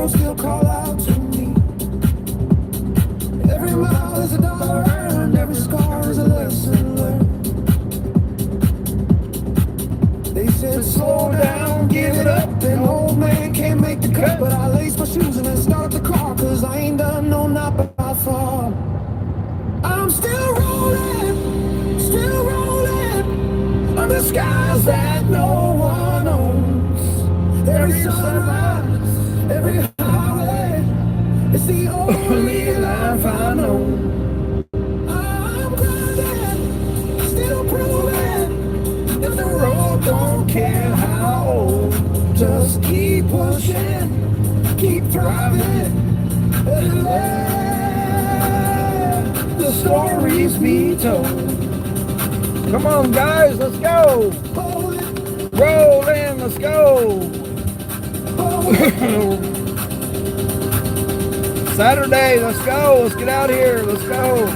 girls still call out to me. Every mile is a dollar earned, every scar is a lesson learned. They said slow down, give it up, an old man can't make the cut. But I lace my shoes and I start the car, cause I ain't done, no, not by far. I'm still rolling under skies that no one owns. Every sunrise, every highway, it's the only life I know. I'm grinding, still proving, if the road don't care how old, just keep pushing, keep thriving, and let the stories be told. Come on, guys, let's go. Roll in, let's go. Saturday, let's go. Let's get out here. Let's go.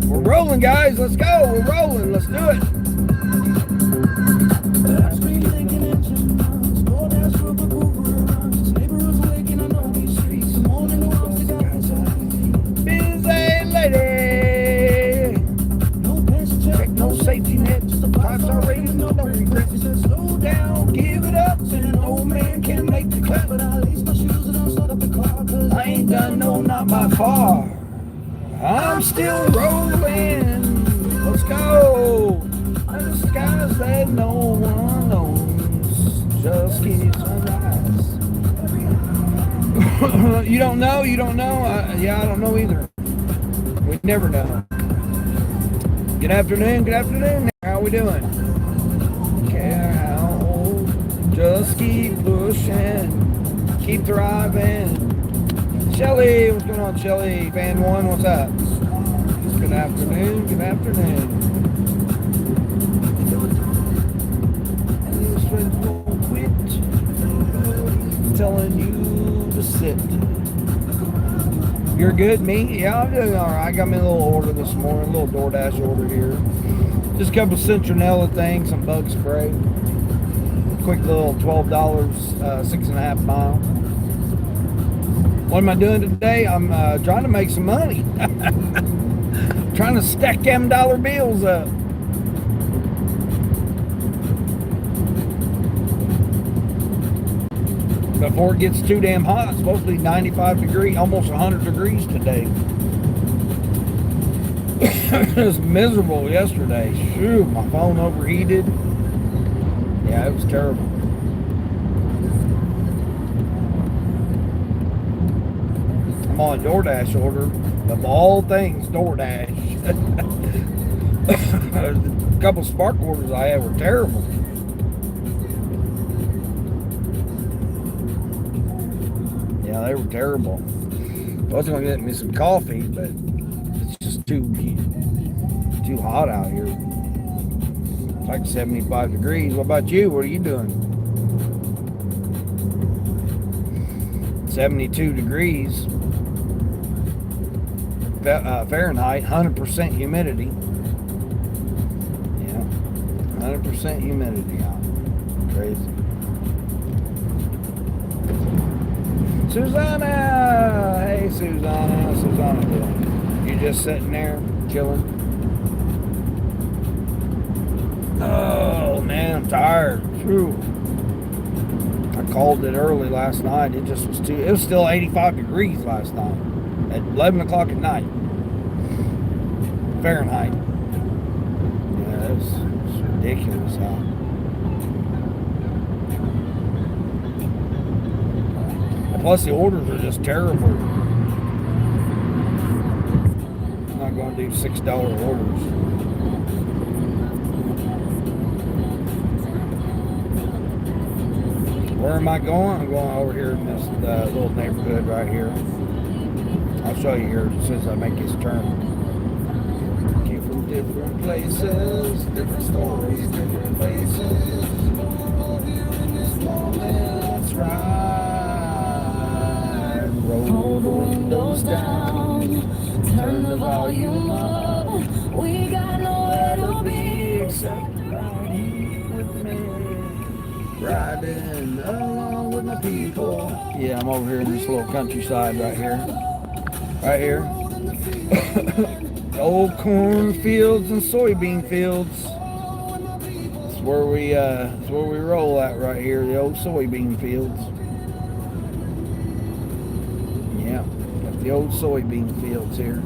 We're rolling, guys. Let's go. We're rolling. Let's do it. Safety net, just a 5-star rating, no regrets. Slow down, give it up, and an old man can make the cut. But I lace my shoes and I'll start up the car, cause I ain't done, no, not by far. I'm still rolling, let's go. The skies that no one owns, just keep sunrise. You don't know? You don't know? Yeah, I don't know either. We never know. Good afternoon. How we doing? Care how old, just keep pushing, keep thriving. Shelly, what's going on, Shelly? Fan 1, what's up? Good afternoon. These friends won't quit, telling you to sit. You're good, me? Yeah, I'm doing all right. I got me a little order this morning, a little DoorDash order here. Just a couple citronella things, some bug spray. Quick little $12, 6.5 mile. What am I doing today? I'm trying to make some money. Trying to stack them dollar bills up. Before it gets too damn hot. It's supposed to be 95 degrees, almost 100 degrees today. It was miserable yesterday. Shoot, my phone overheated. Yeah, it was terrible. I'm on a DoorDash order. Of all things, DoorDash. A couple Spark orders I had were terrible. They were terrible. I was going to get me some coffee, but it's just too hot out here. It's like 75 degrees. What about you? What are you doing? 72 degrees Fahrenheit, 100% humidity. Yeah, 100% humidity out. Crazy. Susanna! Hey, Susanna. Susanna doing? You just sitting there, chilling? Oh, man, I'm tired. Whew. I called it early last night. It just was it was still 85 degrees last night at 11 o'clock at night. Fahrenheit. Yeah, it's ridiculous hot. Plus, the orders are just terrible. I'm not going to do $6 orders. Where am I going? I'm going over here in this little neighborhood right here. I'll show you here as soon as I make this turn. Came from different places, different stories, different faces. All here in this moment, let's ride. Riding along with my people. Yeah, I'm over here in this little countryside right here. Right here. Old cornfields and soybean fields. That's where we roll at right here, the old soybean fields. Yeah, got the old soybean fields here.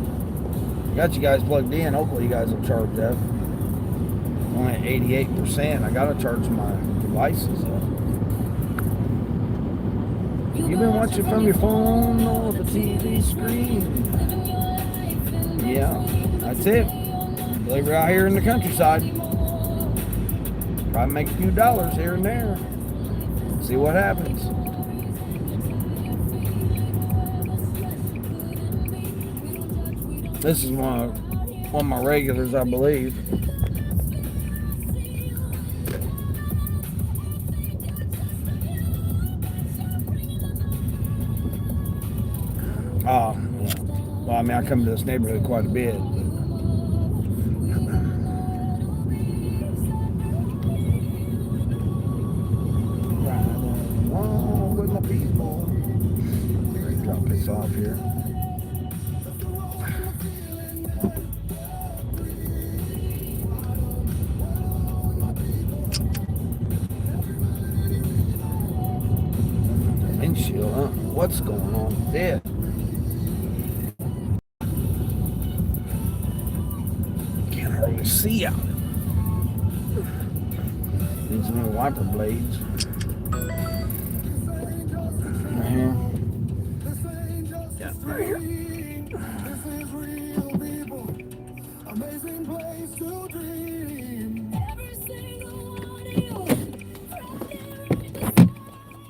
Got you guys plugged in. Hopefully you guys will charge up. Only at 88%. I gotta charge my devices up. You've been watching from your phone or the TV screen. Yeah, that's it. Live right here in the countryside. Probably make a few dollars here and there. See what happens. This is one of my regulars, I believe. Oh, yeah. Well, I mean, I come to this neighborhood quite a bit. Riding along with my people. Let me drop this off here. Windshield, huh? What's going on with it? Can't hardly see out. Need some new wiper blades. Right here. Yeah, right here.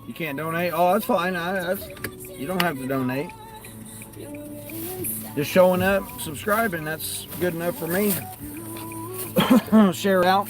You can't donate? Oh, that's fine. You don't have to donate. Just showing up, subscribing, that's good enough for me. Share out.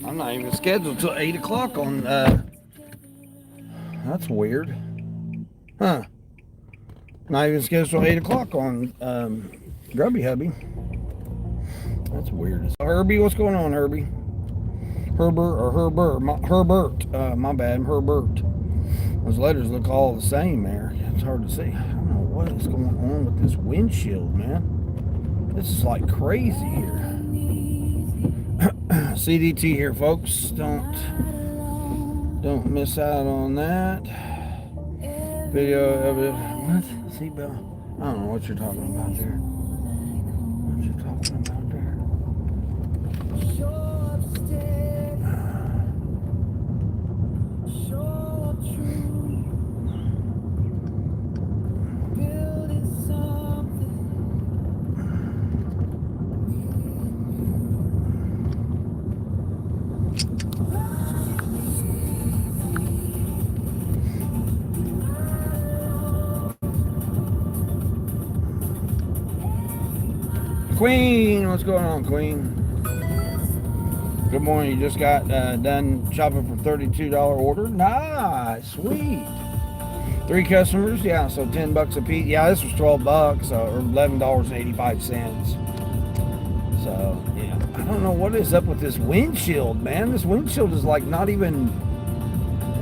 I'm not even scheduled till 8 o'clock on, that's weird. Huh. Not even scheduled till 8 o'clock on, Grubby Hubby. That's weird. Herbie, what's going on, Herbie? Herbert, my bad, Herbert. Those letters look all the same there. It's hard to see. I don't know what is going on with this windshield, man. This is like crazy here. CDT here, folks. Don't miss out on that. Video of it. What? Seatbelt? I don't know what you're talking about there. What you're talking about there? Queen, what's going on, Queen? Good morning. You just got done shopping for $32 order. Nice, sweet. 3 customers, yeah. So $10 a piece. Yeah, this was $12, or $11.85. So yeah, I don't know what is up with this windshield, man. This windshield is like not even.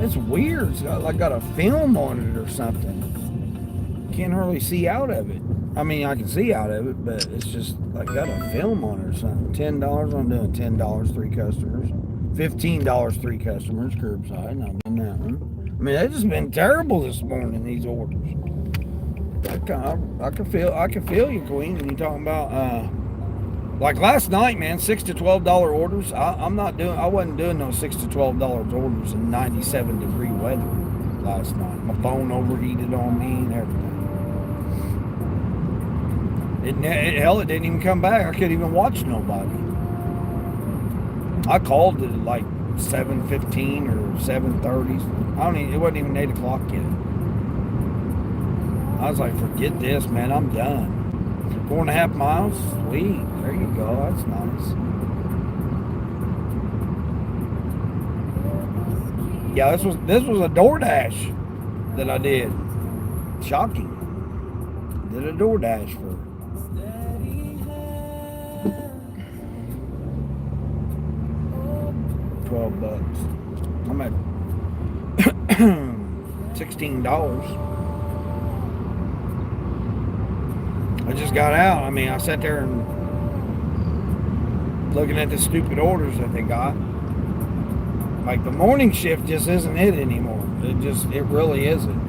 It's weird. It's got a film on it or something. Can't hardly see out of it. I mean, I can see out of it, but it's just like got a film on it or something. $10, I'm doing $10, 3 customers. $15, 3 customers, curbside, and I'm doing that one. I mean, they've just been terrible this morning, these orders. I can feel you, Queen, when you're talking about Like last night, man, $6 to $12 orders. I wasn't doing those $6 to $12 orders in 97-degree weather last night. My phone overheated on me and everything. It didn't even come back. I couldn't even watch nobody. I called it like 7:15 or 7:30. It wasn't even 8 o'clock yet. I was like, forget this, man. I'm done. 4.5 miles? Sweet. There you go. That's nice. Yeah, this was a DoorDash that I did. Shocking. Did a DoorDash for $12. I'm at $16. I just got out. I sat there and looking at the stupid orders that they got. Like the morning shift just isn't it anymore. It really isn't.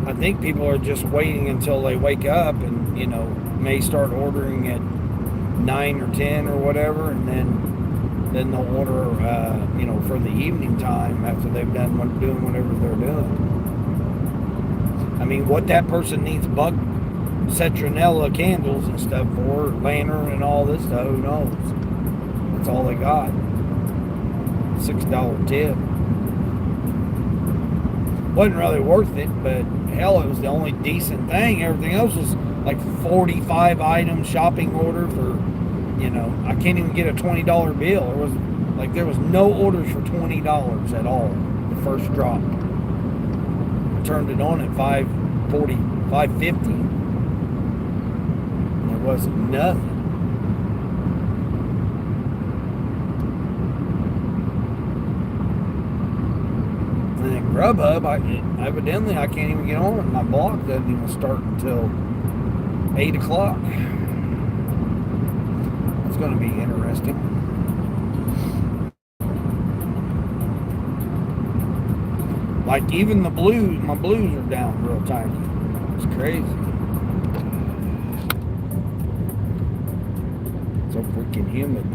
I think people are just waiting until they wake up and, may start ordering at 9 or 10 or whatever, and then they'll order, for the evening time after they've done doing whatever they're doing. What that person needs bug citronella candles and stuff for, lantern and all this stuff, who knows? That's all they got. $6 tip. Wasn't really worth it, but hell, it was the only decent thing. Everything else was like 45 item shopping order for, I can't even get a $20 bill. There was no orders for $20 at all. The first drop. I turned it on at $5.40, $5.50. It wasn't nothing. And then Grubhub, evidently I can't even get on. My block doesn't even start until 8 o'clock. It's going to be interesting. Like even my blues are down real tiny. It's crazy. So freaking humid.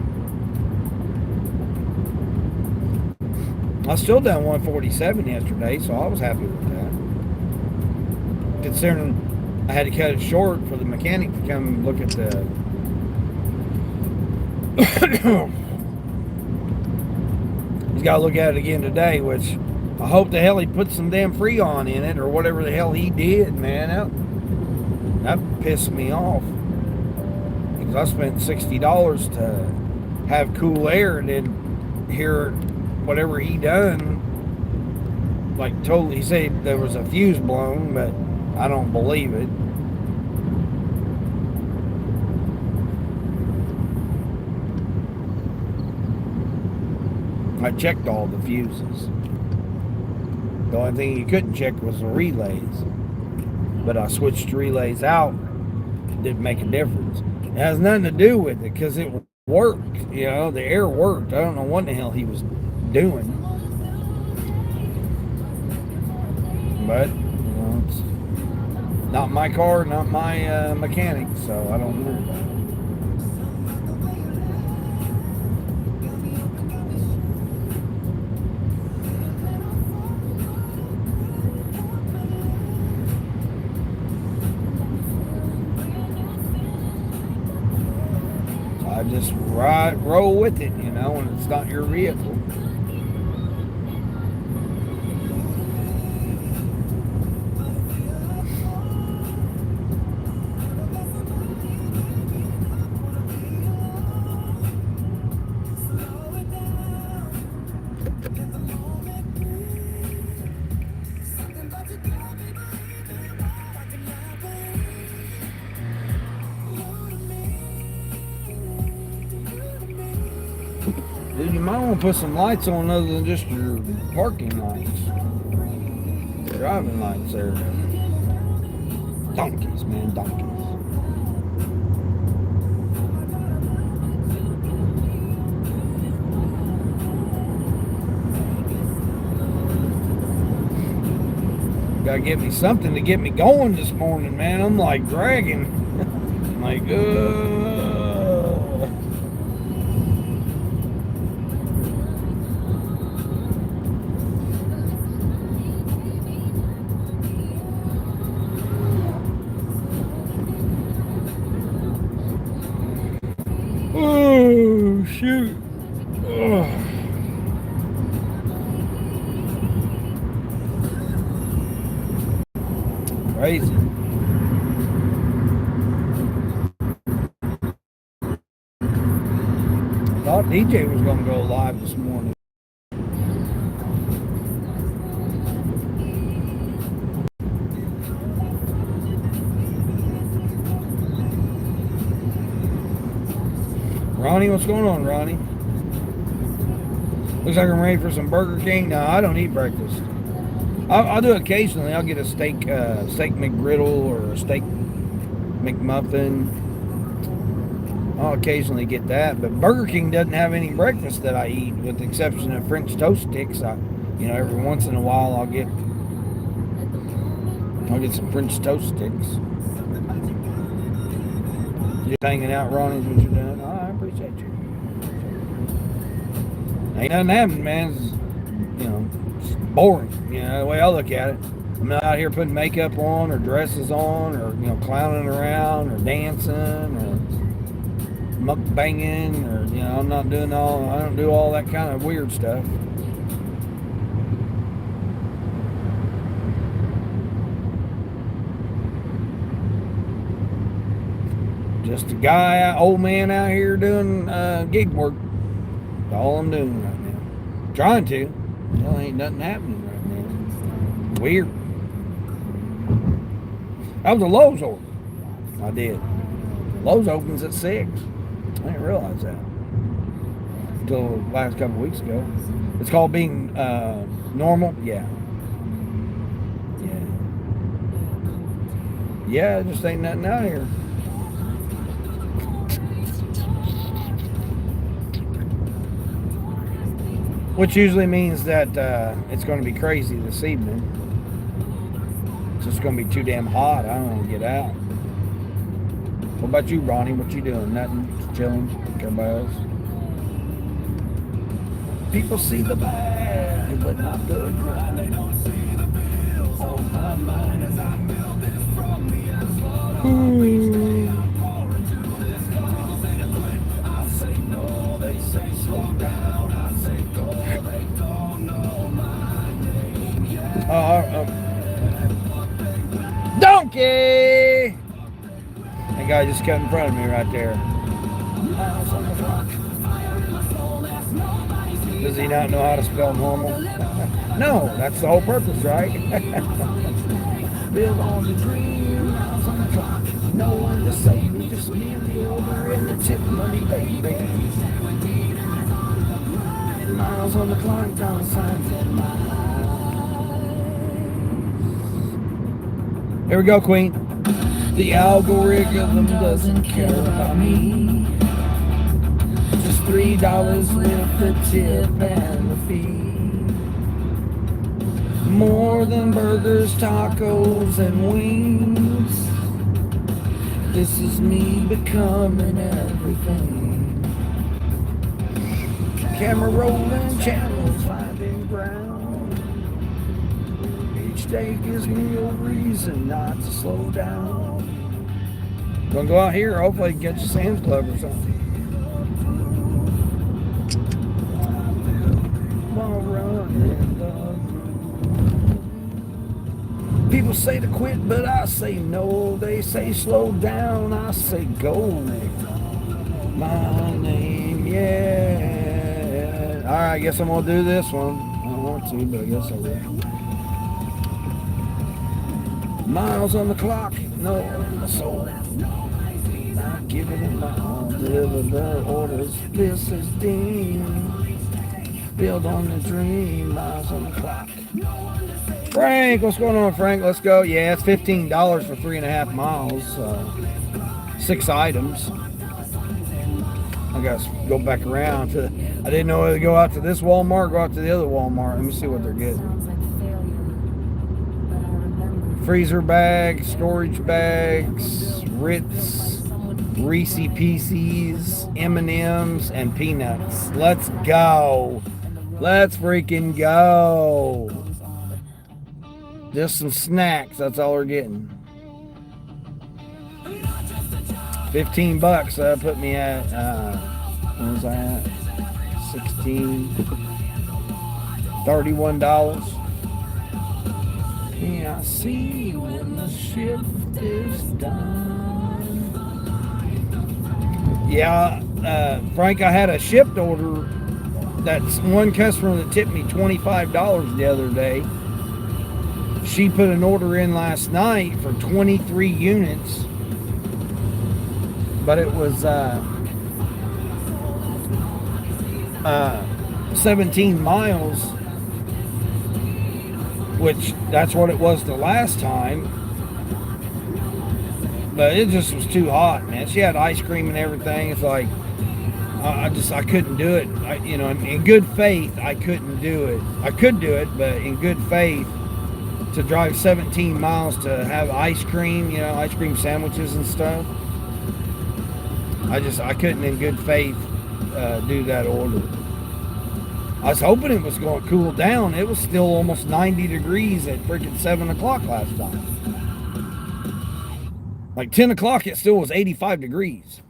I still done 147 yesterday, so I was happy with that. Considering I had to cut it short for the mechanic to come look at the he's got to look at it again today, which I hope the hell he put some damn Freon in it or whatever the hell he did, man. That pissed me off. Because I spent $60 to have cool air and then hear whatever he done. Like totally, he said there was a fuse blown, but I don't believe it. I checked all the fuses. The only thing you couldn't check was the relays. But I switched relays out. It didn't make a difference. It has nothing to do with it because it worked. The air worked. I don't know what the hell he was doing. But, it's not my car, not my mechanic, so I don't know. I just roll with it, when it's not your vehicle. Dude, you might want to put some lights on other than just your parking lights. Driving lights there. Donkeys, man, donkeys. Gotta give me something to get me going this morning, man. I'm like dragging. Like, oh, shoot. Ugh. Crazy. I thought DJ was going to go live this morning. Ronnie, what's going on, Ronnie? Looks like I'm ready for some Burger King. No, I don't eat breakfast. I'll do it occasionally. I'll get a steak McGriddle or a steak McMuffin. I'll occasionally get that, but Burger King doesn't have any breakfast that I eat, with the exception of French toast sticks. Every once in a while I'll get some French toast sticks. Just hanging out, Ronnie, is what you're doing. Oh, I appreciate you. Ain't nothing happening, man. It's boring. The way I look at it. I'm not out here putting makeup on or dresses on or clowning around or dancing or mukbanging or I'm not doing I don't do all that kind of weird stuff. Just a guy, old man out here doing gig work. That's all I'm doing right now. Trying to. Ain't nothing happening right now. Weird. That was a Lowe's order. I did. Lowe's opens at 6. I didn't realize that until the last couple of weeks ago. It's called being normal. Yeah. Yeah, just ain't nothing out here. Which usually means that it's going to be crazy this evening. It's just going to be too damn hot. I don't want to get out. What about you, Ronnie? What you doing? Nothing? Just chilling? Like everybody else? People see the bad, but not the good. They don't see the bills on my mind as I build this from the asphalt. I say no, they say slow down. I say go, they don't know my name yet. Donkey! That guy just cut in front of me right there. Does he not know how to spell normal? No, that's the whole purpose, right? Build on the dream, miles on the clock. No one to save me, just me and the over and the tip money, baby. Miles on the clock, down signs and miles. Here we go, Queen. The algorithm doesn't care about me. Just $3 with the tip and the fee. More than burgers, tacos, and wings. This is me becoming everything. Camera rolling, channels finding ground. Each day gives me a reason not to slow down. Gonna go out here, hopefully get you Sam's Club or something. People say to quit, but I say no. They say slow down, I say go. My name, yeah. Alright, I guess I'm gonna do this one. I don't want to, but I guess I will. Miles on the clock, no soul. Not giving it my all. Deliver the orders. This is Dean. Build on the dream. Miles on the clock. Frank, what's going on, Frank? Let's go. Yeah, it's $15 for 3.5 miles. 6 items. I gotta go back around to. I didn't know whether to go out to this Walmart or go out to the other Walmart. Let me see what they're getting. Freezer bags, storage bags, Ritz, Reese Pieces, M&Ms, and peanuts. Let's go. Let's freaking go. Just some snacks. That's all we're getting. $15 put me at, what was I at? 16, $31. Yeah, I see when the shift is done. Yeah, Frank, I had a shipped order. That's one customer that tipped me $25 the other day. She put an order in last night for 23 units. But it was 17 miles, which that's what it was the last time. But it just was too hot, man. She had ice cream and everything. It's like I couldn't do it. In good faith, I couldn't do it. I could do it, but in good faith, to drive 17 miles to have ice cream, ice cream sandwiches and stuff. I couldn't in good faith do that order. I was hoping it was going to cool down. It was still almost 90 degrees at freaking 7 o'clock last night. Like 10 o'clock, it still was 85 degrees.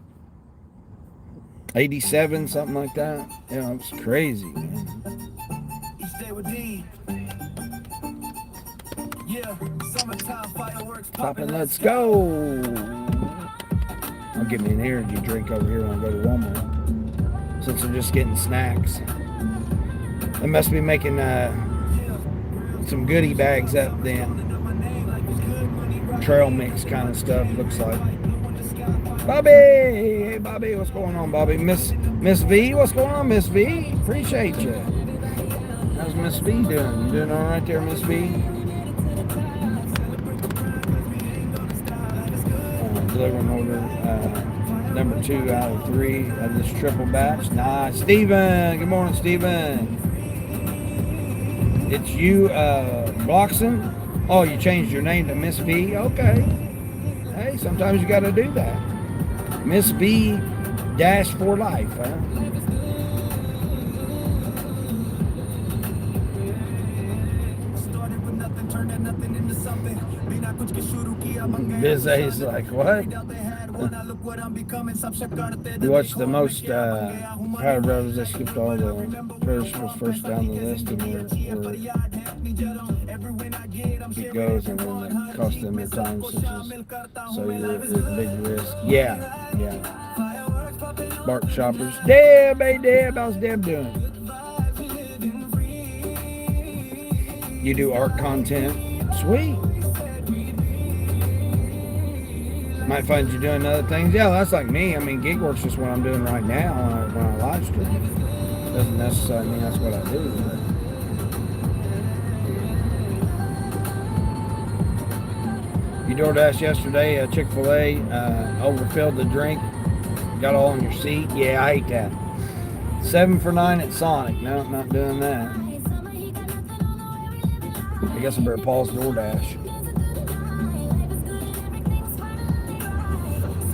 87, something like that. Yeah, it's crazy, man. Poppin', let's go. I'll get me an energy drink over here when I go to Walmart. Since we're just getting snacks. They must be making some goodie bags up then. Trail mix kind of stuff, looks like. Bobby! Hey, Bobby, what's going on, Bobby? Miss V, what's going on, Miss V? Appreciate you. How's Miss V doing? You doing all right there, Miss V? Delivering order number 2 out of 3 of this triple batch. Nice. Steven, good morning, Steven. It's you, Bloxon. Oh, you changed your name to Miss V? Okay. Hey, sometimes you got to do that. Miss V dash for life, huh? Bizay's like, what? You watched the most Power Brothers that skipped all the first down the list, and where it goes, and then it costs them their time, so you're at a big risk. Yeah. Bark shoppers. Deb, hey Deb, how's Deb doing? You do art content? Sweet. Might find you doing other things. Yeah, that's like me. I mean, gig work's just what I'm doing right now when I live stream. Doesn't necessarily mean that's what I do. You DoorDash yesterday, Chick-fil-A, overfilled the drink, got all on your seat. Yeah, I hate that. 7 for $9 at Sonic. No, I'm not doing that. I guess I better pause DoorDash.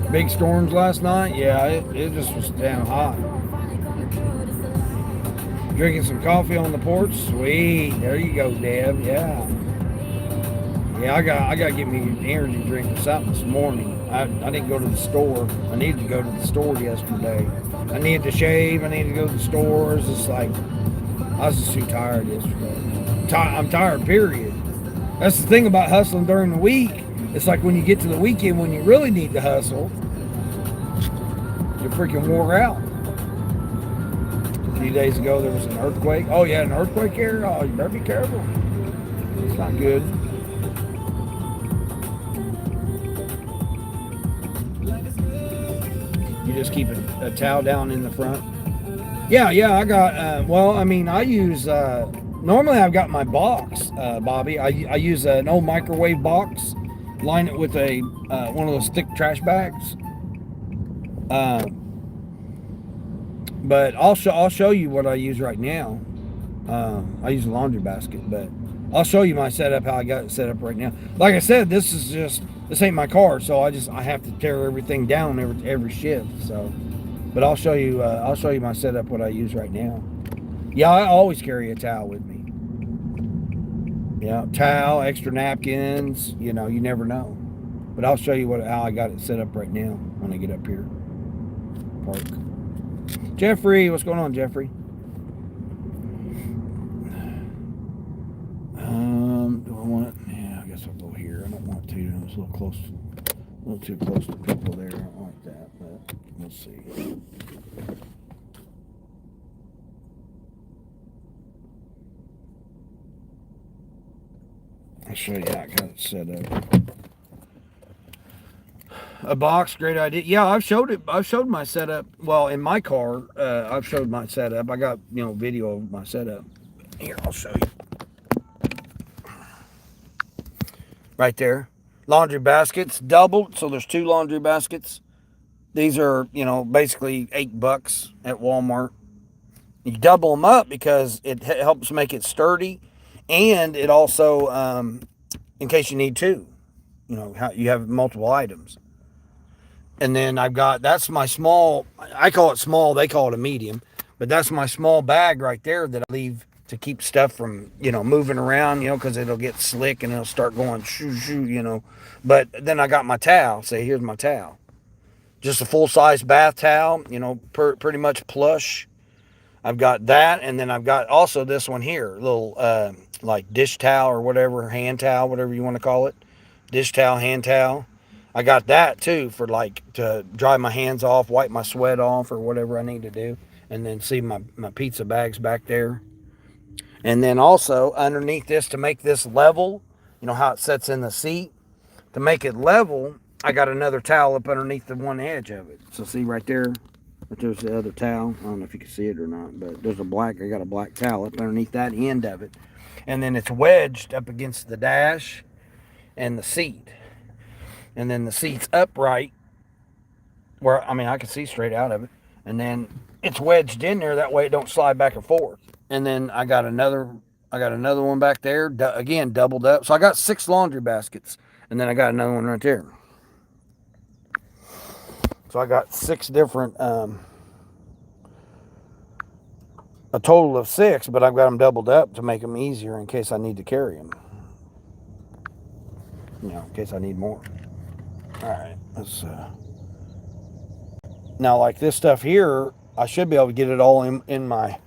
Big storms last night. Yeah, it just was damn hot. Drinking some coffee on the porch. Sweet. There you go, Deb. Yeah. Yeah, I got to get me an energy drink or something this morning. I didn't go to the store. I needed to go to the store yesterday. I needed to shave. I needed to go to the stores. It's like, I was just too tired yesterday. I'm tired, period. That's the thing about hustling during the week. It's like when you get to the weekend, when you really need to hustle, you're freaking wore out. A few days ago, there was an earthquake. Oh, yeah, an earthquake here? Oh, you better be careful. It's not good. You just keep a towel down in the front. Yeah, I got, I use, normally I've got my box, Bobby. I use an old microwave box, line it with a one of those thick trash bags. But I'll show you what I use right now. I use a laundry basket, but I'll show you my setup, how I got it set up right now. Like I said, this is just this ain't my car, so I have to tear everything down every shift. So, but I'll show you my setup, what I use right now. Yeah, I always carry a towel with me. Yeah, towel, extra napkins. You know, you never know. But I'll show you how I got it set up right now when I get up here. Park. Jeffrey, what's going on, Jeffrey? Do I want it? Yeah, I guess I'll go here. I don't want to. It's a little too close to people there. I don't like that, but we'll see. I'll show you how I got it set up. A box, great idea. Yeah, I've showed it. I've showed my setup. Well, in my car, I've showed my setup. I got video of my setup. Here, I'll show you. Right there, laundry baskets doubled. So there's 2 laundry baskets. These are basically $8 at Walmart. You double them up because it helps make it sturdy, and it also, in case you need 2, how you have multiple items. And then I've got, that's my small, I call it small, they call it a medium, but that's my small bag right there that I leave to keep stuff from, moving around, because it'll get slick and it'll start going shoo shoo. But then I got my towel. Say, here's my towel. Just a full-size bath towel, pretty much plush. I've got that, and then I've got also this one here, a little like dish towel or whatever, hand towel, whatever you want to call it. Dish towel, hand towel. I got that too for to dry my hands off, wipe my sweat off, or whatever I need to do. And then see my pizza bags back there. And then also underneath this, to make this level, how it sets in the seat, to make it level, I got another towel up underneath the one edge of it. So see right there, there's the other towel. I don't know if you can see it or not, but there's I got a black towel up underneath that end of it. And then it's wedged up against the dash and the seat. And then the seat's upright where, I can see straight out of it. And then it's wedged in there, that way it don't slide back and forth. And then I got another one back there, again, doubled up. So I got 6 laundry baskets, and then I got another one right there. So I got 6 different, a total of 6, but I've got them doubled up to make them easier in case I need to carry them. In case I need more. All right, let's, now like this stuff here, I should be able to get it all in my,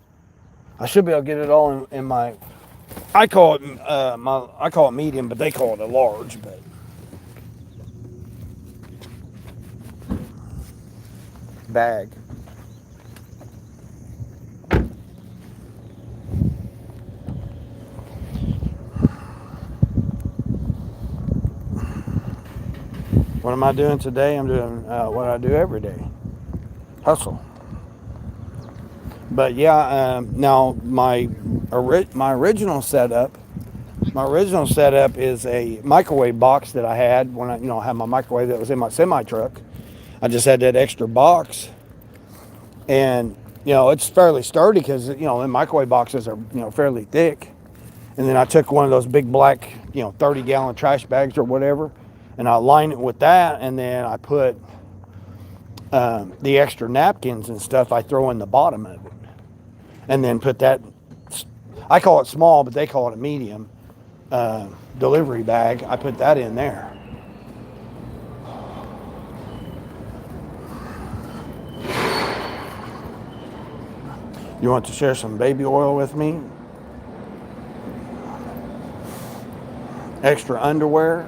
I call it medium, but they call it a large, but. Bag. What am I doing today? I'm doing what I do every day. Hustle. But yeah, now my original setup is a microwave box that I had when I had my microwave that was in my semi truck. I just had that extra box, and it's fairly sturdy because the microwave boxes are fairly thick. And then I took one of those big black 30-gallon trash bags or whatever, and I lined it with that, and then I put the extra napkins and stuff I throw in the bottom of it, and then put that, I call it small, but they call it a medium delivery bag. I put that in there. You want to share some baby oil with me? Extra underwear.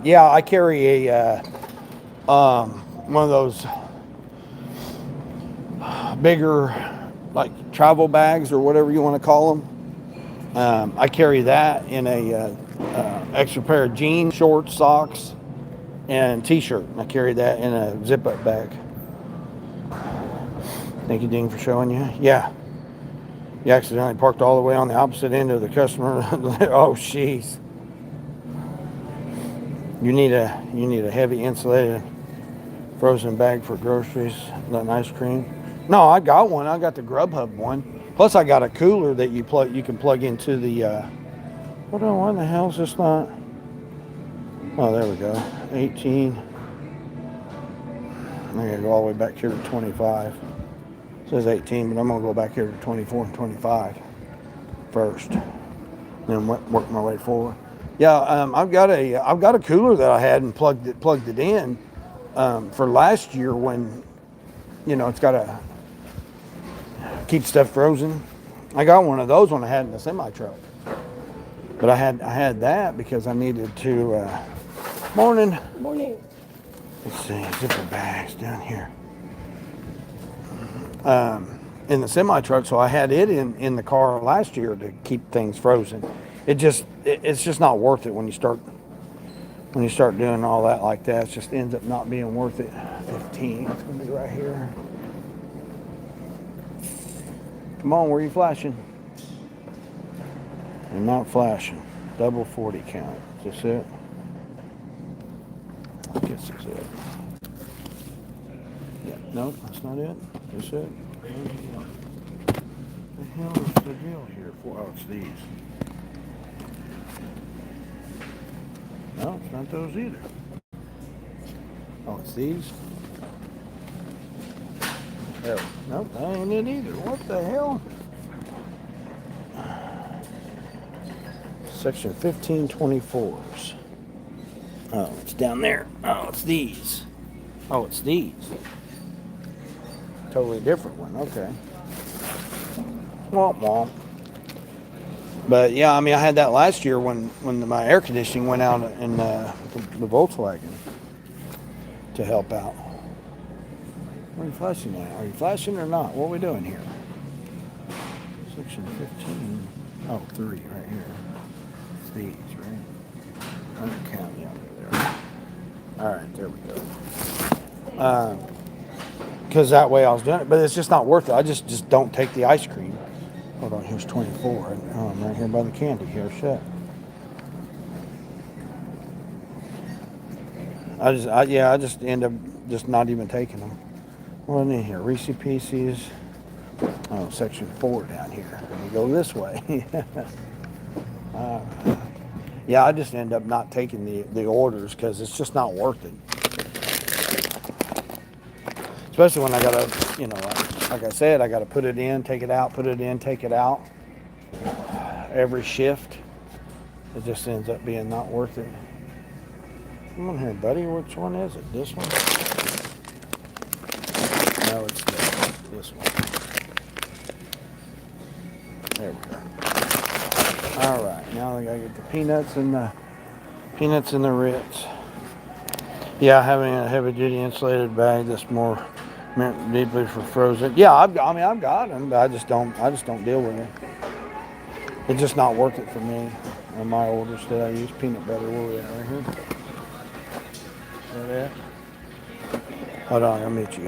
Yeah, I carry a one of those bigger, like travel bags or whatever you want to call them. I carry that in a extra pair of jeans, shorts, socks, and t-shirt. I carry that in a zip-up bag. Thank you, Dean, for showing you. Yeah. You accidentally parked all the way on the opposite end of the customer. Oh, jeez. You need a heavy insulated frozen bag for groceries, like ice cream. No, I got one. I got the Grubhub one. Plus, I got a cooler that you can plug into the. What the hell is this not? Oh, there we go. 18. I gotta go all the way back here to 25. It says 18, but I'm gonna go back here to 24 and 25 first, then work my way forward. Yeah, I've got a cooler that I had and plugged it in for last year when it's got to keep stuff frozen. I got one of those when I had in the semi truck, but I had that because I needed to. Morning. Morning. Let's see, zipper bags down here. In the semi truck, so I had it in the car last year to keep things frozen. It's just not worth it when you start doing all that like that. It just ends up not being worth it. 15, it's gonna be right here. Come on, where are you flashing? You're not flashing. Double 40 count. Is this it? I guess it's it. Yeah, no, that's not it. Is this it? The hell is the deal here for? Oh, it's these. No, it's not those either. Oh, it's these? There. Nope, that ain't it either. What the hell? Section 1524s. Oh, it's down there. Oh, it's these. Oh, it's these. Totally different one. Okay. Womp womp. But yeah, I mean, I had that last year when my air conditioning went out in the Volkswagen to help out. Where are you flashing at? Are you flashing or not? What are we doing here? Section 15. Oh, 3 right here. It's these, right? Under count, yeah, there. All right, there we go. Because that way I was doing it, but it's just not worth it. I just don't take the ice cream. Hold on, here's 24. Oh, I'm right here by the candy here. Shit. I just end up just not even taking them. What in here? Reese Pieces. Oh, section 4 down here. Let me go this way. Yeah, I just end up not taking the orders because it's just not worth it. Especially when I gotta, like I said, I gotta put it in, take it out, put it in, take it out. Every shift, it just ends up being not worth it. Come on here, buddy. Which one is it? This one? No, it's this one. There we go. All right, now I gotta get the peanuts and the Ritz. Yeah, having a heavy-duty insulated bag that's more meant deeply for frozen. Yeah, I've got them, but I just don't deal with it. It's just not worth it for me. On my orders that I use peanut butter. Where we at? Right here. Is that it? Hold on, I'll meet you.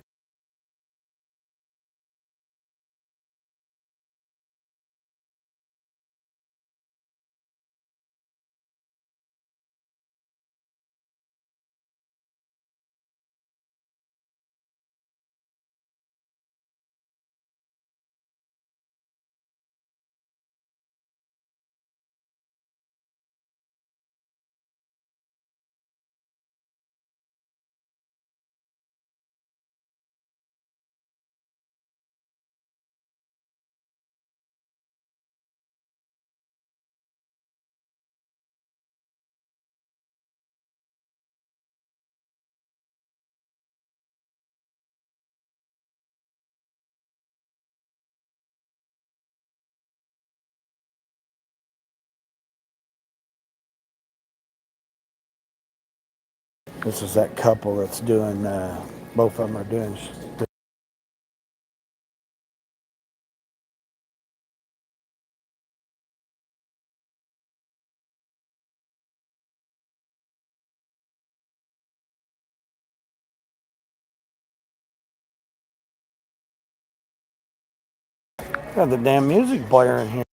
This is that couple that's doing. Both of them are doing. Got the damn music player in here.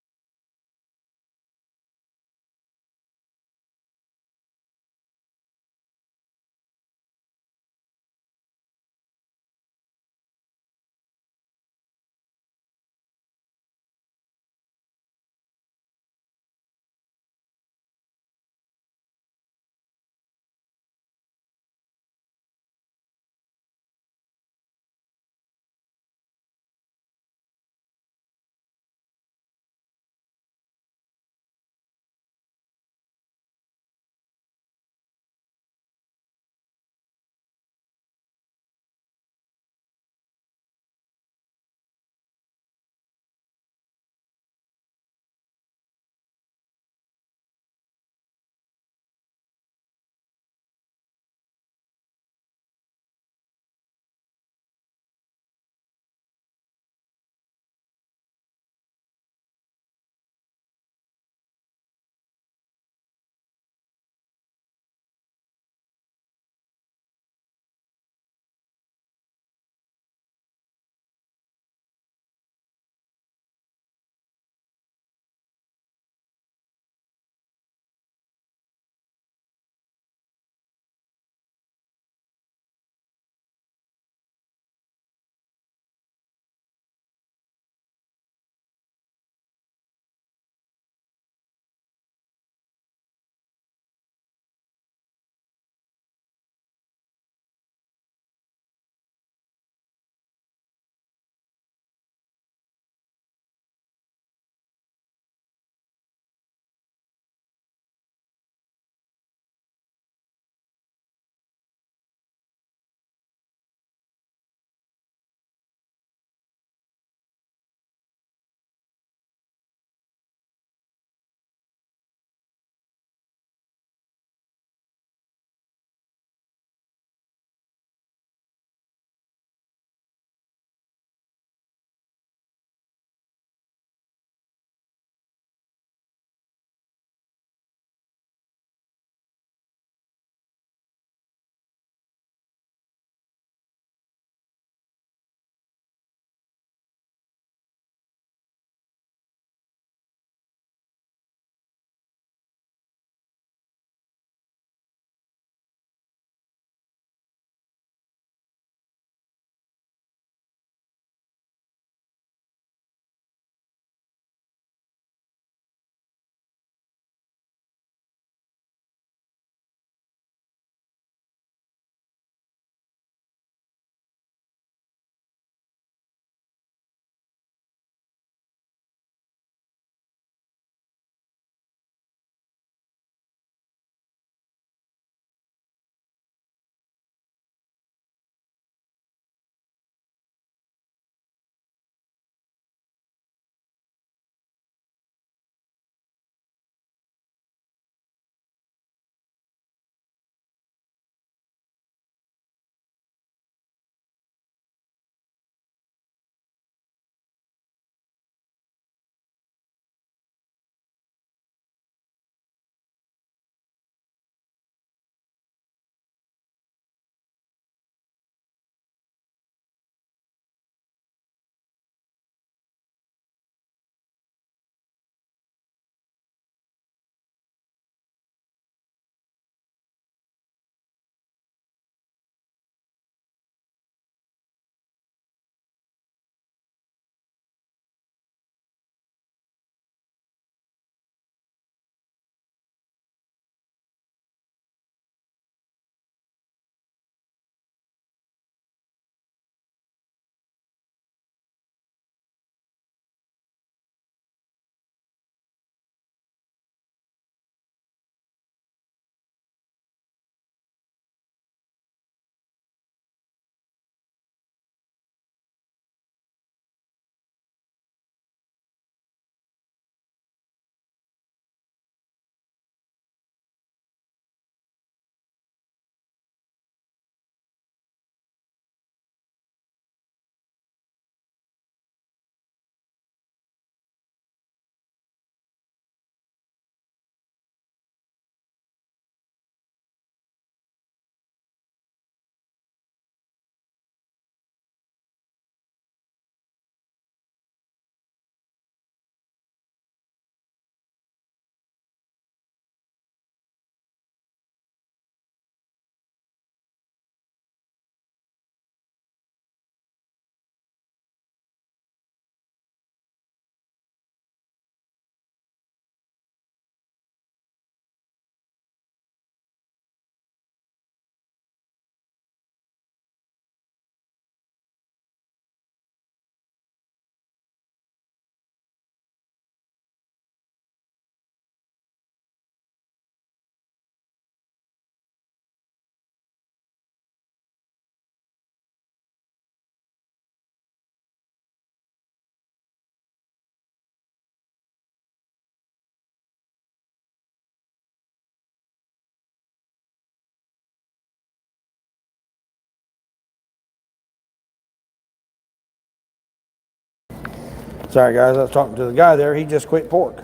Sorry, guys. I was talking to the guy there. He just quit pork.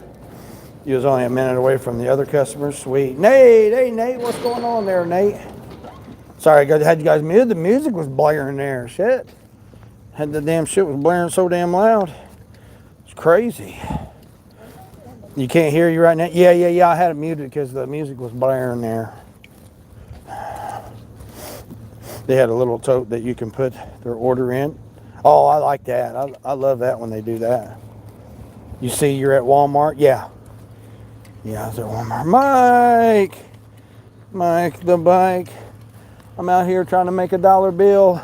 He was only a minute away from the other customers. Sweet. Nate, hey, Nate, what's going on there, Nate? Sorry, I had you guys muted. The music was blaring there. Shit. Had the damn shit was blaring so damn loud. It's crazy. You can't hear you right now? Yeah. I had it muted because the music was blaring there. They had a little tote that you can put their order in. Oh, I like that. I love that when they do that. You see you're at Walmart? Yeah. Yeah, I was at Walmart. Mike the bike. I'm out here trying to make a dollar bill.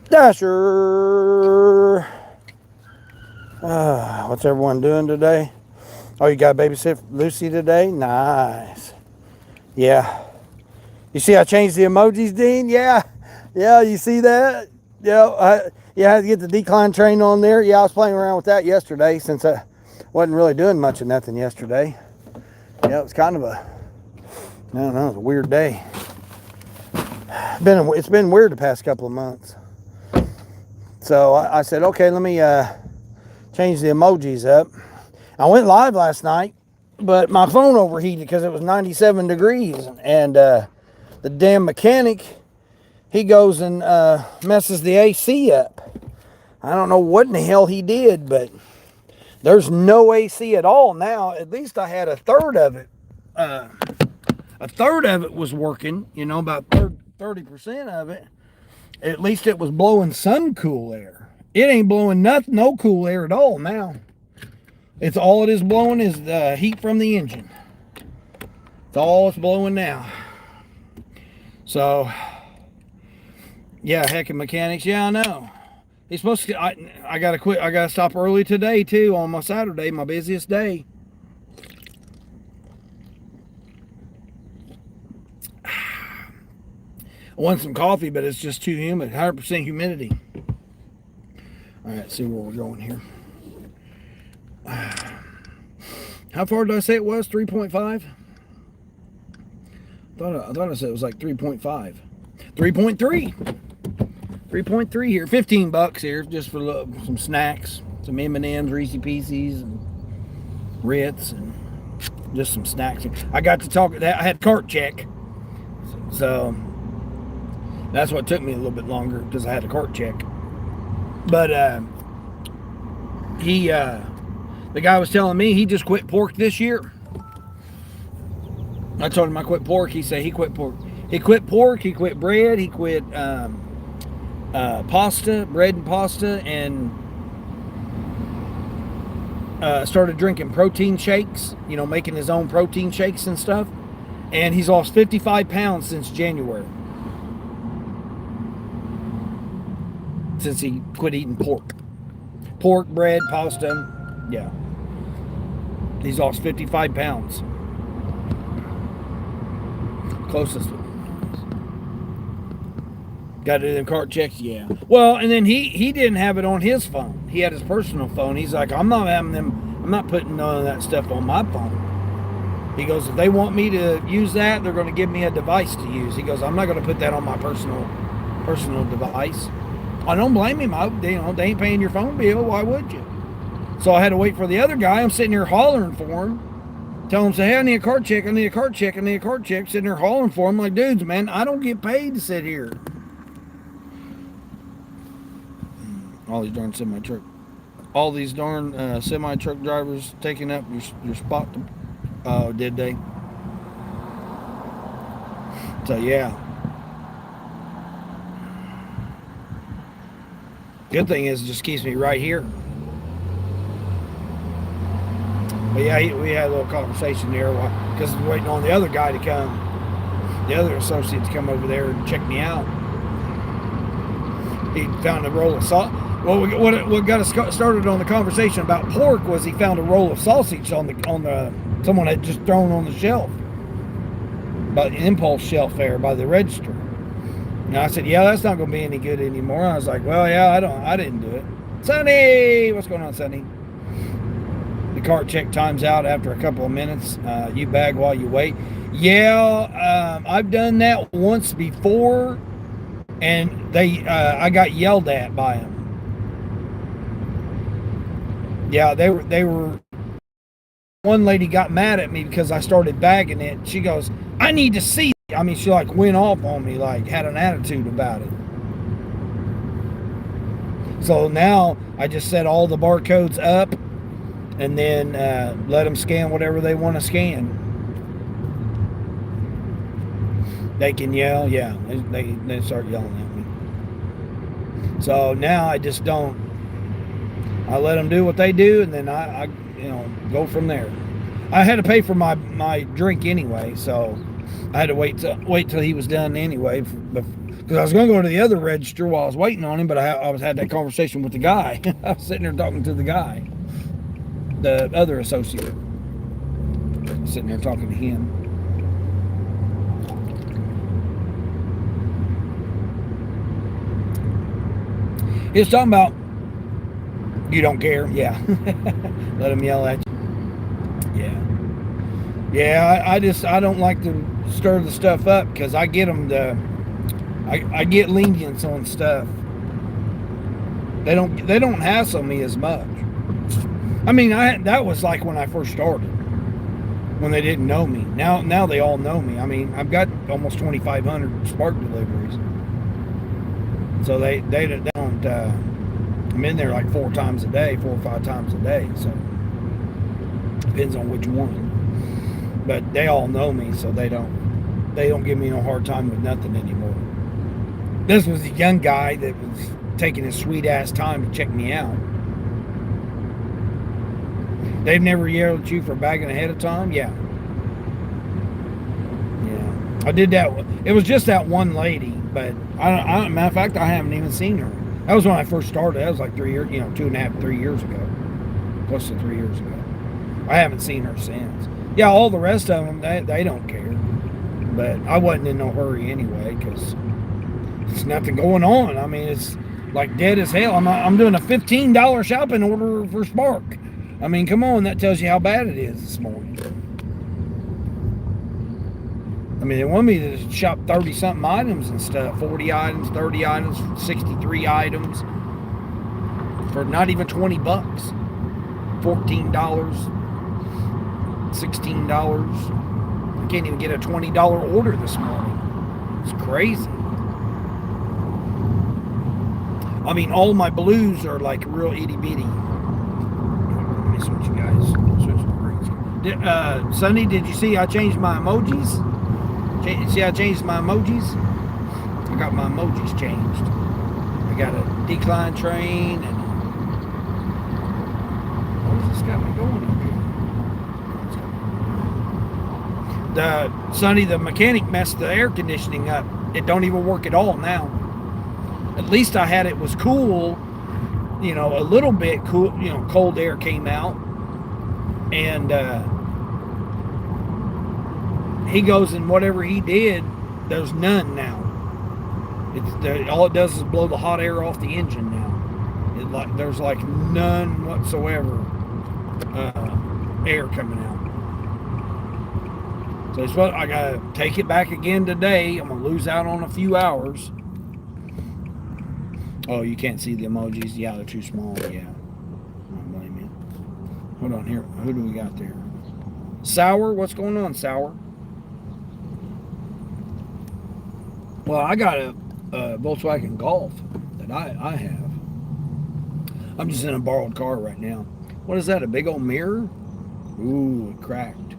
Dasher. What's everyone doing today? Oh, you got to babysit Lucy today? Nice. Yeah. You see I changed the emojis, Dean? Yeah, you see that? Yeah, I had to get the decline train on there. Yeah, I was playing around with that yesterday since I wasn't really doing much of nothing yesterday. Yeah, it was kind of it was a weird day. It's been weird the past couple of months. So I said, okay, let me change the emojis up. I went live last night, but my phone overheated because it was 97 degrees. And the damn mechanic, he goes and messes the AC up. I don't know what in the hell he did, but there's no AC at all now. At least I had a third of it. A third of it was working, about 30% of it. At least it was blowing some cool air. It ain't blowing no cool air at all now. It's all it is blowing is the heat from the engine. It's all it's blowing now. So, yeah, heckin' mechanics. Yeah, I know. He's supposed to. I gotta quit. I gotta stop early today too on my Saturday, my busiest day. I want some coffee, but it's just too humid. 100% humidity. All right, see where we're going here. How far did I say it was? 3.5? I thought I said it was like 3.5. 3.3. 3.3 here. $15 here just for some snacks. Some M&M's, Reese's Pieces, and Ritz, and just some snacks. I got to talk. I had cart check. So that's what took me a little bit longer because I had a cart check. But the guy was telling me he just quit pork this year. I told him I quit pork. He said he quit pork. He quit pork. He quit bread. He quit pasta, bread and pasta, and started drinking protein shakes. Making his own protein shakes and stuff. And he's lost 55 pounds since January. Since he quit eating pork. Pork, bread, pasta. Yeah. He's lost 55 pounds. Closest. Got to do them cart checks? Yeah. Well, and then he didn't have it on his phone. He had his personal phone. He's like, I'm not putting none of that stuff on my phone. He goes, if they want me to use that, they're going to give me a device to use. He goes, I'm not going to put that on my personal device. I don't blame him. They ain't paying your phone bill. Why would you? So I had to wait for the other guy. I'm sitting here hollering for him. Tell him, say, hey, I need a cart check. Sitting there hollering for him. Like, dudes, man, I don't get paid to sit here. All these darn semi-truck drivers taking up your spot. Did they? So, yeah. Good thing is it just keeps me right here. But yeah, we had a little conversation there because I was waiting on the other guy to come, the other associate to come over there and check me out. He found a roll of salt. Well, what got us started on the conversation about pork was he found a roll of sausage on the someone had just thrown on the shelf, by the impulse shelf there by the register. And I said, yeah, that's not going to be any good anymore. I was like, well, yeah, I didn't do it. Sonny, what's going on, Sonny? The cart check times out after a couple of minutes. You bag while you wait. Yeah, I've done that once before, and I got yelled at by them. Yeah, they were. One lady got mad at me because I started bagging it. She goes, "I need to see." I mean, she like went off on me, like had an attitude about it. So now I just set all the barcodes up, and then let them scan whatever they want to scan. They can yell, yeah. They start yelling at me. So now I just don't. I let them do what they do, and then I go from there. I had to pay for my drink anyway, so I had to wait till he was done anyway, because I was going to go to the other register while I was waiting on him, but I had that conversation with the guy. I was sitting there talking to the guy, the other associate, sitting there talking to him. He was talking about, you don't care, yeah. Let him yell at you. Yeah. Yeah, I don't like to stir the stuff up because I get them I get lenience on stuff. They don't hassle me as much. I mean, that was like when I first started, when they didn't know me. Now they all know me. I mean, I've got almost 2,500 Spark deliveries, so they don't. I'm in there like 4 or 5 times a day. So depends on which one. But they all know me, so they don't give me no hard time with nothing anymore. This was a young guy that was taking his sweet ass time to check me out. They've never yelled at you for bagging ahead of time? Yeah. Yeah. I did that. It was just that one lady, but matter of fact, I haven't even seen her. That was when I first started. That was like 3 years, 2.5, 3 years ago. Close to 3 years ago. I haven't seen her since. Yeah, all the rest of them, they don't care. But I wasn't in no hurry anyway, because there's nothing going on. I mean, it's like dead as hell. I'm doing a $15 shopping order for Spark. I mean, come on, that tells you how bad it is this morning. I mean, they want me to shop 30-something items and stuff. 40 items, 30 items, 63 items. For not even $20. $14. $16. I can't even get a $20 order this morning. It's crazy. I mean, all my blues are like real itty bitty. Let me switch you guys. Switch the screens. Sonny, did you see I changed my emojis? See, I changed my emojis? I got my emojis changed. I got a decline train and where's this got me going up here? Sonny, the mechanic messed the air conditioning up. It don't even work at all now. At least I had it was cool, a little bit cool, cold air came out. And he goes, and whatever he did, there's none now. All it does is blow the hot air off the engine now. There's like none whatsoever air coming out. So it's what I gotta take it back again today. I'm gonna lose out on a few hours. Oh, you can't see the emojis? Yeah, they're too small. Yeah. I don't blame you. Hold on here. Who do we got there? Sour? What's going on, Sour? Well, I got a Volkswagen Golf that I have. I'm just in a borrowed car right now. What is that, a big old mirror? Ooh, it cracked.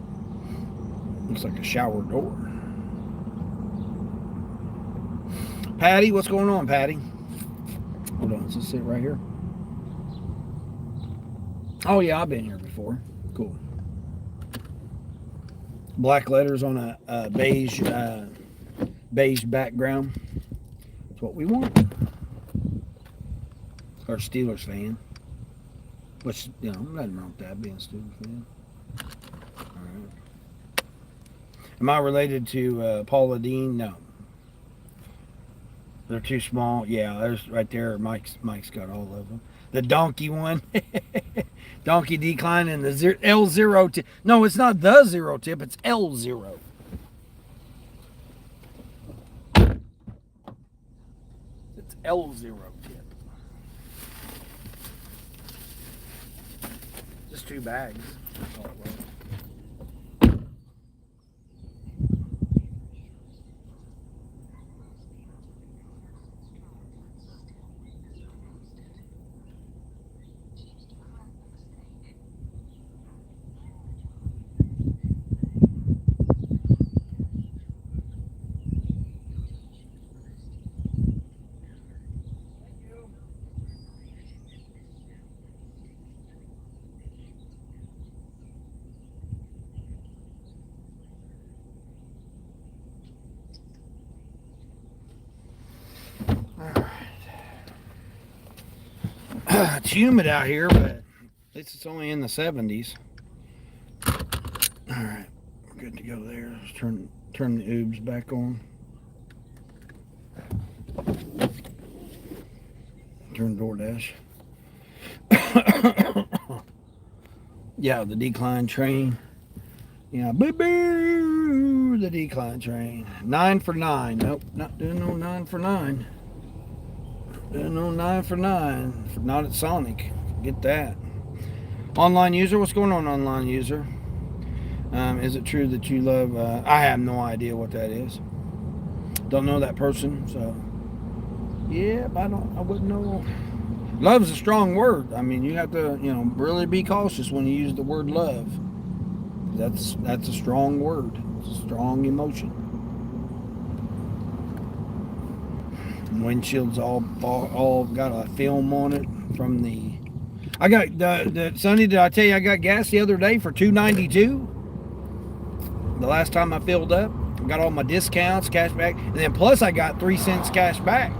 Looks like a shower door. Patty, what's going on, Patty? Hold on, does this sit right here? Oh yeah, I've been here before. Cool. Black letters on a beige background. That's what we want. Or Steelers fan. Which, nothing wrong with that, being a Steelers fan. Alright. Am I related to Paula Dean? No. They're too small. Yeah, there's right there. Mike's got all of them. The donkey one. Donkey decline and the L0 tip. No, it's not the 0 tip. It's L0. It's L0 tip. 2 bags. That's all it was. It's humid out here, but at least it's only in the 70s. Alright, we're good to go there. Let's turn the oobs back on. Turn DoorDash. Yeah, the decline train. Yeah, boo-boo, the decline train. 9 for 9. Nope, not doing no 9 for 9. Doing no 9 for 9. Not at Sonic. Get that. Online user, what's going on, online user? Is it true that you love? I have no idea what that is. Don't know that person, so yeah, but I wouldn't know. Love's a strong word. I mean, you have to, really be cautious when you use the word love. That's a strong word. It's a strong emotion. Windshield's all got a film on it from the. I got Sonny. Did I tell you I got gas the other day for $2.92? The last time I filled up, I got all my discounts, cash back, and then plus I got 3 cents cash back.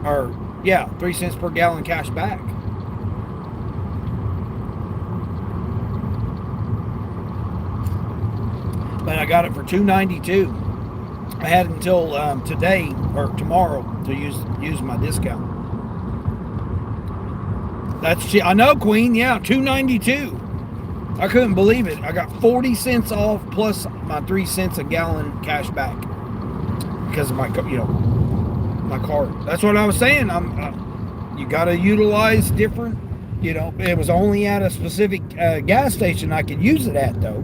3 cents per gallon cash back. But I got it for $2.92. I had until today or tomorrow to use my discount. That's cheap. I know, Queen. Yeah, $2.92. I couldn't believe it. I got 40 cents off plus my 3 cents a gallon cash back because of my my card. That's what I was saying. You got to utilize different. It was only at a specific gas station I could use it at though.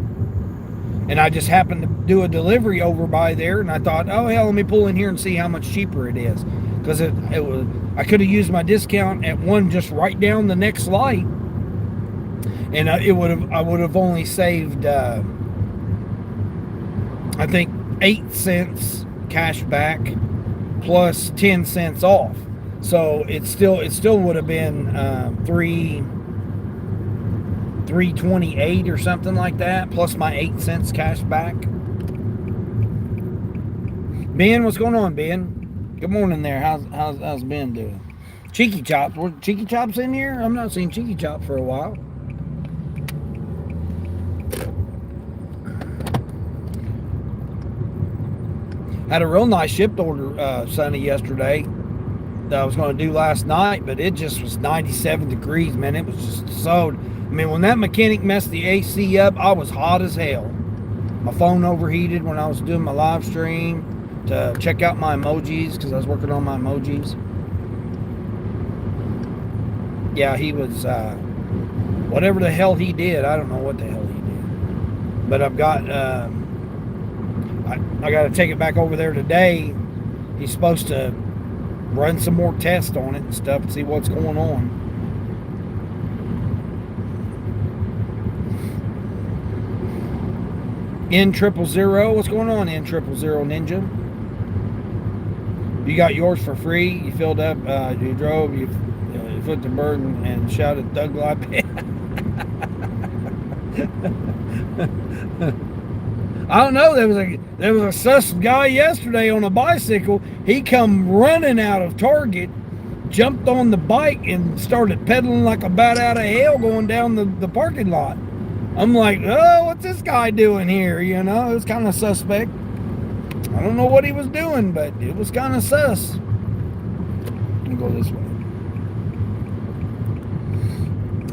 And I just happened to do a delivery over by there, and I thought, oh hell, let me pull in here and see how much cheaper it is, because it was. I could have used my discount at one just right down the next light, and I would have only saved I think 8 cents cash back plus 10 cents off. So it still would have been $3.28 or something like that, plus my 8 cents cash back. Ben, what's going on, Ben? Good morning there. How's Ben doing? Cheeky Chops. Were Cheeky Chops in here? I'm not seeing Cheeky Chops for a while. Had a real nice shipped order, Sonny, yesterday that I was going to do last night, but it just was 97 degrees, man. It was just so. I mean, when that mechanic messed the AC up, I was hot as hell. My phone overheated when I was doing my live stream to check out my emojis because I was working on my emojis. Yeah, he was, whatever the hell he did, I don't know what the hell he did. But I've got, I got to take it back over there today. He's supposed to run some more tests on it and stuff and see what's going on. N000, what's going on, N000 Ninja? You got yours for free. You filled up, you drove, you flipped the bird and shouted Thug Life. I don't know. There was a sus guy yesterday on a bicycle. He come running out of Target, jumped on the bike and started pedaling like a bat out of hell going down the parking lot. I'm like, oh, what's this guy doing here? It was kind of suspect. I don't know what he was doing, but it was kind of sus. I'm gonna go this way.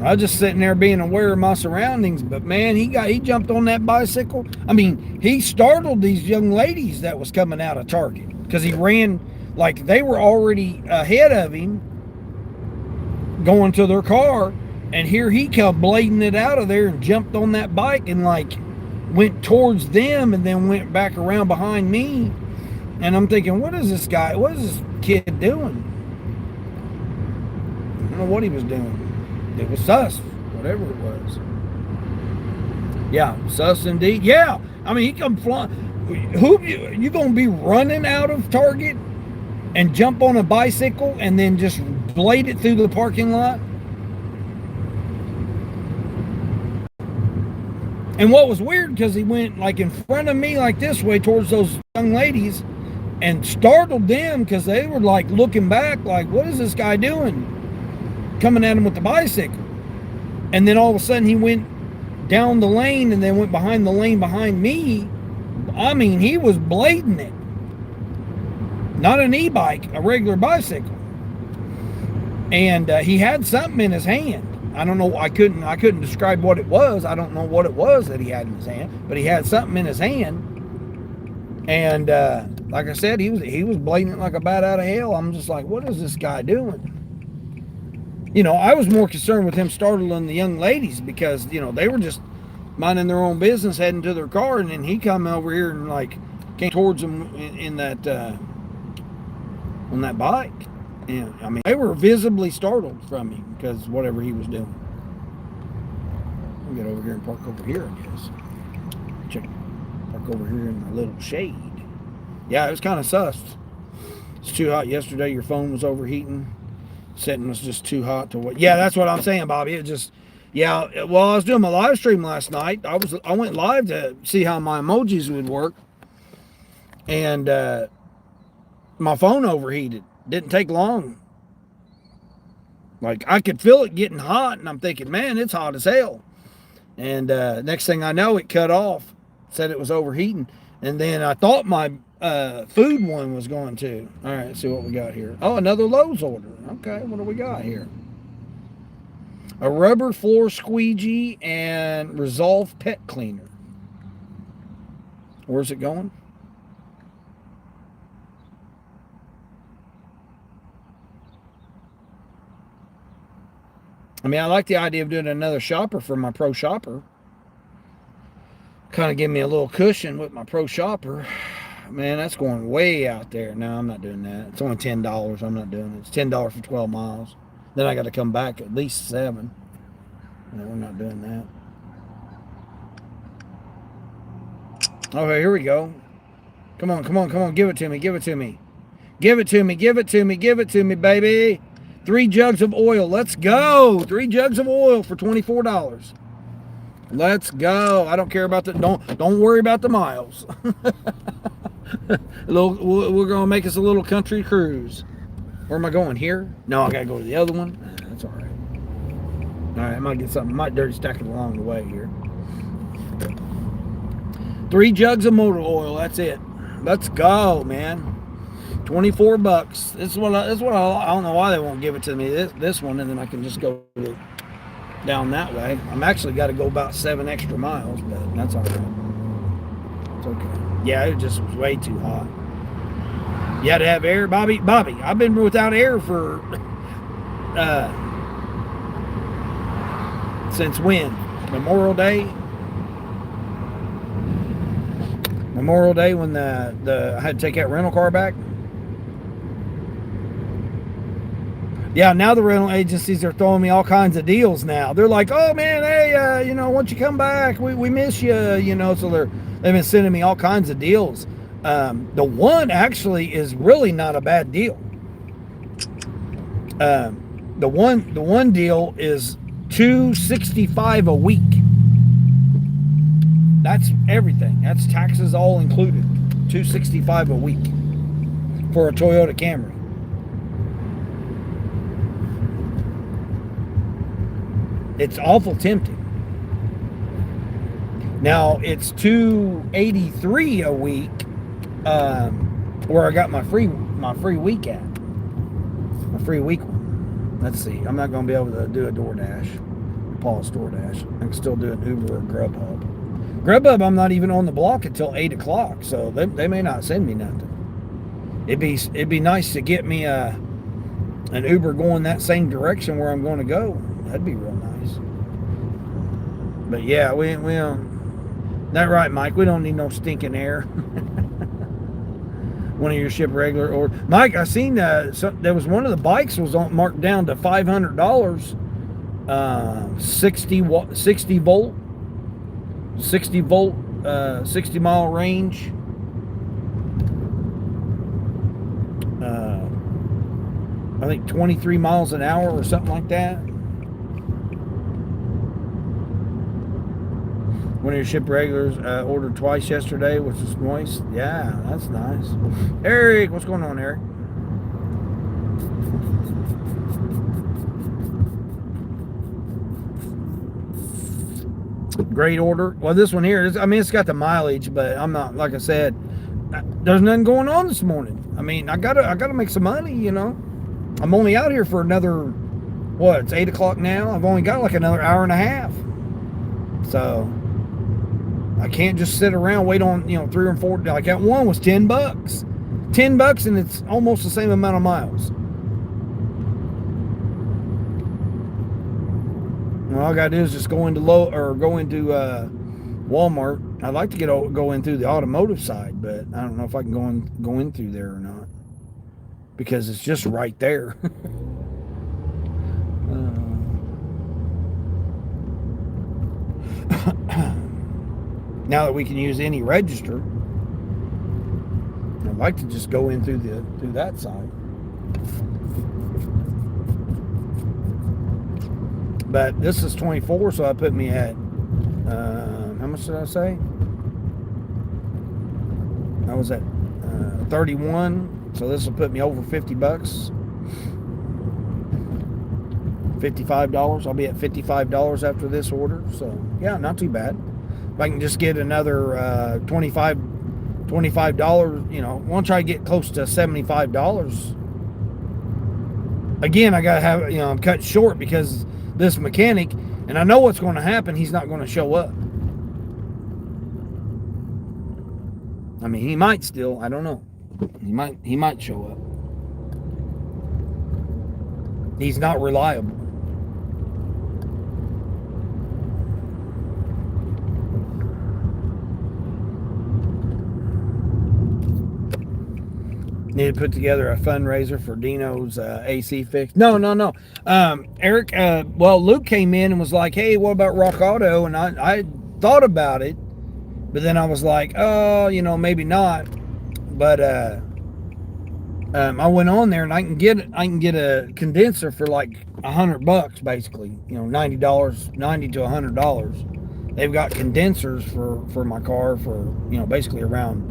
I was just sitting there being aware of my surroundings, but man, he jumped on that bicycle. I mean, he startled these young ladies that was coming out of Target because he ran like they were already ahead of him going to their car, And here he come blading it out of there and jumped on that bike and like went towards them and then went back around behind me. And I'm thinking, what is this kid doing? I don't know what he was doing. It was sus, whatever it was. Yeah, sus indeed. Yeah, I mean, he come flying. Who you gonna be running out of Target and jump on a bicycle and then just blade it through the parking lot? And what was weird, because he went like in front of me like this way towards those young ladies and startled them, because they were like looking back like, what is this guy doing? Coming at him with the bicycle. And then all of a sudden he went down the lane and then went behind the lane behind me. I mean, he was blading it. Not an e-bike, a regular bicycle. And he had something in his hand. I don't know. I couldn't describe what it was. I don't know what it was that he had in his hand, but he had something in his hand. And like I said, he was blading it like a bat out of hell. I'm just like, what is this guy doing? You know, I was more concerned with him startling the young ladies, because, you know, they were just minding their own business, heading to their car, and then he come over here and like came towards them in that on that bike. And I mean, they were visibly startled from him because whatever he was doing. I'll get over here and park over here, I guess. Park over here in my little shade. Yeah, it was kind of sus. It's too hot yesterday. Your phone was overheating. Setting was just too hot to what. Yeah, that's what I'm saying, Bobby. It just, yeah. Well, I was doing my live stream last night. I went live to see how my emojis would work, and my phone overheated. Didn't take long. Like, I could feel it getting hot, and I'm thinking, man, it's hot as hell. And next thing I know, it cut off. Said it was overheating. And then I thought my food one was going to. All right, let's see what we got here. Oh, another Lowe's order. Okay, what do we got here? A rubber floor squeegee and Resolve pet cleaner. Where's it going? I mean, I like the idea of doing another shopper for my pro shopper. Kind of give me a little cushion with my pro shopper. Man, that's going way out there. No, I'm not doing that. It's only $10. I'm not doing it. It's $10 for 12 miles. Then I got to come back at least 7. No, we're not doing that. Okay, here we go. Come on, come on, come on. Give it to me. Give it to me. Give it to me. Give it to me. Give it to me, baby. 3 jugs of oil. Let's go. 3 jugs of oil for $24. Let's go. I don't care about the, don't worry about the miles. We're gonna make us a little country cruise. Where am I going? Here? No, I gotta go to the other one. That's all right. All right, I might get something. Might dirty stack it along the way here. 3 jugs of motor oil. That's it. Let's go, man. $24. This is what I don't know why they won't give it to me. This one, and then I can just go down that way. I'm actually got to go about 7 extra miles, but that's all right. It's okay. Yeah, it just was way too hot. You had to have air, Bobby. I've been without air for since when? Memorial Day. Memorial Day, when I had to take that rental car back. Yeah, now the rental agencies are throwing me all kinds of deals now. They're like, oh man, hey, you know, once you come back, we miss you, you know. So they've been sending me all kinds of deals. The one actually is really not a bad deal. The one deal is $265 a week. That's everything. That's taxes all included. $265 a week for a Toyota Camry. It's awful tempting. Now it's $283 a week, where I got my free week at. My free week one. Let's see. I'm not going to be able to do a DoorDash. Pause DoorDash. I can still do an Uber or Grubhub. Grubhub, I'm not even on the block until 8 o'clock, so they may not send me nothing. It'd be nice to get me an Uber going that same direction where I'm going to go. That'd be real nice. But yeah, we don't. That right, Mike? We don't need no stinking air. One of your ship regular or Mike, I seen there was one of the bikes was marked down to $500. 60 volt, 60 volt, 60 mile range. I think 23 miles an hour or something like that. One of your ship regulars ordered twice yesterday, which is nice. Yeah, that's nice. Eric, what's going on, Eric? Great order. Well, this one here, I mean, it's got the mileage, but I'm not, like I said, there's nothing going on this morning. I mean, I gotta make some money, you know. I'm only out here for another, what? It's 8 o'clock now. I've only got like another hour and a half, so I can't just sit around wait on 3 or 4. Like that one was $10, $10, and it's almost the same amount of miles. Well, all I gotta do is just go into Walmart. I'd like to go in through the automotive side, but I don't know if I can go in through there or not because it's just right there. Now that we can use any register, I'd like to just go in through that side. But this is 24, so I put me at how much did I say? I was at 31, so this will put me over $50. $55. I'll be at $55 after this order. So yeah, not too bad. If I can just get another $25, once I get close to $75. Again, I gotta have I'm cut short because this mechanic, and I know what's going to happen. He's not going to show up. I mean, he might still. I don't know. He might show up. He's not reliable. Need to put together a fundraiser for Dino's AC fix. No. Eric, well, Luke came in and was like, hey, what about Rock Auto? And I thought about it, but then I was like, oh, maybe not. But I went on there and I can get a condenser for like $100, basically. $90 to $100. They've got condensers for my car for basically around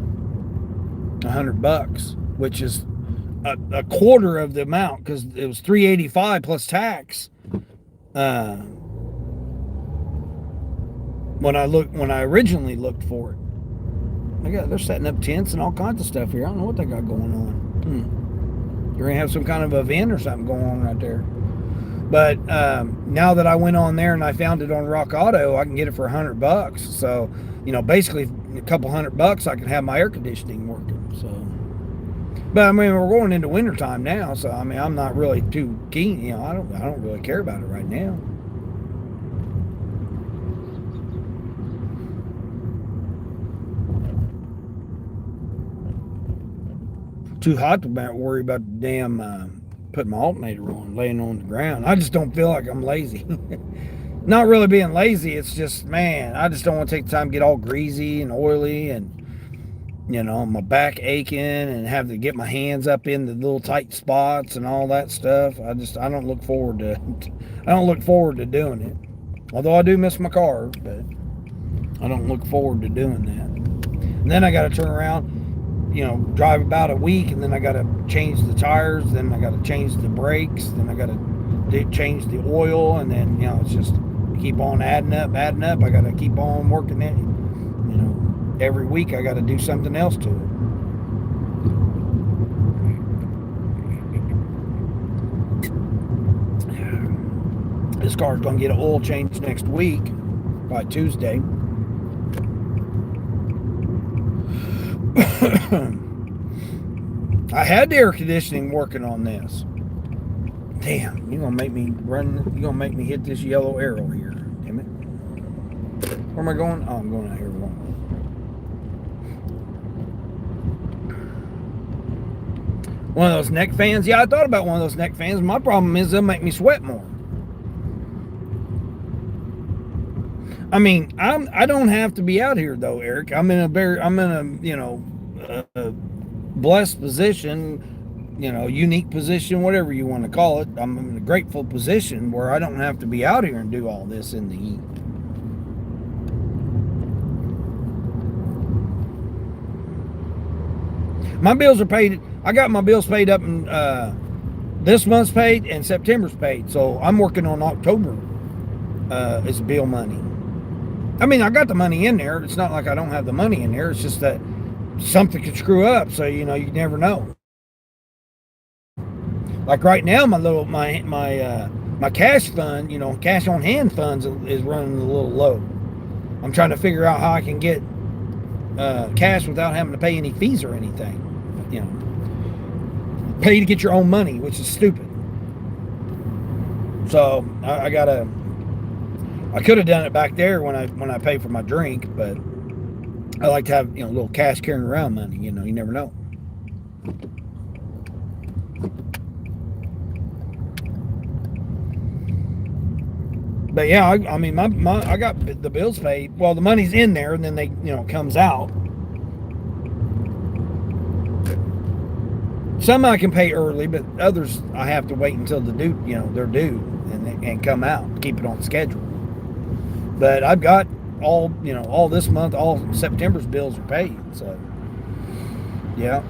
$100, which is a quarter of the amount because it was $385 plus tax. When I originally looked for it, they're setting up tents and all kinds of stuff here. I don't know what they got going on. They're gonna have some kind of event or something going on right there. But now that I went on there and I found it on Rock Auto, I can get it for $100. So basically a couple $100, I can have my air conditioning working. So. But I mean, we're going into wintertime now, so I mean, I'm not really too keen. I don't really care about it right now. Too hot to worry about the damn putting my alternator on, laying on the ground. I just don't feel like I'm lazy. Not really being lazy. It's just, man, I just don't want to take the time to get all greasy and oily and. My back aching and have to get my hands up in the little tight spots and all that stuff. I don't look forward to doing it. Although I do miss my car, but I don't look forward to doing that. And then I got to turn around, drive about a week, and then I got to change the tires, then I got to change the brakes, then I got to change the oil, and then it's just keep on adding up. I got to keep on working it. Every week I got to do something else to it. This car's going to get an oil change next week by Tuesday. I had the air conditioning working on this. Damn, you're gonna make me run. You're gonna make me hit this yellow arrow here. Damn it. Where am I going? Oh, I'm going out here. One of those neck fans. Yeah, I thought about one of those neck fans. My problem is they'll make me sweat more. I mean, I don't have to be out here though, Eric. I'm in a blessed position, unique position, whatever you want to call it. I'm in a grateful position where I don't have to be out here and do all this in the heat. My bills are paid. I got my bills paid up in this month's paid and September's paid. So I'm working on October. It's bill money. I mean, I got the money in there. It's not like I don't have the money in there. It's just that something could screw up. So, you never know. Like right now, my cash fund, cash on hand funds is running a little low. I'm trying to figure out how I can get cash without having to pay any fees or anything. Pay to get your own money, which is stupid. So I could have done it back there when I pay for my drink, but I like to have a little cash carrying around money. You never know. But yeah, I mean, I got the bills paid. Well, the money's in there, and then they comes out. Some I can pay early, but others I have to wait until they're due and come out, keep it on schedule. But I've got all this month, all September's bills are paid. So, yeah.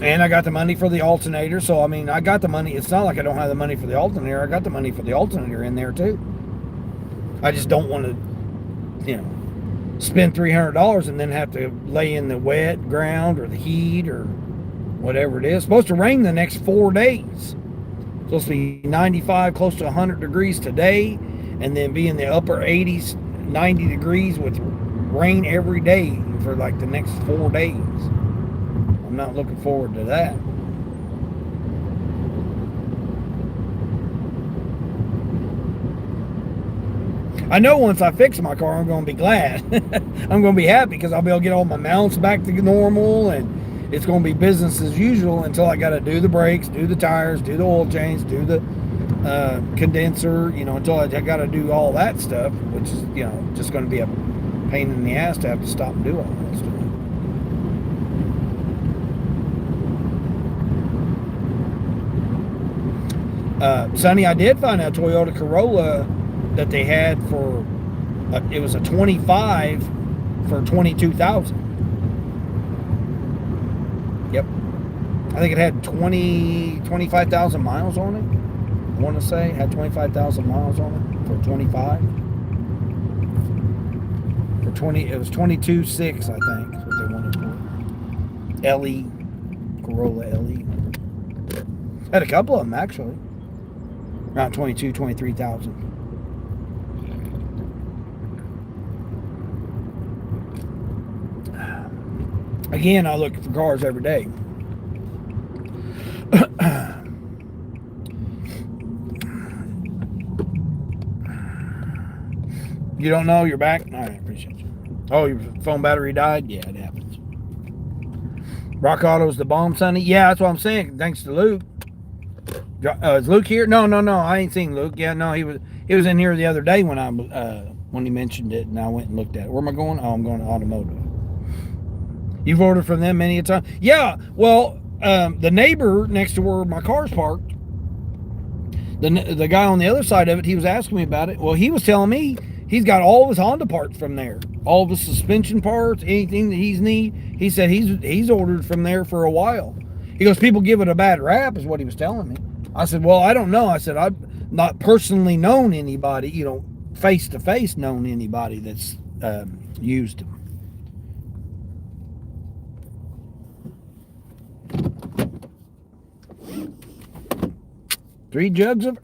And I got the money for the alternator. So, I mean, I got the money. It's not like I don't have the money for the alternator. I got the money for the alternator in there, too. I just don't want to, spend $300 and then have to lay in the wet ground or the heat or whatever it is. It's supposed to rain the next 4 days. It's supposed to be 95, close to 100 degrees today. And then be in the upper 80s, 90 degrees with rain every day for like the next 4 days. I'm not looking forward to that. I know once I fix my car, I'm going to be glad. I'm going to be happy because I'll be able to get all my mounts back to normal, and it's going to be business as usual until I got to do the brakes, do the tires, do the oil change, do the condenser, until I got to do all that stuff, which is, just going to be a pain in the ass to have to stop and do all that stuff. Sonny, I did find a Toyota Corolla that they had for, it was a 25 for $22,000. Yep. I think it had 25,000 miles on it. I want to say it had 25,000 miles on it for 25. For 20, it was 22.6, I think, is what they wanted for. LE, Corolla LE. Had a couple of them actually. Around 23,000. Again, I look for cars every day. You don't know? You're back? All right, appreciate you. Oh, your phone battery died? Yeah, it happens. Rock Auto's the bomb, Sonny? Yeah, that's what I'm saying. Thanks to Luke. Is Luke here? No. I ain't seen Luke. Yeah, no, he was in here the other day when he mentioned it, and I went and looked at it. Where am I going? Oh, I'm going to automotive. You've ordered from them many a time? Yeah, well, the neighbor next to where my car's parked, the guy on the other side of it, he was asking me about it. Well, he was telling me he's got all of his Honda parts from there. All of his suspension parts, anything that he's need. He said he's ordered from there for a while. He goes, people give it a bad rap, is what he was telling me. I said, well, I don't know. I said, I've not personally known anybody, face to face known anybody that's used them. Three jugs of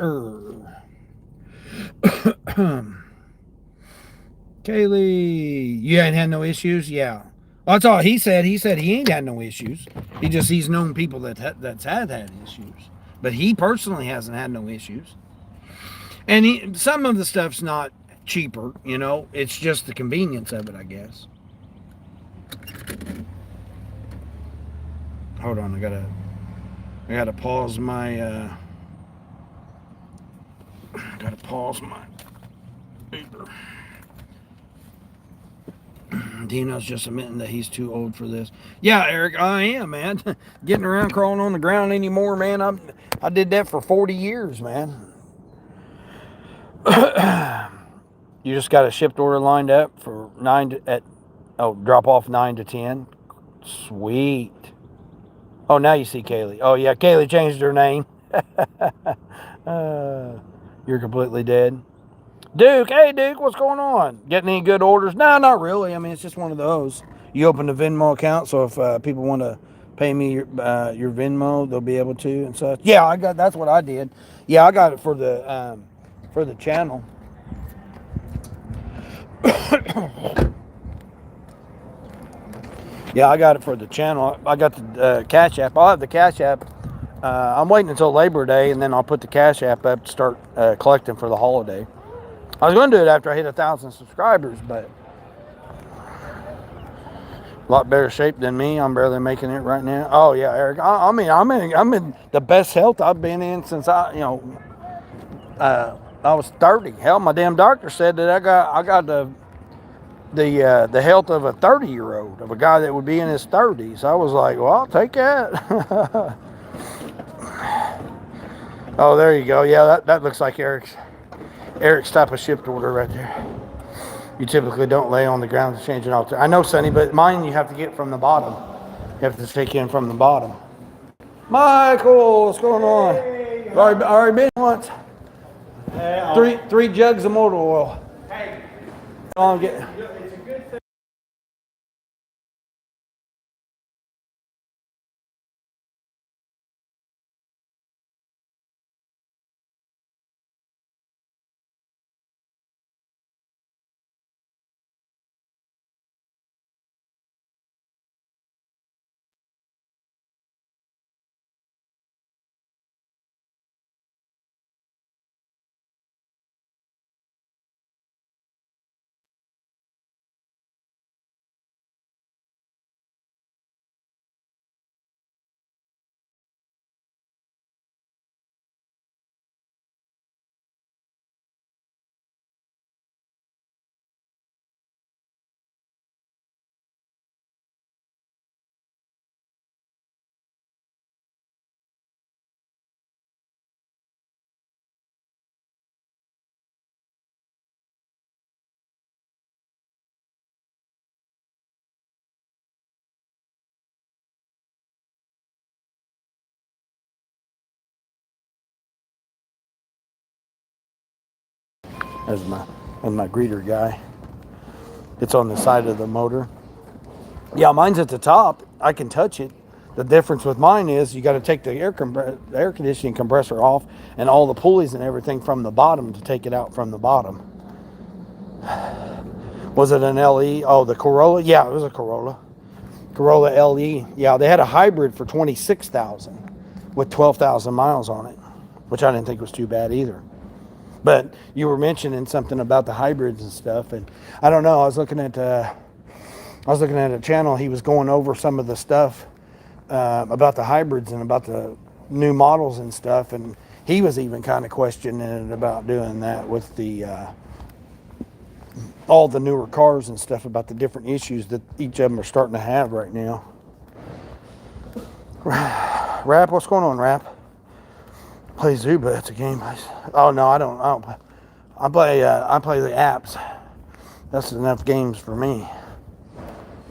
Kaylee, you ain't had no issues? Yeah. Well, that's all he said. He said he ain't had no issues. He's known people that's had issues. But he personally hasn't had no issues. And some of the stuff's not cheaper, you know. It's just the convenience of it, I guess. Hold on, I gotta pause my gotta pause my Uber. Dino's just admitting that he's too old for this. Yeah, Eric, I am, man. Getting around crawling on the ground anymore, man. I did that for 40 years, man. You just got a shipped order lined up for drop off 9 to 10. Sweet. Oh, now you see Kaylee. Oh yeah, Kaylee changed her name. You're completely dead. Duke, hey Duke, what's going on? Getting any good orders? No, not really. I mean, it's just one of those. You open a Venmo account, so if people want to pay me your Venmo, they'll be able to and such. Yeah, that's what I did. Yeah, I got it for the channel. Yeah, I got it for the channel. I got the Cash App. I'll have the Cash App. I'm waiting until Labor Day, and then I'll put the Cash App up to start collecting for the holiday. I was going to do it after I hit 1,000 subscribers, but a lot better shape than me. I'm barely making it right now. Oh yeah, Eric. I mean, I'm in the best health I've been in since I was 30. Hell, my damn doctor said that I got the health of a 30-year-old, of a guy that would be in his 30s. I was like, well, I'll take that. Oh, there you go. Yeah, that looks like Eric's type of shipped order right there. You typically don't lay on the ground to change an altar. I know, Sonny, but mine you have to get from the bottom. You have to take in from the bottom. Michael, what's going on? Hey, already been once. Three jugs of motor oil. Hey. I'm getting. It's a good thing. There's my greeter guy. It's on the side of the motor. Yeah, mine's at the top. I can touch it. The difference with mine is you got to take the air conditioning compressor off and all the pulleys and everything from the bottom to take it out from the bottom. Was it an LE? Oh, the Corolla? Yeah, it was a Corolla. Corolla LE. Yeah, they had a hybrid for $26,000 with 12,000 miles on it, which I didn't think was too bad either. But you were mentioning something about the hybrids and stuff, and I don't know. I was looking at a channel. He was going over some of the stuff about the hybrids and about the new models and stuff, and he was even kind of questioning it about doing that with the all the newer cars and stuff, about the different issues that each of them are starting to have right now. Rap, what's going on, Rap? Play Zuba. It's a game. Oh no, I don't. I play the apps. That's enough games for me.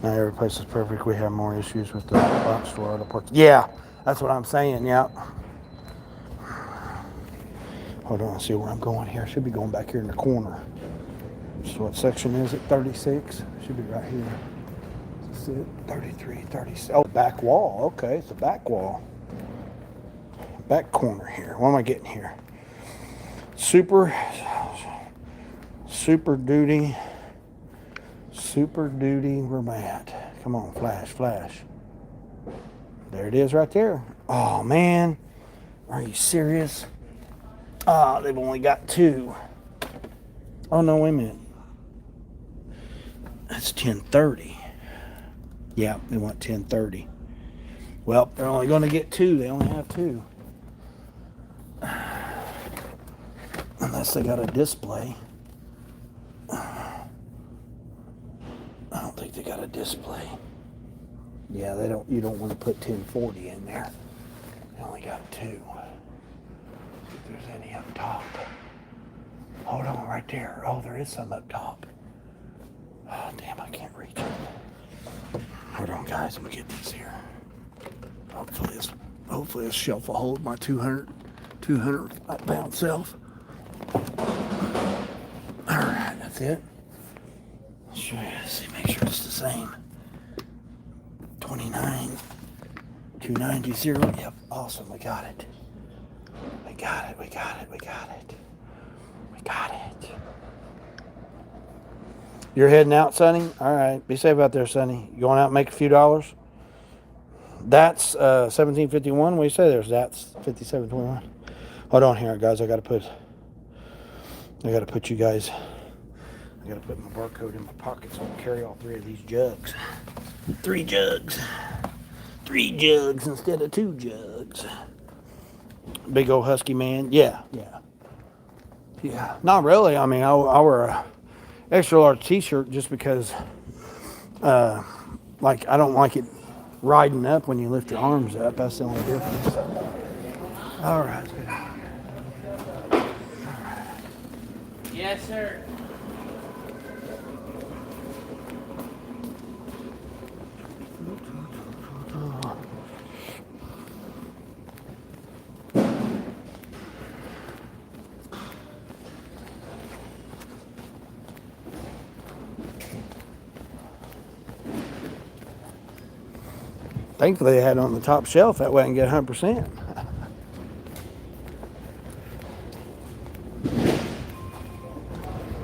Now every place is perfect. We have more issues with the box store auto parts. Yeah, that's what I'm saying. Yeah. Hold on, see where I'm going here. Should be going back here in the corner. So what section is it? 36. Should be right here. Is it 33, 36? Oh, back wall. Okay, it's a back wall. Back corner here. What am I getting here? Super duty. Where am I at? Come on, flash. There it is right there. Oh, man. Are you serious? Ah, they've only got 2. Oh, no, wait a minute. That's 10:30. Yeah, they want 10:30. Well, they're only going to get 2. They only have 2. Unless they got a display. I don't think they got a display. Yeah, they don't. You don't want to put 1040 in there. They only got 2. See if there's any up top. Hold on, right there. Oh, there is some up top. Oh, damn, I can't reach it. Hold on, guys. Let me get this here. Hopefully this shelf will hold my 200 pound self. All right, that's it. Sure, see, make sure it's the same. 29, 290. Yep, awesome. We got it. We got it. We got it. We got it. We got it. You're heading out, Sonny? All right. Be safe out there, Sonny. You going out and make a few dollars? That's 1751. What do you say there's? That's 5721. Hold on here, guys. I gotta put you guys. I gotta put my barcode in my pocket so I can carry all 3 of these jugs. 3 jugs. 3 jugs instead of 2 jugs. Big old husky man. Yeah. Not really. I mean, I wear a extra large t-shirt just because, like, I don't like it riding up when you lift your arms up. That's the only difference. All right. Yes, sir. Thankfully, they had it on the top shelf. That way I can get 100%.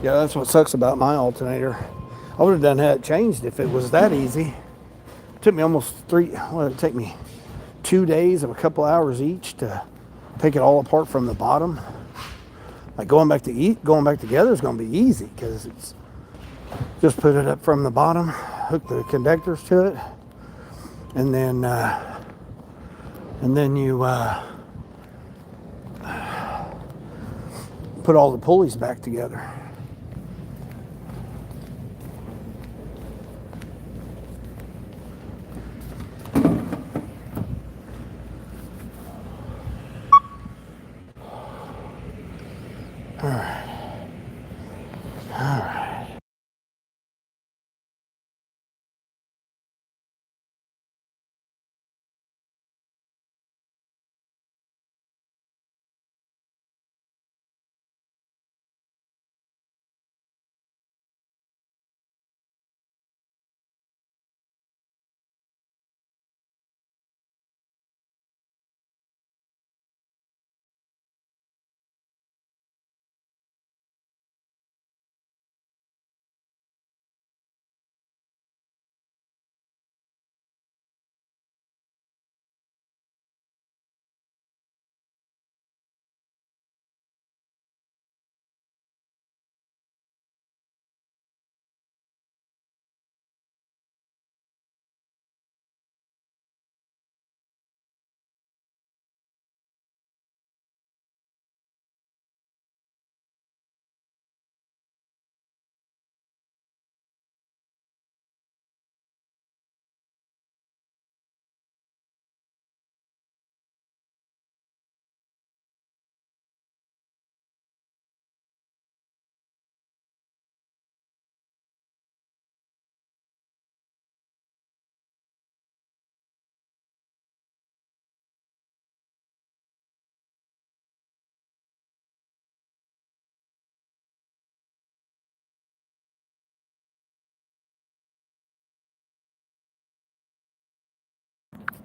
Yeah, that's what sucks about my alternator. I would have done had it changed if it was that easy. It took me almost 3, what did it take me? 2 days of a couple hours each to take it all apart from the bottom. Like going back together is going to be easy because it's just put it up from the bottom, hook the connectors to it, and then you put all the pulleys back together. All right.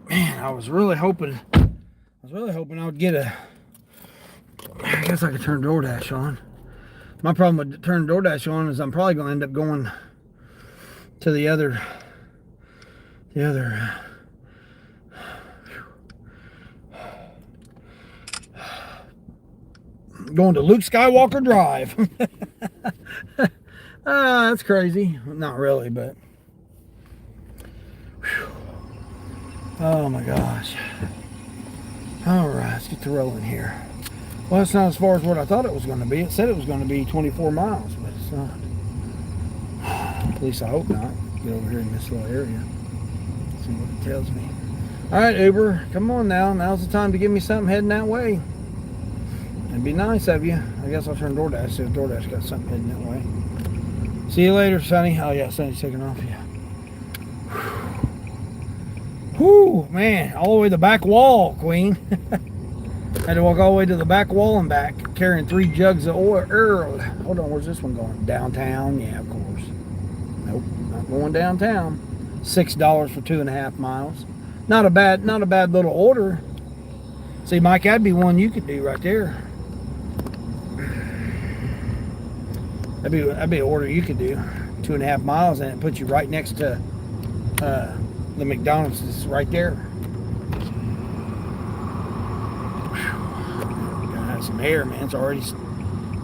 Man, I was really hoping I would get a. I guess I could turn DoorDash on. My problem with turning DoorDash on is I'm probably going to end up going to the other. Going to Luke Skywalker Drive. That's crazy. Not really, but. Whew. Oh my gosh. All right, let's get to rolling here. Well, it's not as far as what I thought it was going to be. It said it was going to be 24 miles, but it's not. At least I hope not. Get over here in this little area. See what it tells me. All right, Uber, come on now. Now's the time to give me something heading that way. It'd be nice of you. I guess I'll turn DoorDash, see if DoorDash got something heading that way. See you later, Sonny. Oh, yeah, Sonny's taking off. Yeah. Whew, man. All the way to the back wall, Queen. Had to walk all the way to the back wall and back, carrying 3 jugs of oil. Hold on, where's this one going? Downtown? Yeah, of course. Nope, not going downtown. $6 for 2.5 miles. Not a bad little order. See, Mike, that'd be one you could do right there. That'd be an order you could do. 2.5 miles, and it puts you right next to the McDonald's is right there. Gotta have some air, man. It's already.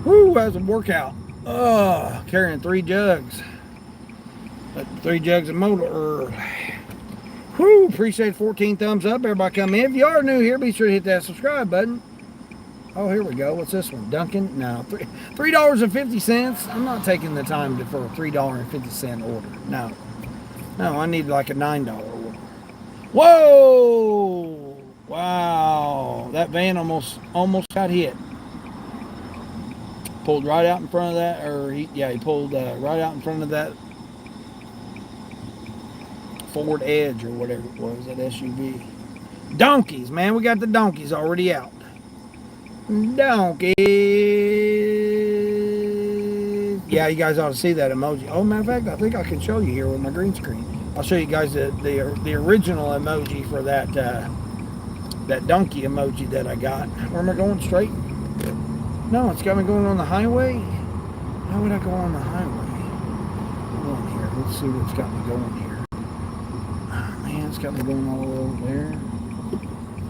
Woo, that's a workout. Carrying 3 jugs. 3 jugs of motor. Whoo, appreciate 14 thumbs up. Everybody come in. If you are new here, be sure to hit that subscribe button. Oh, here we go. What's this one? Dunkin'? No, $3.50. I'm not taking the time for a $3.50 order. No, I need like a $9 order. Whoa! Wow, that van almost got hit. Pulled right out in front of that, he pulled right out in front of that Ford Edge or whatever it was, that SUV. Donkeys, man, we got the donkeys already out. Donkeys. Yeah, you guys ought to see that emoji. Oh, matter of fact, I think I can show you here with my green screen. I'll show you guys the original emoji for that that donkey emoji that I got. Where am I going? Straight? No, it's got me going on the highway. How would I go on the highway? Hold on here. Let's see what's got me going here. It's got me going all over there.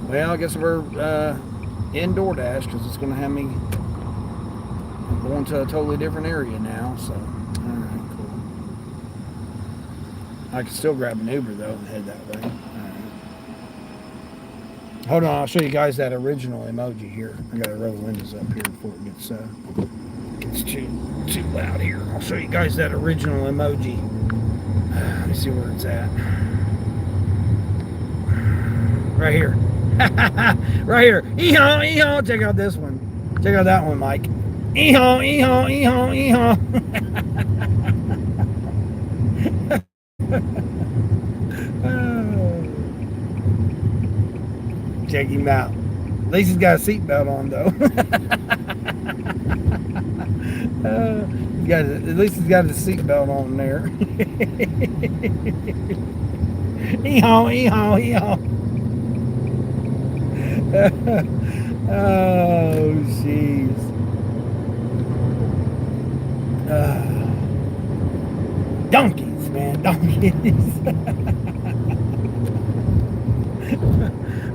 Well, I guess we're in DoorDash because it's going to have me going to a totally different area now. So, all right, cool. I can still grab an Uber though and head that way. All right. Hold on, I'll show you guys that original emoji here. I got to roll the windows up here before it gets too loud here. I'll show you guys that original emoji. Let me see where it's at. Right here. Right here. Ee-haw, ee-haw. Check out this one. Check out that one, Mike. Ee-haw, ee-haw, ee-haw, ee-haw. Check him out. At least he's got a seatbelt on, though. At least he's got his seatbelt on there. Ee-haw, ee-haw, ee-haw. Oh, jeez. Donkeys, man, donkeys.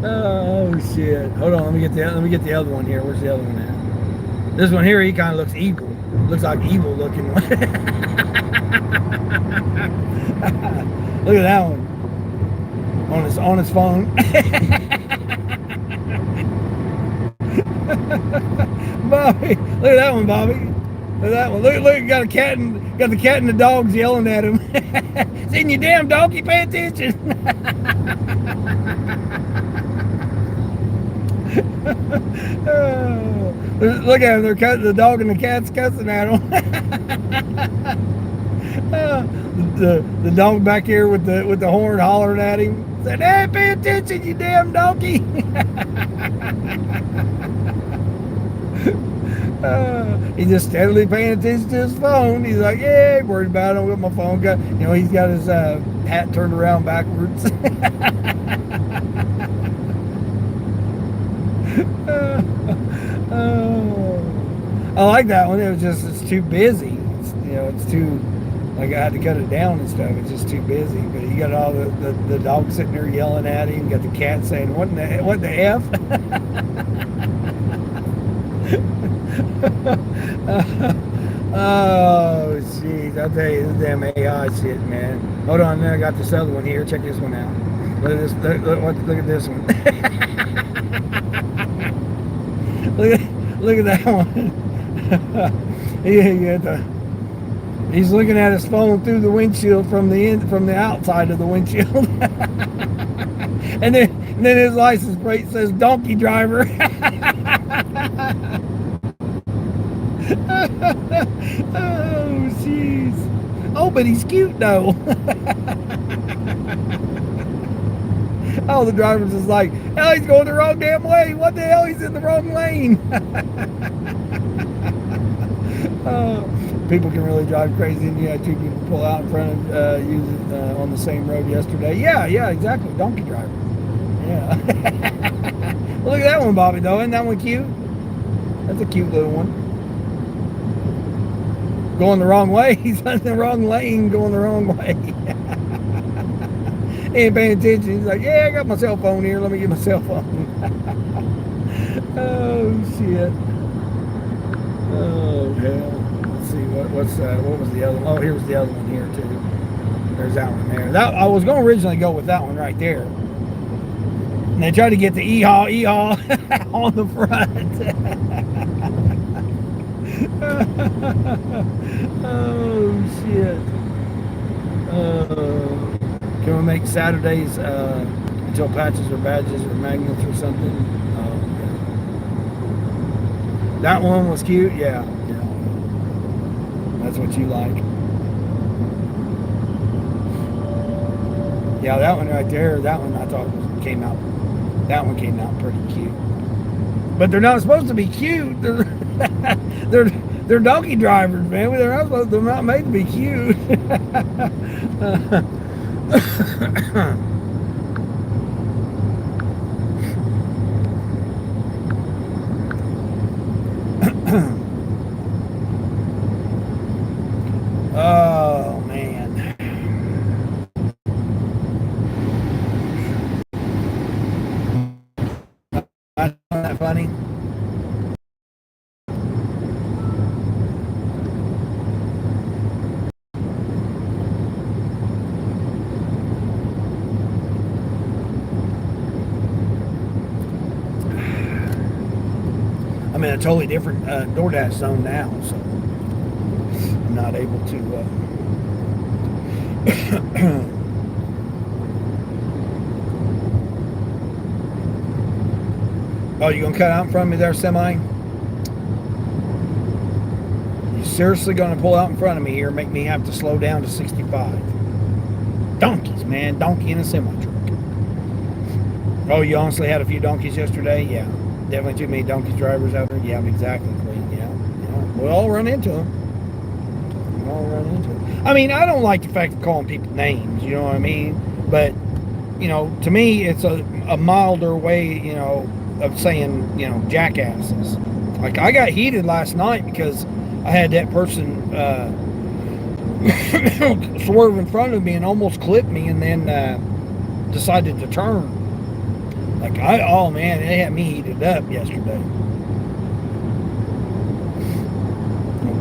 Oh shit! Hold on, let me get the other one here. Where's the other one at? This one here, he kind of looks evil. Looks like evil looking one. Look at that one on his phone. Bobby, look at that one, Bobby. Look at that one. Look, got the cat and the dogs yelling at him. Seen you damn donkey, pay attention. Look at him, the dog and the cat's cussing at him. The dog back here with the horn hollering at him. Said, hey, pay attention, you damn donkey. He's just steadily paying attention to his phone. He's like, yeah, worried about it. I've got my phone. He's got his hat turned around backwards. I like that one. It's too busy. It's too, like, I had to cut it down and stuff. It's just too busy. But you got all the dog sitting there yelling at him. You got the cat saying, what the F? Oh, jeez. I'll tell you, this damn AI shit, man. Hold on, then I got this other one here. Check this one out. Look at this. Look at this one. look at that one. He's looking at his phone through the windshield from the outside of the windshield. and then his license plate says donkey driver. Oh, jeez. Oh, but he's cute, though. Oh, the driver's just like, hell, he's going the wrong damn way. What the hell? He's in the wrong lane. Oh, people can really drive crazy. And you had two people pull out in front of you on the same road yesterday. Yeah, exactly. Donkey driver. Yeah. Look at that one, Bobby, though. Isn't that one cute? That's a cute little one. Going the wrong way. He's in the wrong lane, going the wrong way. He ain't paying attention. He's like, yeah, I got my cell phone here. Let me get my cell phone. Oh, shit. Oh, hell. Let's see, what was the other one? Oh, here's the other one here, too. There's that one there. I was going to originally go with that one right there. And they tried to get the ee-haw on the front. Oh, shit. Can we make Saturdays until patches or badges or magnets or something? Yeah. That one was cute? Yeah. That's what you like. Yeah, that one right there, that one I thought came out pretty cute. But they're not supposed to be cute. They're donkey drivers, man. They're not made to be cute. Oh, man. Isn't that funny? I'm in a totally different DoorDash zone now, so I'm not able to. Oh, you gonna cut out in front of me there, semi? You seriously gonna pull out in front of me here and make me have to slow down to 65? Donkeys, man. Donkey in a semi truck. Oh, you honestly had a few donkeys yesterday? Yeah. Definitely too many donkey drivers out there. Yeah, exactly. Yeah. We'll all run into them. I mean, I don't like the fact of calling people names, you know what I mean? But, to me, it's a milder way, of saying, jackasses. Like, I got heated last night because I had that person swerve in front of me and almost clip me and then decided to turn. Like, oh man, they had me heated up yesterday.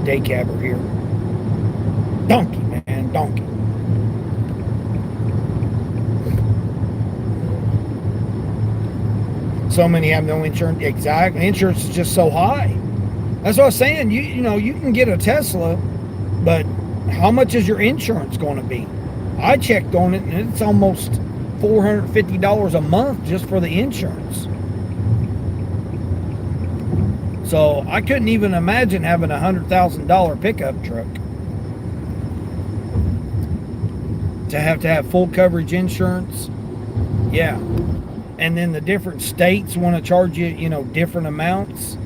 Day cabber here. Donkey, man, donkey. So many have no insurance. Exactly. Insurance is just so high. That's what I was saying. You can get a Tesla, but how much is your insurance going to be? I checked on it, and it's almost $450 a month just for the insurance. So I couldn't even imagine having a $100,000 pickup truck to have full coverage insurance. Yeah. And then the different states want to charge you, different amounts.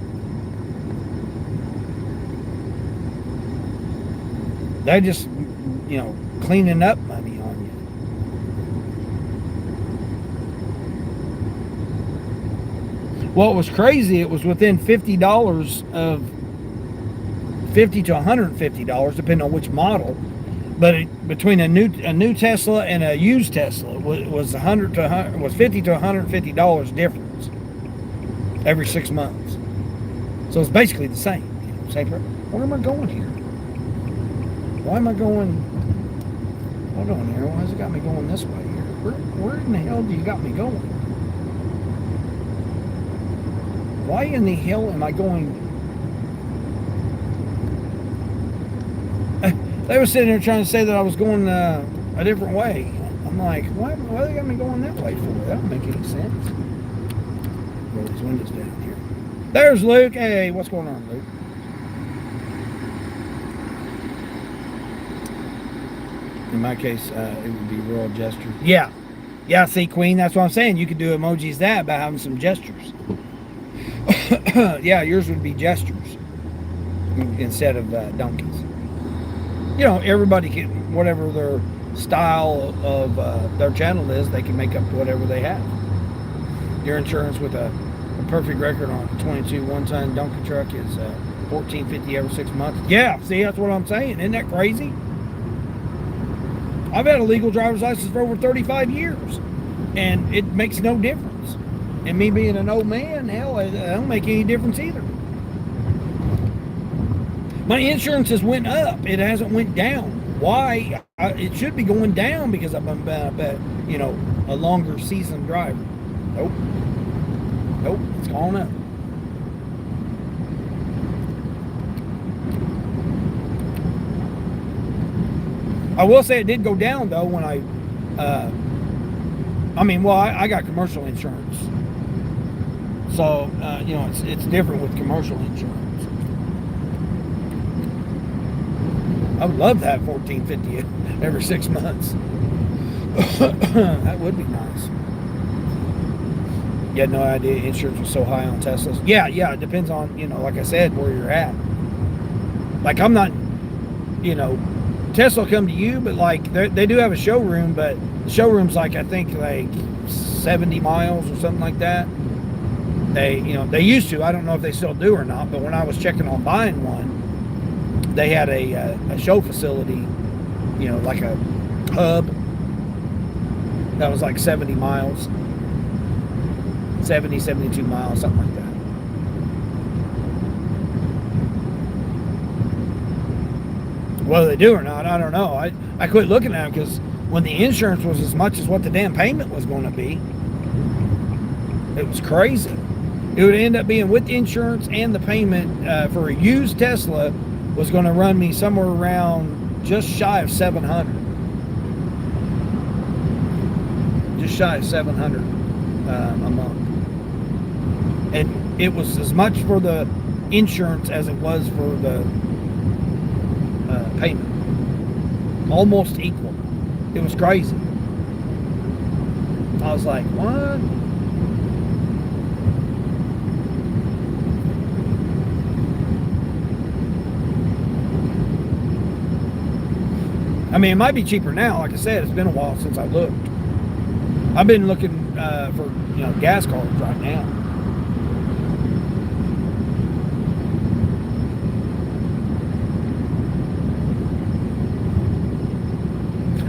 They're just, cleaning up money on you. Well, it was crazy. It was within $50 of $50 to $150, depending on which model. But between a new Tesla and a used Tesla was $50 to $150 difference every 6 months. So it's basically the same. Same. Where am I going here? Why am I going? Hold on here. Why has it got me going this way here? Where in the hell do you got me going? Why in the hell am I going? They were sitting there trying to say that I was going a different way. I'm like, why they got me going that way for? That don't make any sense. Roll these windows down here. There's Luke. Hey, what's going on, Luke? In my case, it would be rural gestures. Yeah. Yeah, see, Queen, that's what I'm saying. You could do emojis that by having some gestures. Yeah, yours would be gestures instead of donkeys. You know, everybody can, whatever their style of their channel is, they can make up whatever they have. Your insurance with a perfect record on a 22 one-ton donkey truck is $14.50 every 6 months. Yeah, see, that's what I'm saying. Isn't that crazy? I've had a legal driver's license for over 35 years, and it makes no difference. And me being an old man, hell, it don't make any difference either. My insurance has went up. It hasn't went down. Why? It should be going down because I've been, you know, a longer seasoned driver. Nope. Nope, it's going up. I will say it did go down though when I got commercial insurance. So, you know, it's different with commercial insurance. I would love to have $14.50 every 6 months. That would be nice. You had no idea insurance was so high on Teslas? Yeah, it depends on, you know, like I said, where you're at. Like, I'm not, you know, Tesla will come to you, but like, they do have a showroom, but the showroom's like, I think like 70 miles or something like that. They, you know, they used to, I don't know if they still do or not, but when I was checking on buying one, they had a show facility, you know, like a hub that was like 70 miles, 70, 72 miles, something like that. Whether they do or not, I don't know. I quit looking at them because when the insurance was as much as what the damn payment was going to be, it was crazy. It would end up being with insurance and the payment for a used Tesla was going to run me somewhere around just shy of $700. Just shy of $700 a month. And it was as much for the insurance as it was for the payment. Almost equal. It was crazy. I was like, what? I mean, it might be cheaper now. Like I said, it's been a while since I looked. I've been looking for, you know, gas cars right now.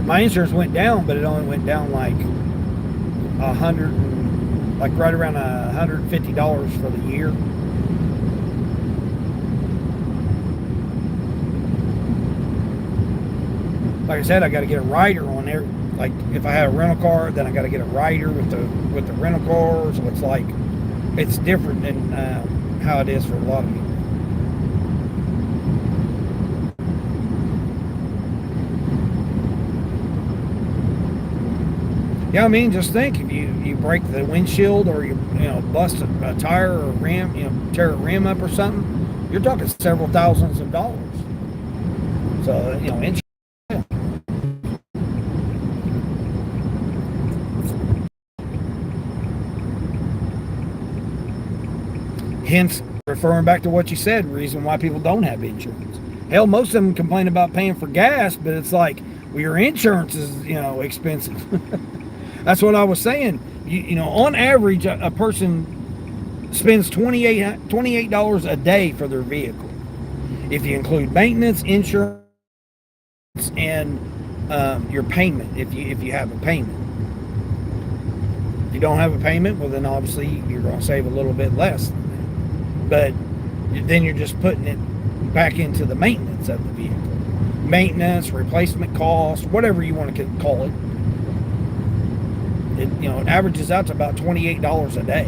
My insurance went down, but it only went down like right around $150 for the year. Like I said, I got to get a rider on there. Like if I had a rental car, then I got to get a rider with the rental car. So it's like, it's different than how it is for a lot of people. Yeah, I mean, just think if you break the windshield or you know bust a tire or a rim, you know, tear a rim up or something, you're talking several thousands of dollars. So you know, insurance. Hence, referring back to what you said, reason why people don't have insurance. Hell, most of them complain about paying for gas, but it's like, well, your insurance is, you know, expensive. That's what I was saying. You know, on average, a person spends $28 a day for their vehicle. If you include maintenance, insurance, and your payment, if you have a payment. If you don't have a payment, well, then obviously you're going to save a little bit less. But then you're just putting it back into the maintenance of the vehicle. Maintenance, replacement cost, whatever you want to call it. It averages out to about $28 a day.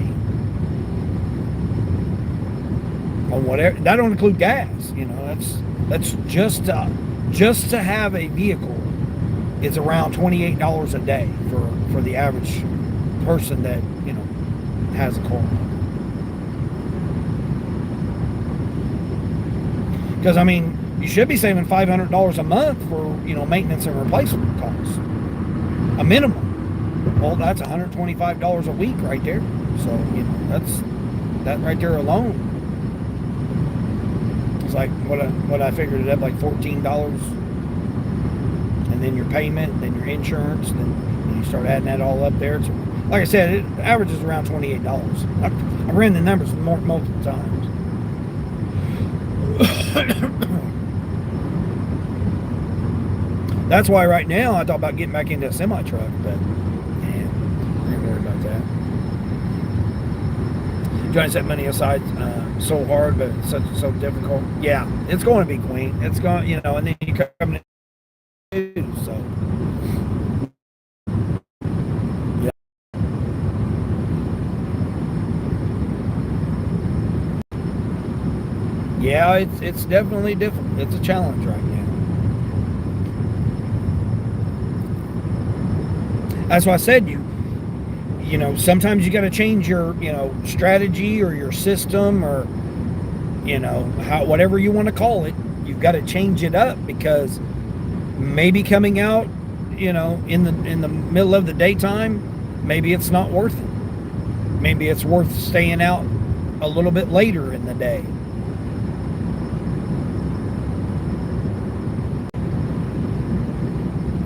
On whatever, that don't include gas. That's just to have a vehicle is around $28 a day for the average person that has a car. Because you should be saving $500 a month for maintenance and replacement costs, a minimum. Well, that's $125 a week right there. So that's that right there alone. It's like what I figured it up, like $14, and then your payment, then your insurance, then you start adding that all up there. So, like I said, it averages around $28. I ran the numbers multiple times. That's why right now I thought about getting back into a semi truck, but man, I ain't worried about that. Trying to set money aside so hard, but it's so difficult. Yeah, it's going to be, Queen. It's going, and then you come to so. Yeah. Yeah, it's definitely difficult. It's a challenge right now. That's why I said sometimes you got to change your, strategy or your system or, whatever you want to call it. You've got to change it up because maybe coming out, in the middle of the daytime, maybe it's not worth it. Maybe it's worth staying out a little bit later in the day.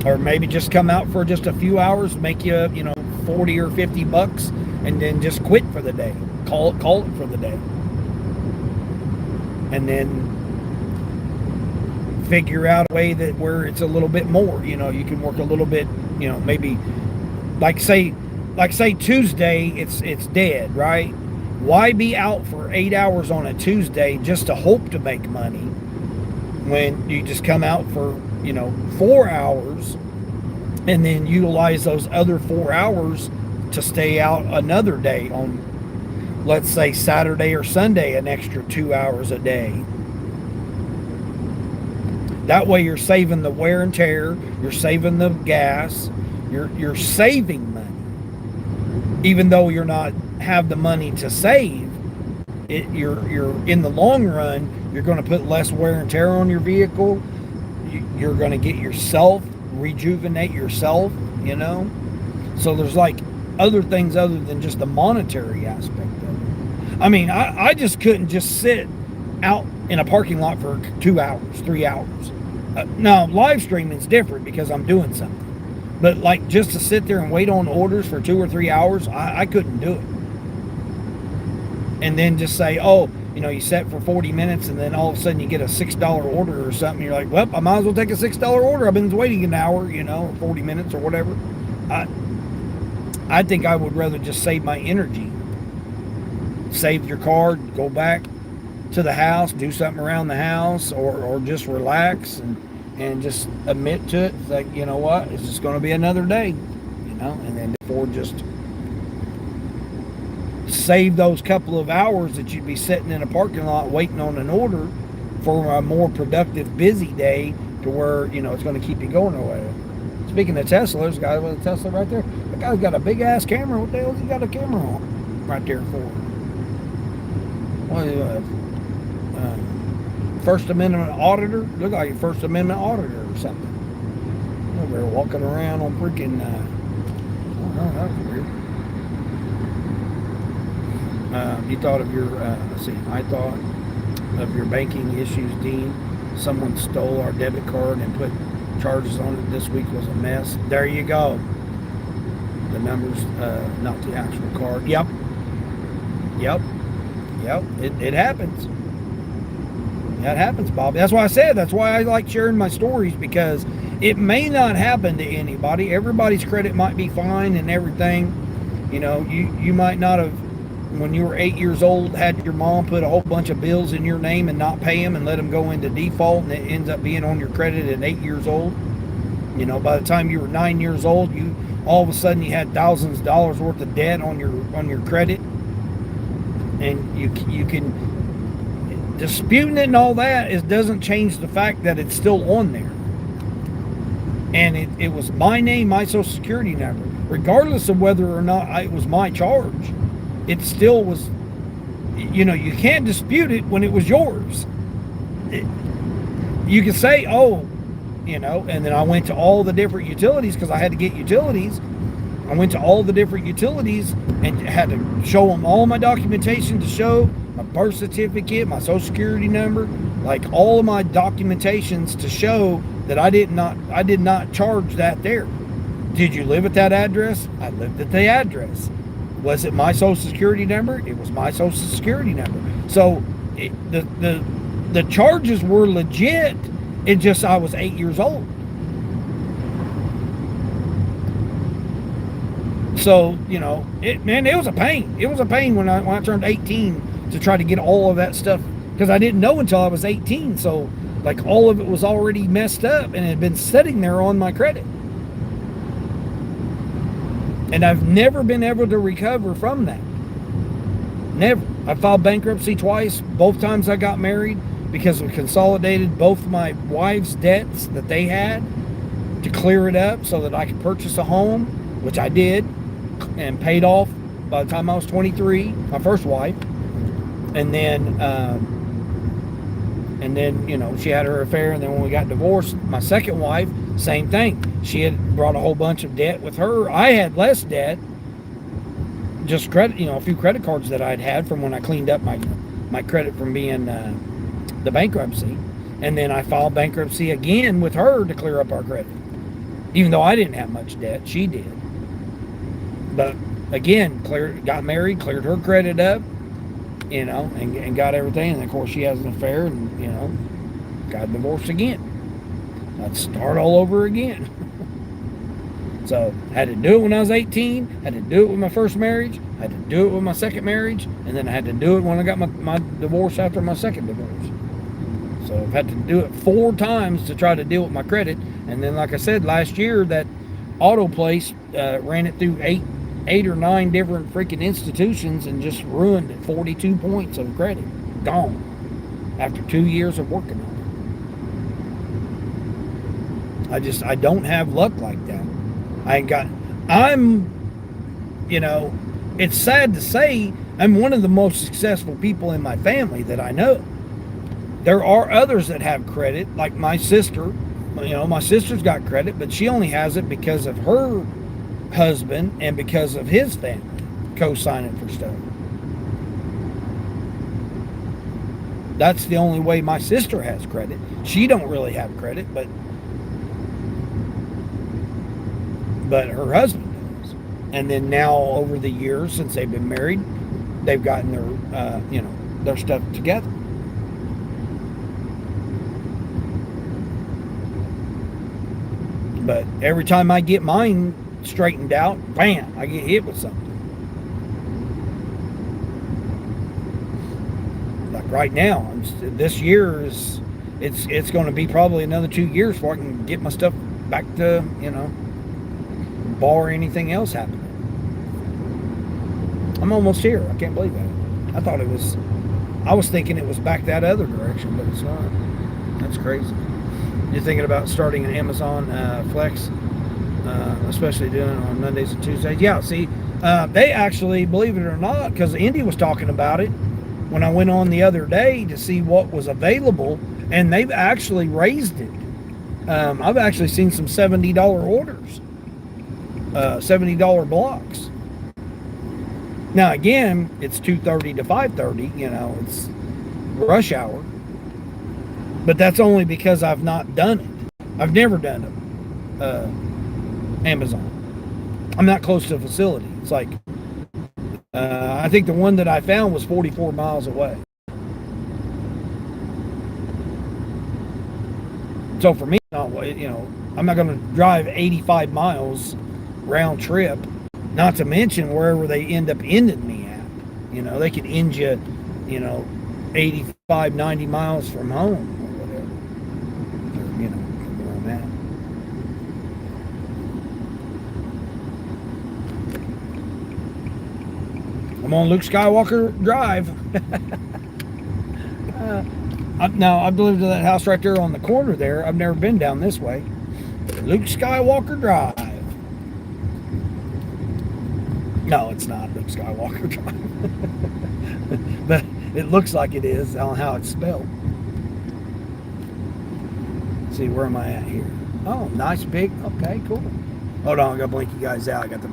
Or maybe just come out for just a few hours, make you, 40 or 50 bucks, and then just quit for the day. Call it for the day. And then figure out a way that where it's a little bit more, you can work a little bit, maybe like say Tuesday, it's dead, right? Why be out for 8 hours on a Tuesday just to hope to make money when you just come out for 4 hours and then utilize those other 4 hours to stay out another day on, let's say, Saturday or Sunday, an extra 2 hours a day. That way you're saving the wear and tear, you're saving the gas, you're saving money. Even though you're not have the money to save, you're in the long run, you're going to put less wear and tear on your vehicle. You're going to get yourself, rejuvenate yourself, So there's like other things other than just the monetary aspect of it. I just couldn't just sit out in a parking lot for 2 hours, 3 hours. Now, live streaming is different because I'm doing something. But like just to sit there and wait on orders for 2 or 3 hours, I couldn't do it. And then just say, you set for 40 minutes and then all of a sudden you get a $6 order or something. You're like, well, I might as well take a $6 order. I've been waiting an hour, or 40 minutes or whatever. I think I would rather just save my energy. Save your car, go back to the house, do something around the house, or just relax and just admit to it. It's like, you know what, it's just going to be another day, and then therefore just save those couple of hours that you'd be sitting in a parking lot waiting on an order for a more productive, busy day to where, it's going to keep you going away. Speaking of Tesla, there's a guy with a Tesla right there. That guy's got a big ass camera. What the hell's he got a camera on right there for? What is it? First Amendment auditor? Look like a First Amendment auditor or something. Over there walking around on freaking, that was weird. You thought of your, I thought of your banking issues, Dean. Someone stole our debit card and put charges on it. This week was a mess. There you go. The numbers, not the actual card. Yep. It happens. That happens, Bobby. That's why I said, that's why I like sharing my stories, because it may not happen to anybody. Everybody's credit might be fine and everything. You might not have when you were 8 years old, had your mom put a whole bunch of bills in your name and not pay them and let them go into default, and it ends up being on your credit at 8 years old? You know, by the time you were 9 years old, you all of a sudden you had thousands of dollars worth of debt on your credit, and you can disputing it and all that doesn't change the fact that it's still on there. And it was my name, my social security number, regardless of whether or not it was my charge. It still was, you know, you can't dispute it when it was yours. You can say, oh, you know, and then I went to all the different utilities because I had to get utilities. I went to all the different utilities and had to show them all my documentation to show my birth certificate, my social security number, like all of my documentations to show that I did not charge that there. Did you live at that address? I lived at the address. Was it my social security number? It was my social security number. So the charges were legit. It just I was 8 years old. So, you know, it was a pain. It was a pain when I turned 18 to try to get all of that stuff, because I didn't know until I was 18. So, like, all of it was already messed up and had been sitting there on my credit. And I've never been able to recover from that. Never. I filed bankruptcy twice. Both times I got married, because we consolidated both my wife's debts that they had to clear it up so that I could purchase a home, which I did, and paid off by the time I was 23, my first wife. And then, you know, she had her affair, and then when we got divorced, my second wife, same thing. She had brought a whole bunch of debt with her. I had less debt, just credit, you know, a few credit cards that I'd had from when I cleaned up my credit from being the bankruptcy. And then I filed bankruptcy again with her to clear up our credit. Even though I didn't have much debt, she did. But again, got married, cleared her credit up, you know, and got everything. And of course she has an affair, and, you know, got divorced again. I'd start all over again. So had to do it when I was 18, had to do it with my first marriage, had to do it with my second marriage, and then I had to do it when I got my divorce after my second divorce. So I've had to do it 4 times to try to deal with my credit. And then, like I said, last year, that auto place ran it through 8 or 9 different freaking institutions and just ruined it. 42 points of credit. Gone. After 2 years of working on it. I don't have luck like that. You know, it's sad to say, I'm one of the most successful people in my family that I know. There are others that have credit, like my sister. You know, my sister's got credit, but she only has it because of her husband and because of his family co-signing for stuff. That's the only way my sister has credit. She don't really have credit, but her husband does. And then now, over the years since they've been married, they've gotten their you know, their stuff together. But every time I get mine straightened out, bam, I get hit with something. Like right now, this year it's going to be probably another 2 years before I can get my stuff back to, you know, bar anything else happening. I'm almost here. I can't believe that. I was thinking it was back that other direction, but it's not. That's crazy. You're thinking about starting an Amazon Flex, especially doing it on Mondays and Tuesdays. Yeah, see, they actually, believe it or not, because Indy was talking about it when I went on the other day to see what was available, and they've actually raised it. I've actually seen some $70 orders, $70 blocks. Now, again, it's 2:30 to 5:30, you know, it's rush hour. But that's only because I've not done it. I've never done it. Amazon. I'm not close to a facility. It's like, I think the one that I found was 44 miles away. So for me, you know, I'm not going to drive 85 miles round trip, not to mention wherever they end up ending me at. You know, they could end you, 85, 90 miles from home or whatever. Or, where I'm at. I'm on Luke Skywalker Drive. Now, I've delivered to that house right there on the corner there. I've never been down this way. Luke Skywalker Drive. No, it's not Luke Skywalker Drive. But it looks like it is on how it's spelled. Let's see, where am I at here? Oh, nice big. Okay, cool. Hold on, I gotta blink you guys out. I got the.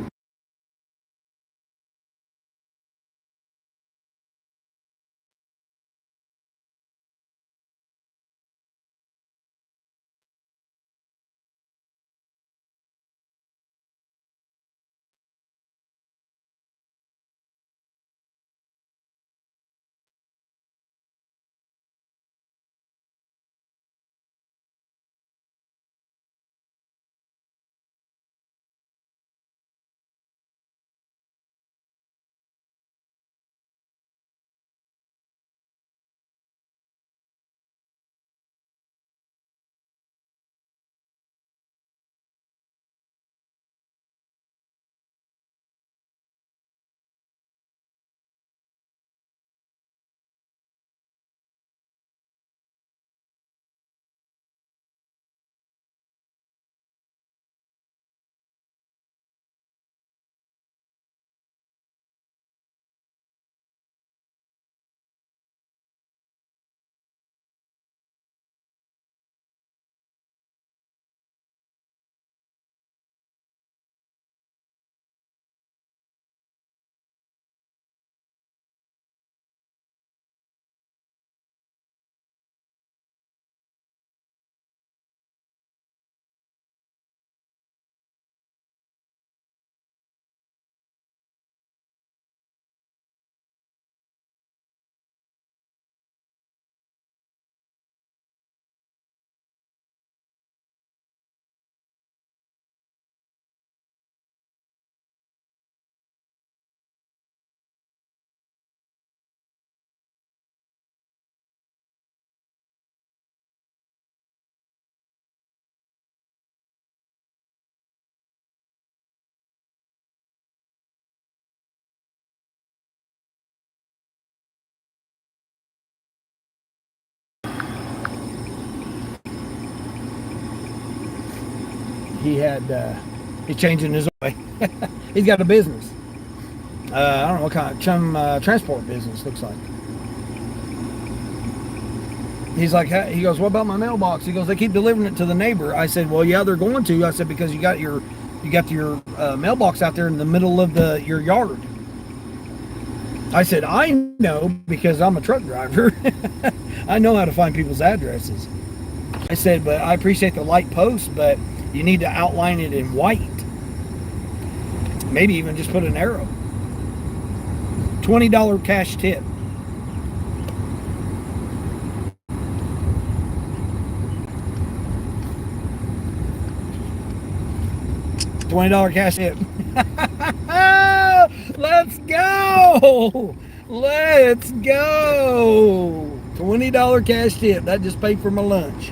He's changing his way. He's got a business. I don't know what kind of transport business looks like. He's like, he goes, what about my mailbox? He goes, they keep delivering it to the neighbor. I said, well, yeah, they're going to. I said, because you got your mailbox out there in the middle of your yard. I said, I know because I'm a truck driver. I know how to find people's addresses. I said, but I appreciate the light post, but you need to outline it in white. Maybe even just put an arrow. $20 cash tip. $20 cash tip. Let's go. Let's go. $20 cash tip. That just paid for my lunch.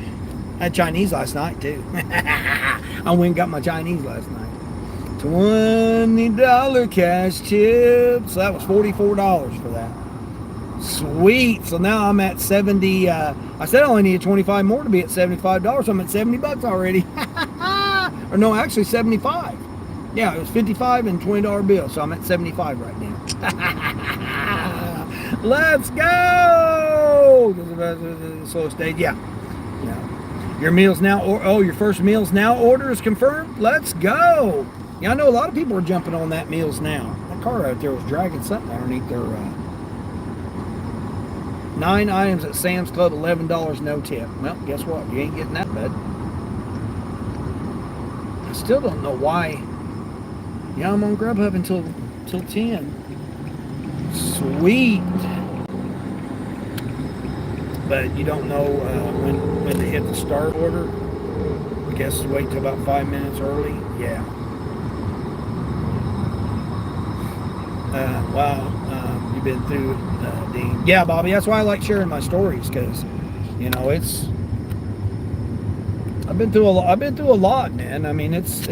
I had Chinese last night too. I went and got my Chinese last night. $20 cash tip. So that was $44 for that. Sweet. So now I'm at 70. I said I only needed 25 more to be at $75. So I'm at 70 bucks already. Or no, actually 75. Yeah, it was 55 and $20 bill. So I'm at 75 right now. Let's go. Slow stage. Yeah. Your meals now, your first meals now order is confirmed. Let's go. Yeah, I know a lot of people are jumping on that meals now. That car right there was dragging something underneath their 9 items at Sam's Club, $11 no tip. Well, guess what? You ain't getting that, bud. I still don't know why. Yeah, I'm on Grubhub until 10. Sweet. But you don't know when to hit the start order. I guess wait till about 5 minutes early. Yeah. Wow. you've been through, Dean. Yeah, Bobby. That's why I like sharing my stories, because, you know, I've been through a lot, man. I mean, it's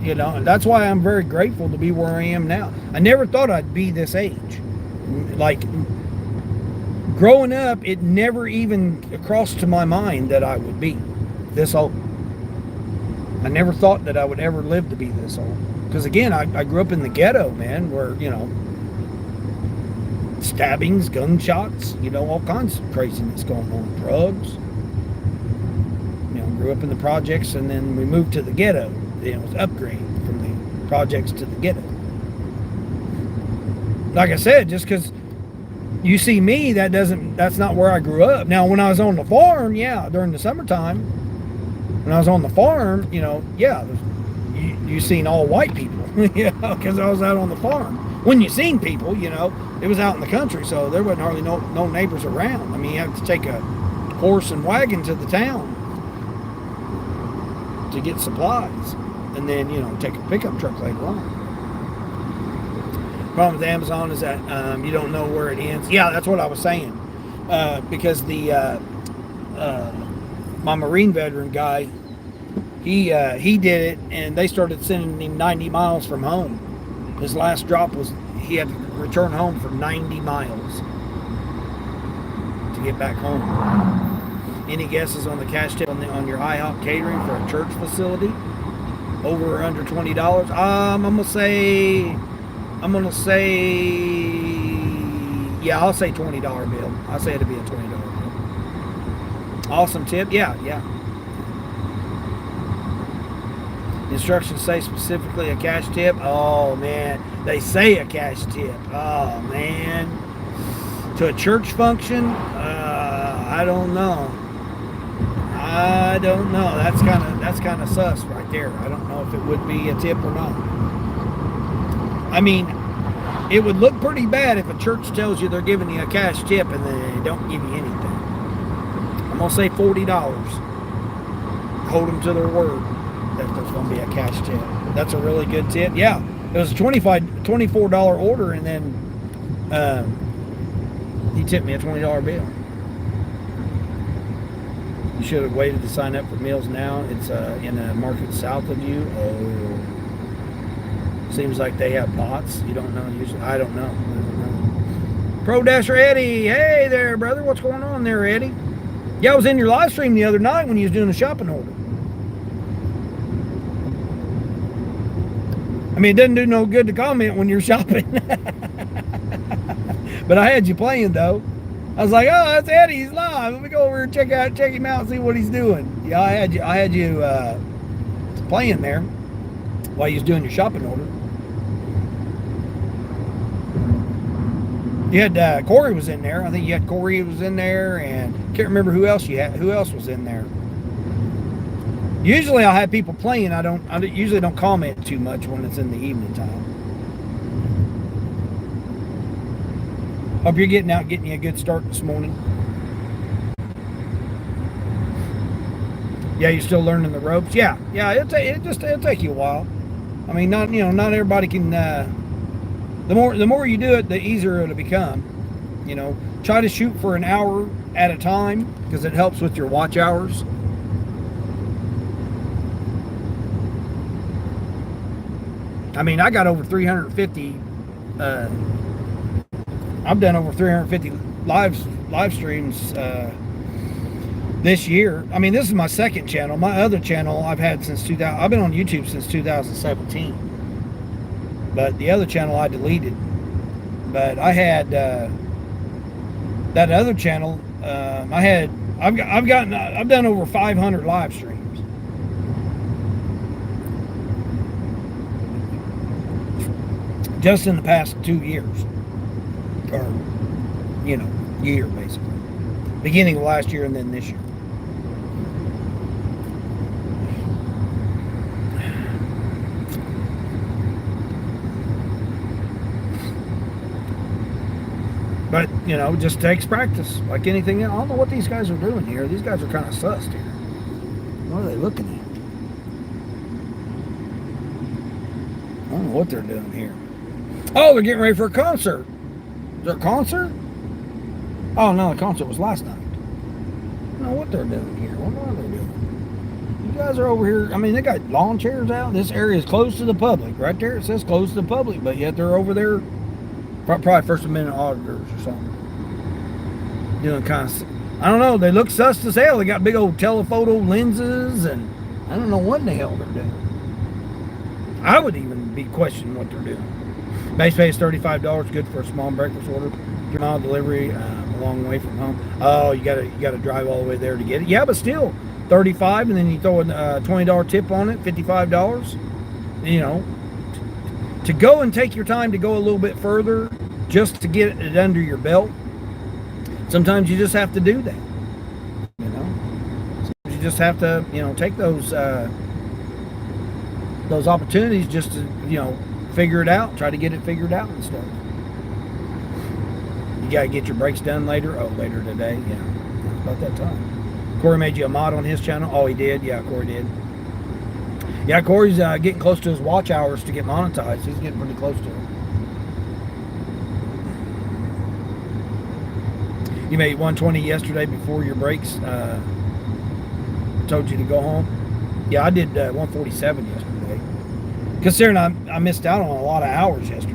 you know, and that's why I'm very grateful to be where I am now. I never thought I'd be this age. Like, growing up, it never even crossed to my mind that I would be this old. I never thought that I would ever live to be this old. Because again, I grew up in the ghetto, man, where, you know, stabbings, gunshots, you know, all kinds of craziness going on, drugs. You know, grew up in the projects, and then we moved to the ghetto. It was upgrade from the projects to the ghetto. Like I said, just because you see me, that's not where I grew up. Now, when I was on the farm, yeah, during the summertime, when I was on the farm, you know, yeah, you seen all white people, you know, because I was out on the farm. When you seen people, you know, it was out in the country, so there wasn't hardly no neighbors around. I mean, you have to take a horse and wagon to the town to get supplies, and then, you know, take a pickup truck later on. Problem with Amazon is that you don't know where it ends. Yeah, that's what I was saying, because the my Marine veteran guy, he did it, and they started sending him 90 miles from home. His last drop was he had to return home for 90 miles to get back home. Any guesses on the cash tip on your IHOP catering for a church facility? Over or under $20? I'm gonna say, yeah, I'll say $20 bill. I'll say it'll be a $20 bill. Awesome tip. Yeah. Instructions say specifically a cash tip. Oh man, they say a cash tip. Oh man, to a church function, I don't know. That's kind of sus right there. I don't know if it would be a tip or not. I mean, it would look pretty bad if a church tells you they're giving you a cash tip and they don't give you anything. I'm gonna say $40. Hold them to their word that there's gonna be a cash tip. That's a really good tip. Yeah, it was a $24 order, and then he tipped me a $20 bill. You should have waited to sign up for meals now. It's in a market south of you. Oh, seems like they have bots. You don't know usually. I don't know. Pro Dasher Eddie, hey there, brother. What's going on there, Eddie? Yeah, I was in your live stream the other night when you was doing a shopping order. I mean, it doesn't do no good to comment when you're shopping. But I had you playing though. I was like, oh, that's Eddie. He's live. Let me go over and check him out, and see what he's doing. Yeah, I had you playing there while you was doing your shopping order. You had Corey was in there. I think you had Corey was in there, and can't remember who else you had. Who else was in there? Usually I'll have people playing. I usually don't comment too much when it's in the evening time. Hope you're getting you a good start this morning. Yeah, you're still learning the ropes. Yeah, it'll take you a while. I mean, not everybody can. The more you do it, the easier it'll become. You know, try to shoot for an hour at a time because it helps with your watch hours. I mean, I got over 350. I've done over 350 live streams this year. I mean, this is my second channel. My other channel I've had since 2000. I've been on YouTube since 2017. But the other channel I deleted. But I had that other channel. I've done over 500 live streams. Just in the past 2 years. Or, year basically. Beginning of last year and then this year. But, it just takes practice, like anything else. I don't know what these guys are doing here. These guys are kind of sussed here. What are they looking at? I don't know what they're doing here. Oh, they're getting ready for a concert. there a concert? Oh no, the concert was last night. I don't know what they're doing here. What are they doing? You guys are over here. I mean, they got lawn chairs out. This area is closed to the public. Right there, it says closed to the public, but yet they're over there. Probably First Amendment auditors or something. Doing kind of, I don't know. They look sus as hell. They got big old telephoto lenses, and I don't know what in the hell they're doing. I would even be questioning what they're doing. Base pay is $35. Good for a small breakfast order. 3-mile delivery, a long way from home. Oh, you gotta drive all the way there to get it. Yeah, but still, $35, and then you throw a $20 tip on it, $55. You know, to go and take your time to go a little bit further just to get it under your belt. Sometimes you just have to do that. You know, sometimes you just have to, you know, take those opportunities just to, you know, figure it out, try to get it figured out and stuff. You gotta get your brakes done later. Oh, later today. Yeah, it's about that time. Corey made you a mod on his channel. Oh, he did. Yeah, Corey did. Yeah, Corey's getting close to his watch hours to get monetized. He's getting pretty close to it. You made 120 yesterday before your brakes told you to go home. Yeah, I did 147 yesterday. Considering I missed out on a lot of hours yesterday.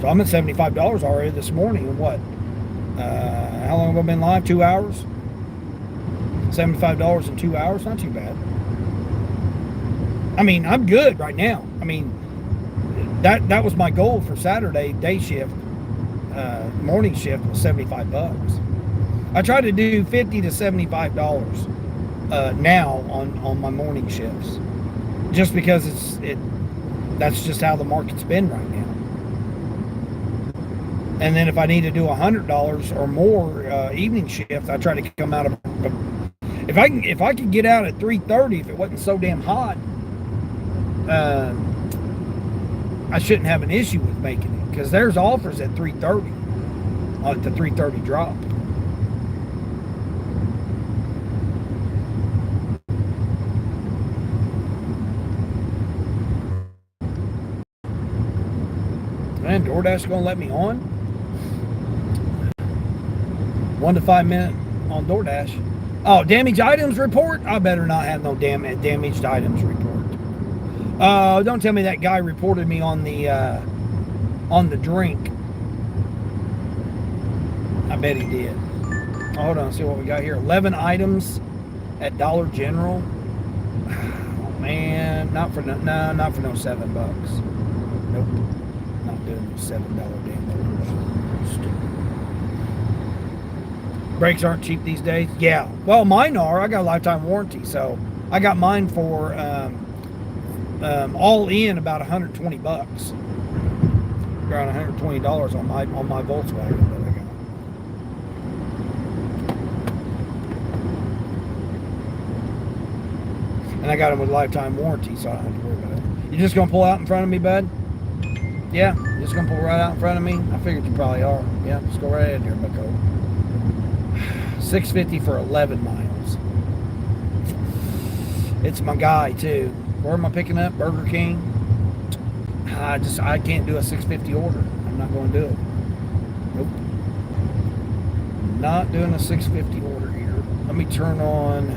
So I'm at $75 already this morning. What? How long have I been live? 2 hours? $75 in 2 hours? Not too bad. I mean, I'm good right now. I mean, that was my goal for Saturday day shift. Morning shift was $75. I try to do $50 to $75 now on my morning shifts, just because that's just how the market's been right now. And then if I need to do $100 or more evening shift, I try to come out of. If I could get out at 3:30, if it wasn't so damn hot, I shouldn't have an issue with making it, because there's offers at 3:30 on the 3:30 drop. Man, DoorDash gonna let me on? 1 to 5 minute on DoorDash. Oh, damaged items report? I better not have no damaged items report. Don't tell me that guy reported me on the drink. I bet he did. Oh, hold on, see what we got here. 11 items at Dollar General. Oh, man, not for no $7. Nope, not doing the $7 damn orders. Stupid. Brakes aren't cheap these days. Yeah, well, mine are. I got a lifetime warranty, so I got mine for all in about $120, around $120 on my Volkswagen that I got. And I got them with lifetime warranty, so I don't have to worry about it. You just gonna pull out in front of me, bud? Yeah, just gonna pull right out in front of me? I figured you probably are. Yeah, just go right ahead here, bucko. $6.50 for 11 miles. It's my guy too. Where am I picking up? Burger King. I can't do a $6.50 order. I'm not going to do it. Nope. Not doing a $6.50 order here. Let me turn on.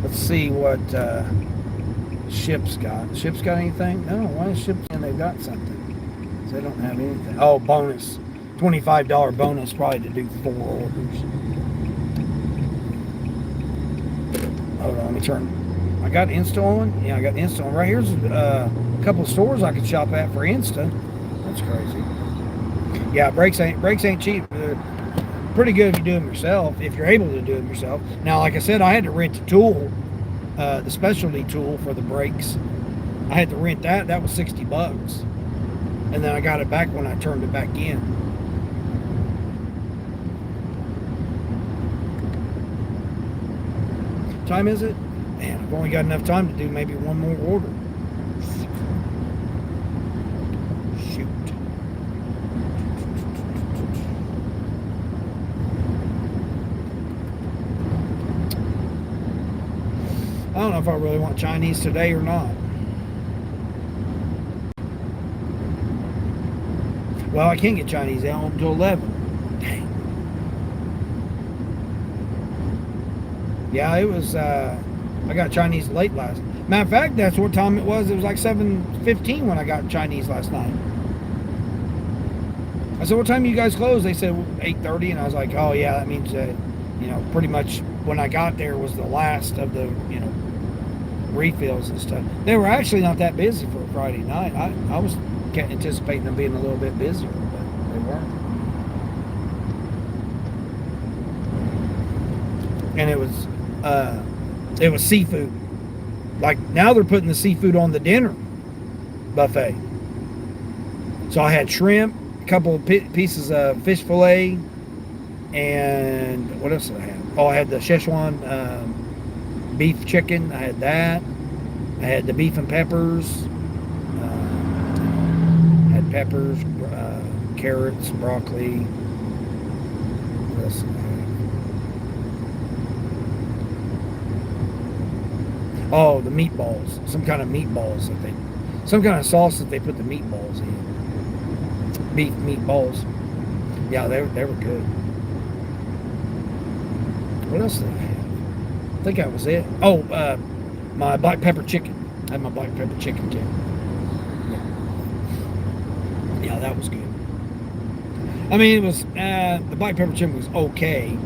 Let's see what Ship's got. Ship's got anything? No. Why is Ship saying they've got something? They don't have anything. Oh, bonus. $25 bonus probably to do 4 orders. Hold on, let me turn. I got Insta on. Yeah, I got Insta on. Right here's a couple of stores I could shop at for Insta. That's crazy. Yeah, brakes ain't cheap. They're pretty good if you do them yourself, if you're able to do them yourself. Now, like I said, I had to rent a tool, the specialty tool for the brakes. I had to rent that. That was $60. And then I got it back when I turned it back in. Time is it? Man, I've only got enough time to do maybe one more order. Shoot. if I really want Chinese today or not. Well, I can't get Chinese out until 11. Dang. Yeah, it was, I got Chinese late last. Matter of fact, that's what time it was. It was like 7:15 when I got Chinese last night. I said, what time you guys close? They said 8:30, and I was like, oh yeah, that means that, you know, pretty much when I got there was the last of the, you know, refills and stuff. They were actually not that busy for a Friday night. I was anticipating them being a little bit busier, but they weren't. And it was seafood. Like now they're putting the seafood on the dinner buffet. So I had shrimp, a couple of pieces of fish fillet, and what else did I have? Oh, I had the Szechuan beef chicken. I had that. I had the beef and peppers. Had peppers, carrots, broccoli. What else did I have? Oh, the meatballs. Some kind of meatballs some kind of sauce that they put the meatballs in. Beef meatballs. Yeah, they were good. What else did I have? I think that was it. Oh, my black pepper chicken. I had my black pepper chicken kit. Yeah, that was good. I mean, it was the black pepper chicken was okay,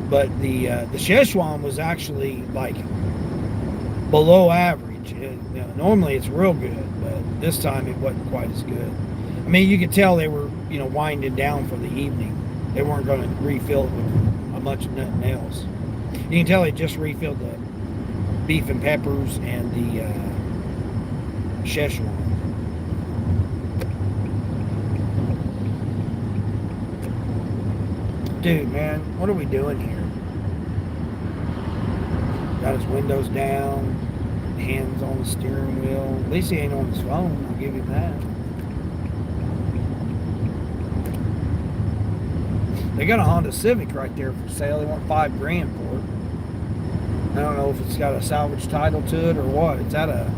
but the Szechuan was actually like below average. You know, normally it's real good, but this time it wasn't quite as good. I mean, you could tell they were, you know, winding down for the evening. They weren't going to refill it with a bunch of nothing else. You can tell they just refilled the beef and peppers and the Szechuan. Dude, man, what are we doing here? Got his windows down, hands on the steering wheel. At least he ain't on his phone, I'll give him that. They got a Honda Civic right there for sale. They want $5,000 for it. I don't know if it's got a salvage title to it or what. It's at a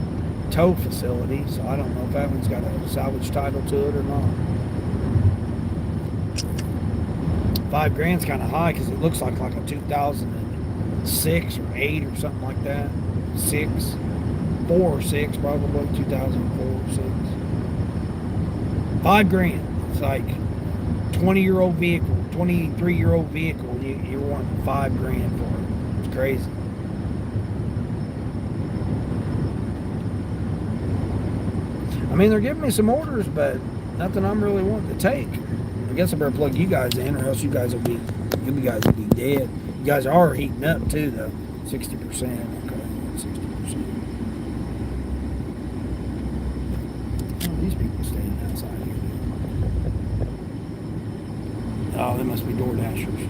tow facility, so I don't know if that one's got a salvage title to it or not. $5,000's kind of high because it looks like a 2006 or 8 or something like that. 4 or 6 probably, 2004 or 6. $5,000. It's like 20-year-old vehicle, 23-year-old vehicle. You're wanting $5,000 for it. It's crazy. I mean, they're giving me some orders, but nothing I'm really wanting to take. I guess I better plug you guys in, or else you guys will be dead. You guys are heating up too, though. 60%. Okay, 60%. Oh, these people staying outside here. Oh, they must be door dashers.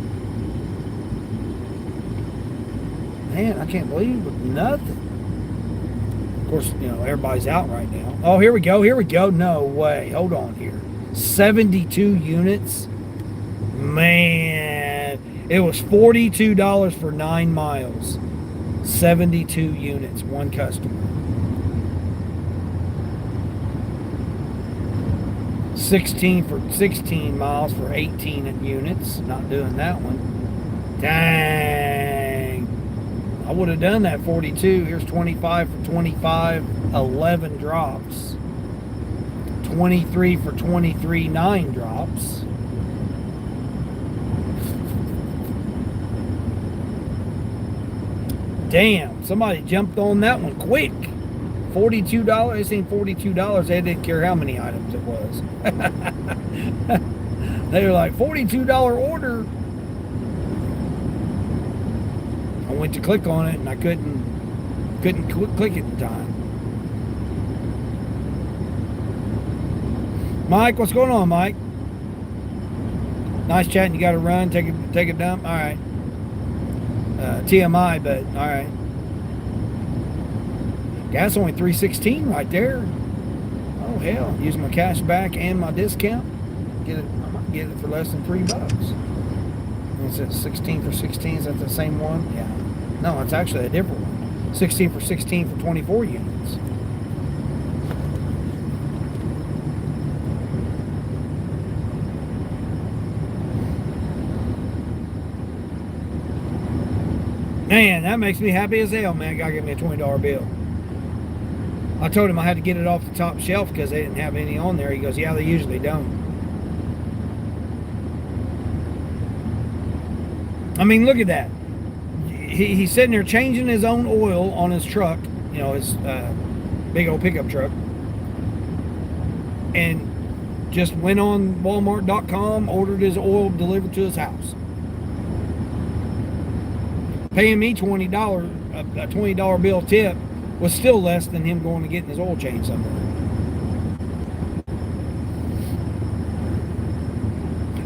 Man, I can't believe it. Nothing. Of course, you know, everybody's out right now. Oh, here we go. No way. Hold on here. 72 units. Man, it was $42 for 9 miles. 72 units, one customer. 16 miles for 18 units. Not doing that one. Dang. I would have done that 42. Here's 25 for 25, 11 drops. 23 for 23, 9 drops. Damn, somebody jumped on that one quick. $42. It seemed $42. They didn't care how many items it was. They were like, $42 order. I went to click on it and I couldn't click it in time. Mike, what's going on, Mike? Nice chatting. You got to run, take a dump. All right. TMI, but all right. Gas only $3.16 right there. Oh hell! Use my cash back and my discount. I might get it for less than $3. It's at 16 for 16. Is that the same one? Yeah. No, it's actually a different one. 16 for 16 for 24 units. Man, that makes me happy as hell, man. Gotta give me a $20 bill. I told him I had to get it off the top shelf because they didn't have any on there. He goes, yeah, they usually don't. I mean, look at that. He's sitting there changing his own oil on his truck, you know, his big old pickup truck, and just went on Walmart.com, ordered his oil delivered to his house. Paying me $20, a $20 bill tip was still less than him going and getting his oil change somewhere.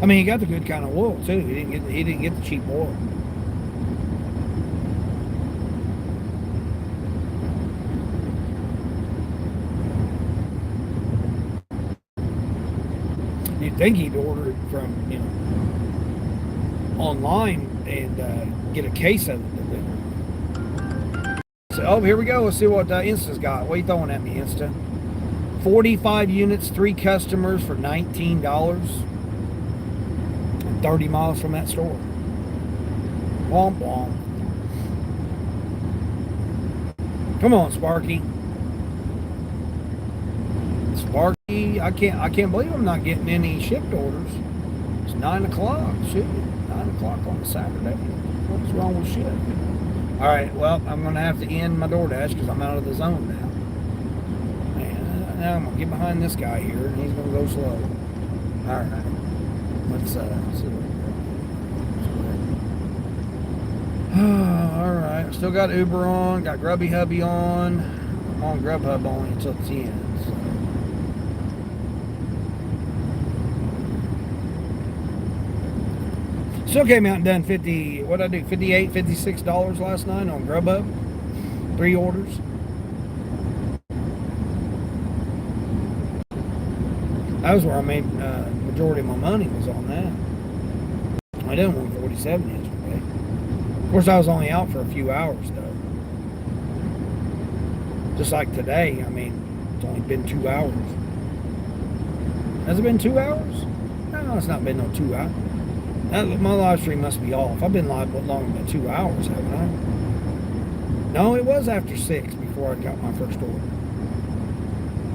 I mean, he got the good kind of oil too. He didn't get the cheap oil. You'd think he'd order it from, you know, online and get a case of it delivered. So, oh, here we go. Let's see what Insta's got. What are you throwing at me, Insta? 45 units, 3 customers for $19. 30 miles from that store. Womp womp. Come on, Sparky. Sparky, I can't believe I'm not getting any shipped orders. It's 9 o'clock. Shoot, 9 o'clock on a Saturday. What's wrong with shit? All right, well, I'm gonna have to end my DoorDash because I'm out of the zone now. And now I'm gonna get behind this guy here, and he's gonna go slow. All right. Let's see what we got. All right, still got Uber on, got Grubby Hubby on. I'm on Grubhub only until 10. So. Still came out and done 50. What did I do? $58, $56 last night on Grubhub. 3 orders. That was where I made majority of my money was on that. I didn't win 47 yesterday. Of course, I was only out for a few hours though. Just like today, I mean, it's only been 2 hours. Has it been 2 hours? No, it's not been no 2 hours. My live stream must be off. I've been live longer than 2 hours, haven't I? No, it was after 6 before I got my first order.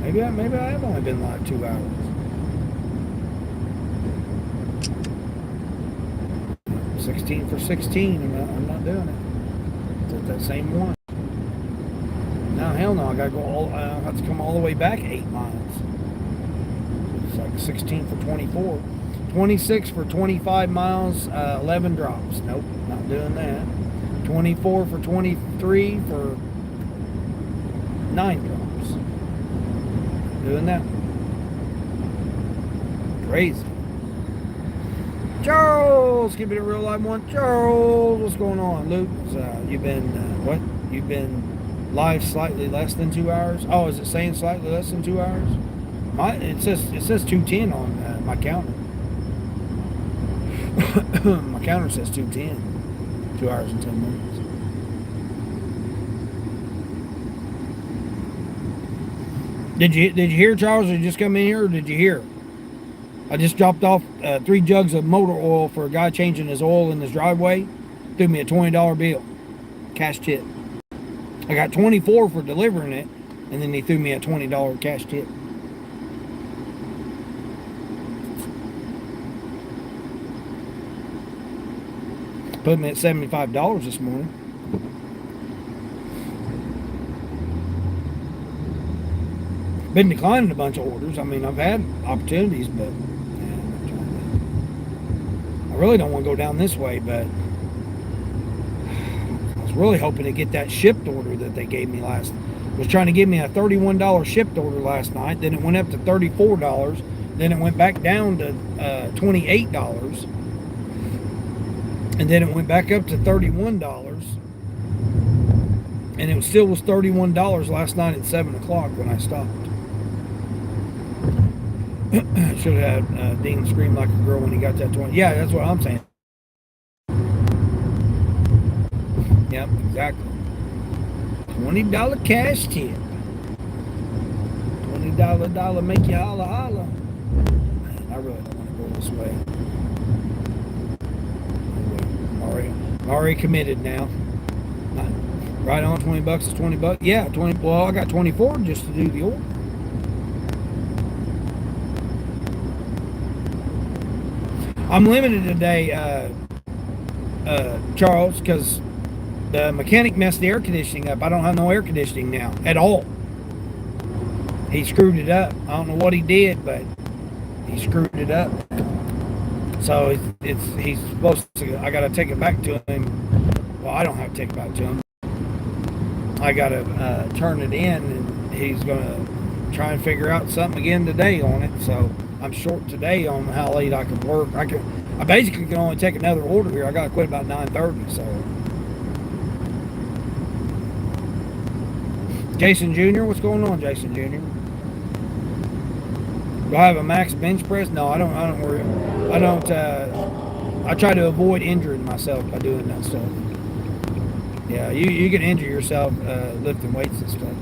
Maybe I have only been live 2 hours. $16 for 16. I'm not doing it. It's that same one. No, hell no. I gotta go. I have to come all the way back 8 miles. It's like 16 for 24. 26 for 25 miles. 11 drops. Nope, not doing that. 24 for 23 for 9 drops. Doing that. Crazy. Charles, give me a real live one. Charles, what's going on, Luke? You've been what? You've been live slightly less than 2 hours. Oh, is it saying slightly less than 2 hours? It says 210 on my counter. My counter says 210. 2 hours and 10 minutes. Did you hear, Charles? Did you just come in here, or did you hear? I just dropped off 3 jugs of motor oil for a guy changing his oil in his driveway. Threw me a $20 bill, cash tip. I got 24 for delivering it, and then he threw me a $20 cash tip. Put me at $75 this morning. Been declining a bunch of orders. I mean, I've had opportunities, but I really don't want to go down this way, but I was really hoping to get that shipped order that they gave me last. Was trying to give me a $31 shipped order last night. Then it went up to $34. Then it went back down to $28. And then it went back up to $31. And it still was $31 last night at 7 o'clock when I stopped. Should have had Dean scream like a girl when he got that 20. Yeah, that's what I'm saying. Yep, exactly. $20 cash tip. $20 make you holla holla. Man, I really don't want to go this way. I'm already committed now. Right on, $20 is $20. Yeah, 20. Well, I got 24 just to do the order. I'm limited today, Charles, because the mechanic messed the air conditioning up. I don't have no air conditioning now at all. He screwed it up. I don't know what he did, but he screwed it up. So he's supposed to. I got to take it back to him. Well, I don't have to take it back to him. I got to turn it in, and he's gonna try and figure out something again today on it. So I'm short today on how late I can work. I basically can only take another order here. I got to quit about 9:30. So Jason Jr., what's going on, Jason Jr.? Do I have a max bench press? No, I don't worry. I don't. I try to avoid injuring myself by doing that stuff. Yeah, you can injure yourself lifting weights and stuff.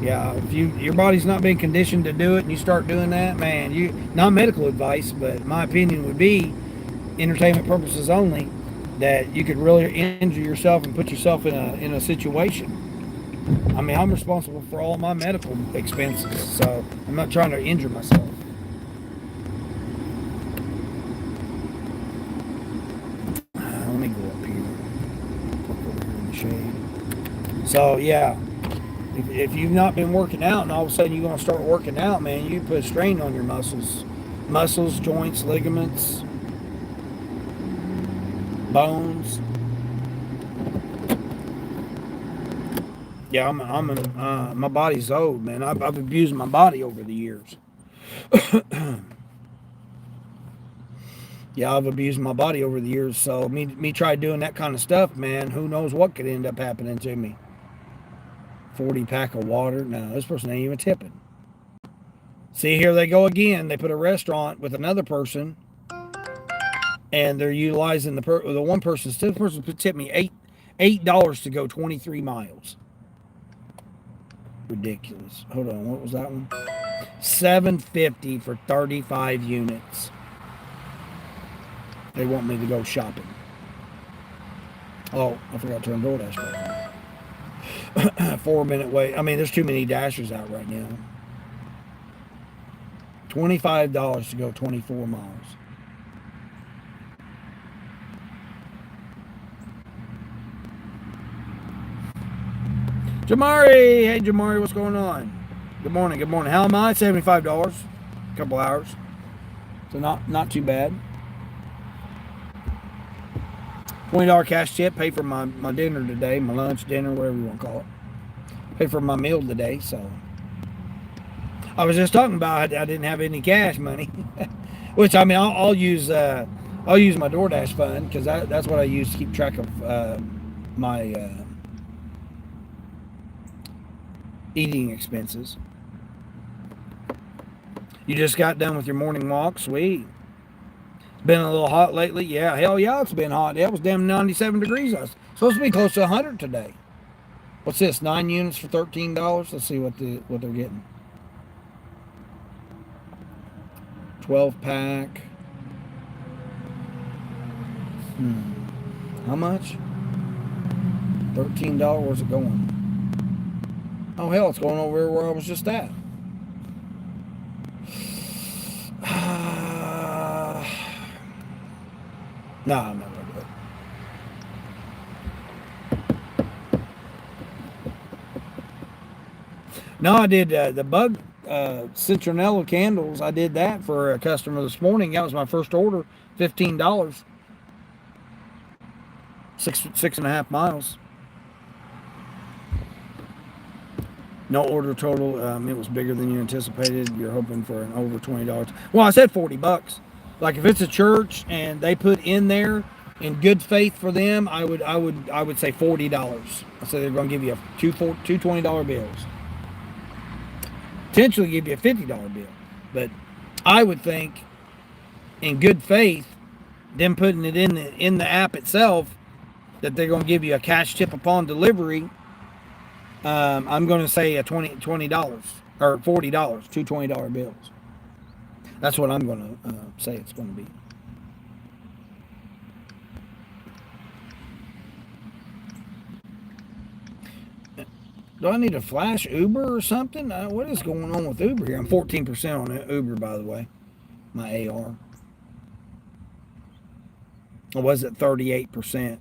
Yeah, if your body's not been conditioned to do it and you start doing that, man, not medical advice, but my opinion would be, entertainment purposes only, that you could really injure yourself and put yourself in a situation. I mean, I'm responsible for all my medical expenses, so I'm not trying to injure myself. Let me go up here. Look over here in the shade. So yeah. If you've not been working out and all of a sudden you're going to start working out, man, you put a strain on your muscles, joints, ligaments, bones. Yeah, my body's old, man. I've abused my body over the years. Yeah, I've abused my body over the years. So me try doing that kind of stuff, man, who knows what could end up happening to me. 40 pack of water. No, this person ain't even tipping. See, here they go again. They put a restaurant with another person, and they're utilizing the one person. This person tipped me $8 to go 23 miles. Ridiculous. Hold on, what was that one? $7.50 for 35 units. They want me to go shopping. Oh, I forgot to turn DoorDash back on. 4-minute wait. I mean, there's too many dashers out right now. $25 to go 24 miles. Jamari! Hey, Jamari, what's going on? Good morning, good morning. How am I? $75. A couple hours. So not too bad. $20 cash tip. Pay for my dinner today, my lunch, dinner, whatever you want to call it. Pay for my meal today. So I was just talking about I didn't have any cash money, which I mean I'll use my DoorDash fund because that's what I use to keep track of my eating expenses. You just got done with your morning walk, sweet. Been a little hot lately. Yeah, hell yeah, it's been hot. It was damn 97 degrees. It's supposed to be close to 100 today. What's this? 9 units for $13? Let's see what they're getting. 12 pack. How much? $13. Where's it going? Oh hell, it's going over where I was just at. No, I'm not going to do it. No, I did the bug citronella candles. I did that for a customer this morning. That was my first order. $15. 6.5 miles. No order total. It was bigger than you anticipated. You're hoping for an over $20. Well, I said $40. Like if it's a church and they put in there in good faith for them, I would say $40. I say they're going to give you two $20 bills. Potentially give you a $50 bill. But I would think in good faith, them putting it in the app itself, that they're going to give you a cash tip upon delivery I'm going to say a $20 or $40, two $20 bills. That's what I'm going to say it's going to be. Do I need to flash Uber or something? What is going on with Uber here? I'm 14% on Uber, by the way. My AR. I was at 38%,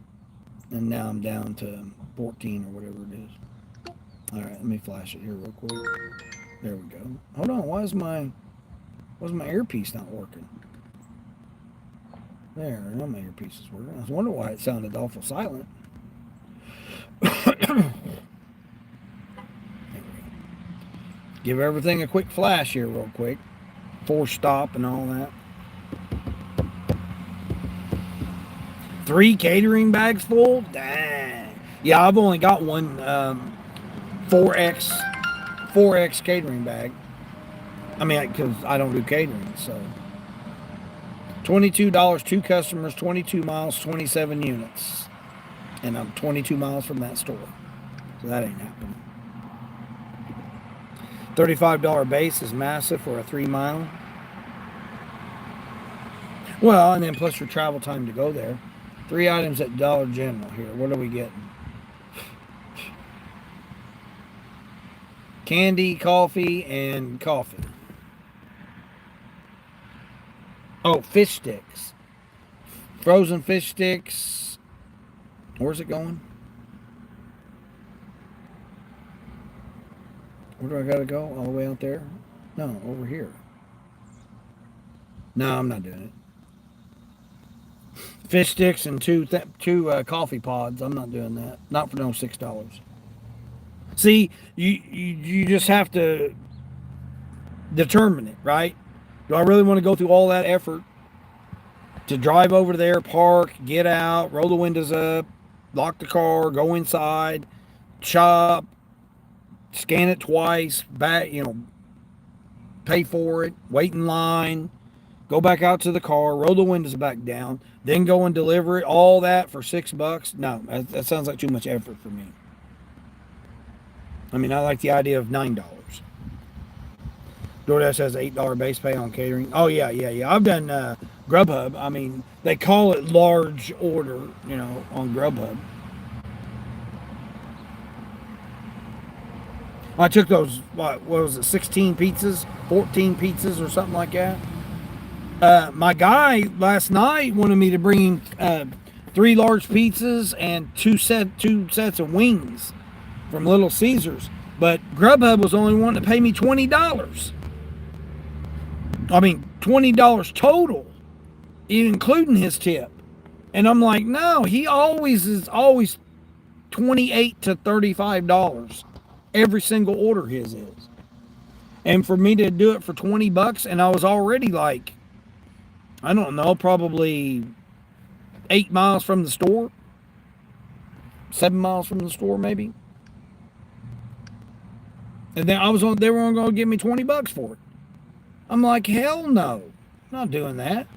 and now I'm down to 14 or whatever it is. All right, let me flash it here real quick. There we go. Hold on. Why is my earpiece not working? There, now my earpiece is working. I was wondering why it sounded awful silent. Give everything a quick flash here real quick. Force stop and all that. 3 catering bags full? Dang. Yeah, I've only got one 4X catering bag. I mean, because I don't do catering, so. $22, 2 customers, 22 miles, 27 units. And I'm 22 miles from that store. So that ain't happening. $35 base is massive for a 3 mile. Well, and then plus your travel time to go there. 3 items at Dollar General here. What are we getting? Candy, coffee, and coffee. Oh, fish sticks. Frozen fish sticks. Where's it going? Where do I gotta go? All the way out there? No, over here. No, I'm not doing it. Fish sticks and two coffee pods. I'm not doing that. Not for no $6. See, you just have to determine it, right? Do I really want to go through all that effort to drive over there, park, get out, roll the windows up, lock the car, go inside, shop, scan it twice, back, pay for it, wait in line, go back out to the car, roll the windows back down, then go and deliver it, all that for $6? No, that sounds like too much effort for me. I mean, I like the idea of $9. DoorDash has $8 base pay on catering. Oh, yeah. I've done Grubhub. I mean, they call it large order, on Grubhub. I took those, what was it, 16 pizzas, 14 pizzas or something like that. My guy last night wanted me to bring him 3 large pizzas and two sets of wings from Little Caesars. But Grubhub was only wanting to pay me $20. I mean, $20 total, including his tip. And I'm like, no, he is always $28 to $35. Every single order his is. And for me to do it for $20, and I was already like, I don't know, probably 8 miles from the store. 7 miles from the store, maybe. And then they were going to give me $20 for it. I'm like, hell no. I'm not doing that.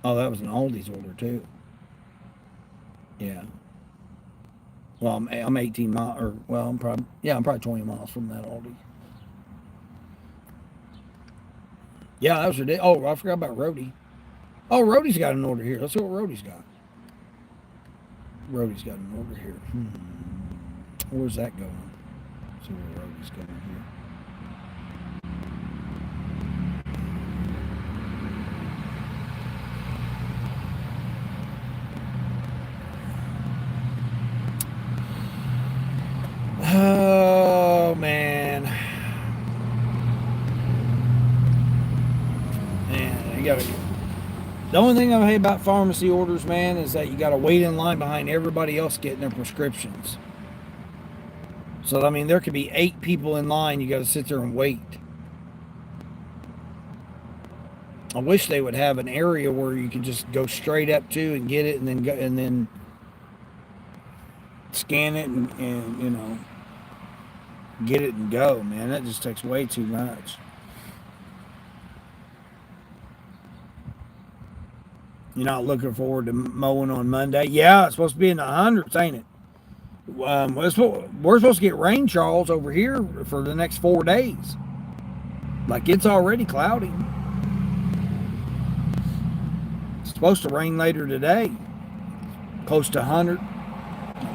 Oh, that was an Aldi's order too. Yeah. Well, I'm 18 miles, I'm probably 20 miles from that Aldi. Yeah, that was ridiculous. Oh, I forgot about Rhodey. Oh, Rhodey's got an order here. Let's see what Rhodey's got. Rhodey's got an order here. Where's that going? Let's see where Rhodey's going here. Oh, man. The only thing I hate about pharmacy orders, man, is that you got to wait in line behind everybody else getting their prescriptions. So, I mean, there could be 8 people in line. You got to sit there and wait. I wish they would have an area where you could just go straight up to and get it, and then scan it and get it and go, man. That just takes way too much. You're not looking forward to mowing on Monday? Yeah, it's supposed to be in the hundreds, ain't it? we're supposed to get rain, Charles, over here for the next 4 days. Like, it's already cloudy. It's supposed to rain later today. Close to 100,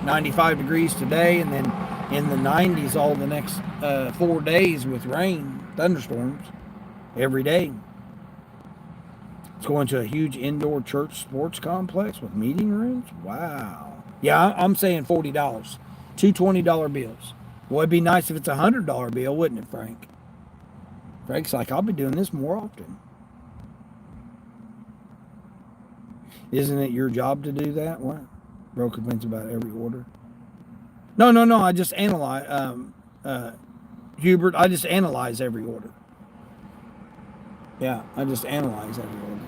95 degrees today, and then in the 90s all the next 4 days with rain, thunderstorms every day. It's going to a huge indoor church sports complex with meeting rooms. Wow. Yeah, I'm saying $40. Two $20 bills. Well, it'd be nice if it's a $100 bill, wouldn't it, Frank? Frank's like, I'll be doing this more often. Isn't it your job to do that? What? Bro complains about every order. No. I just analyze, Hubert, I just analyze every order. Yeah, I just analyze every order.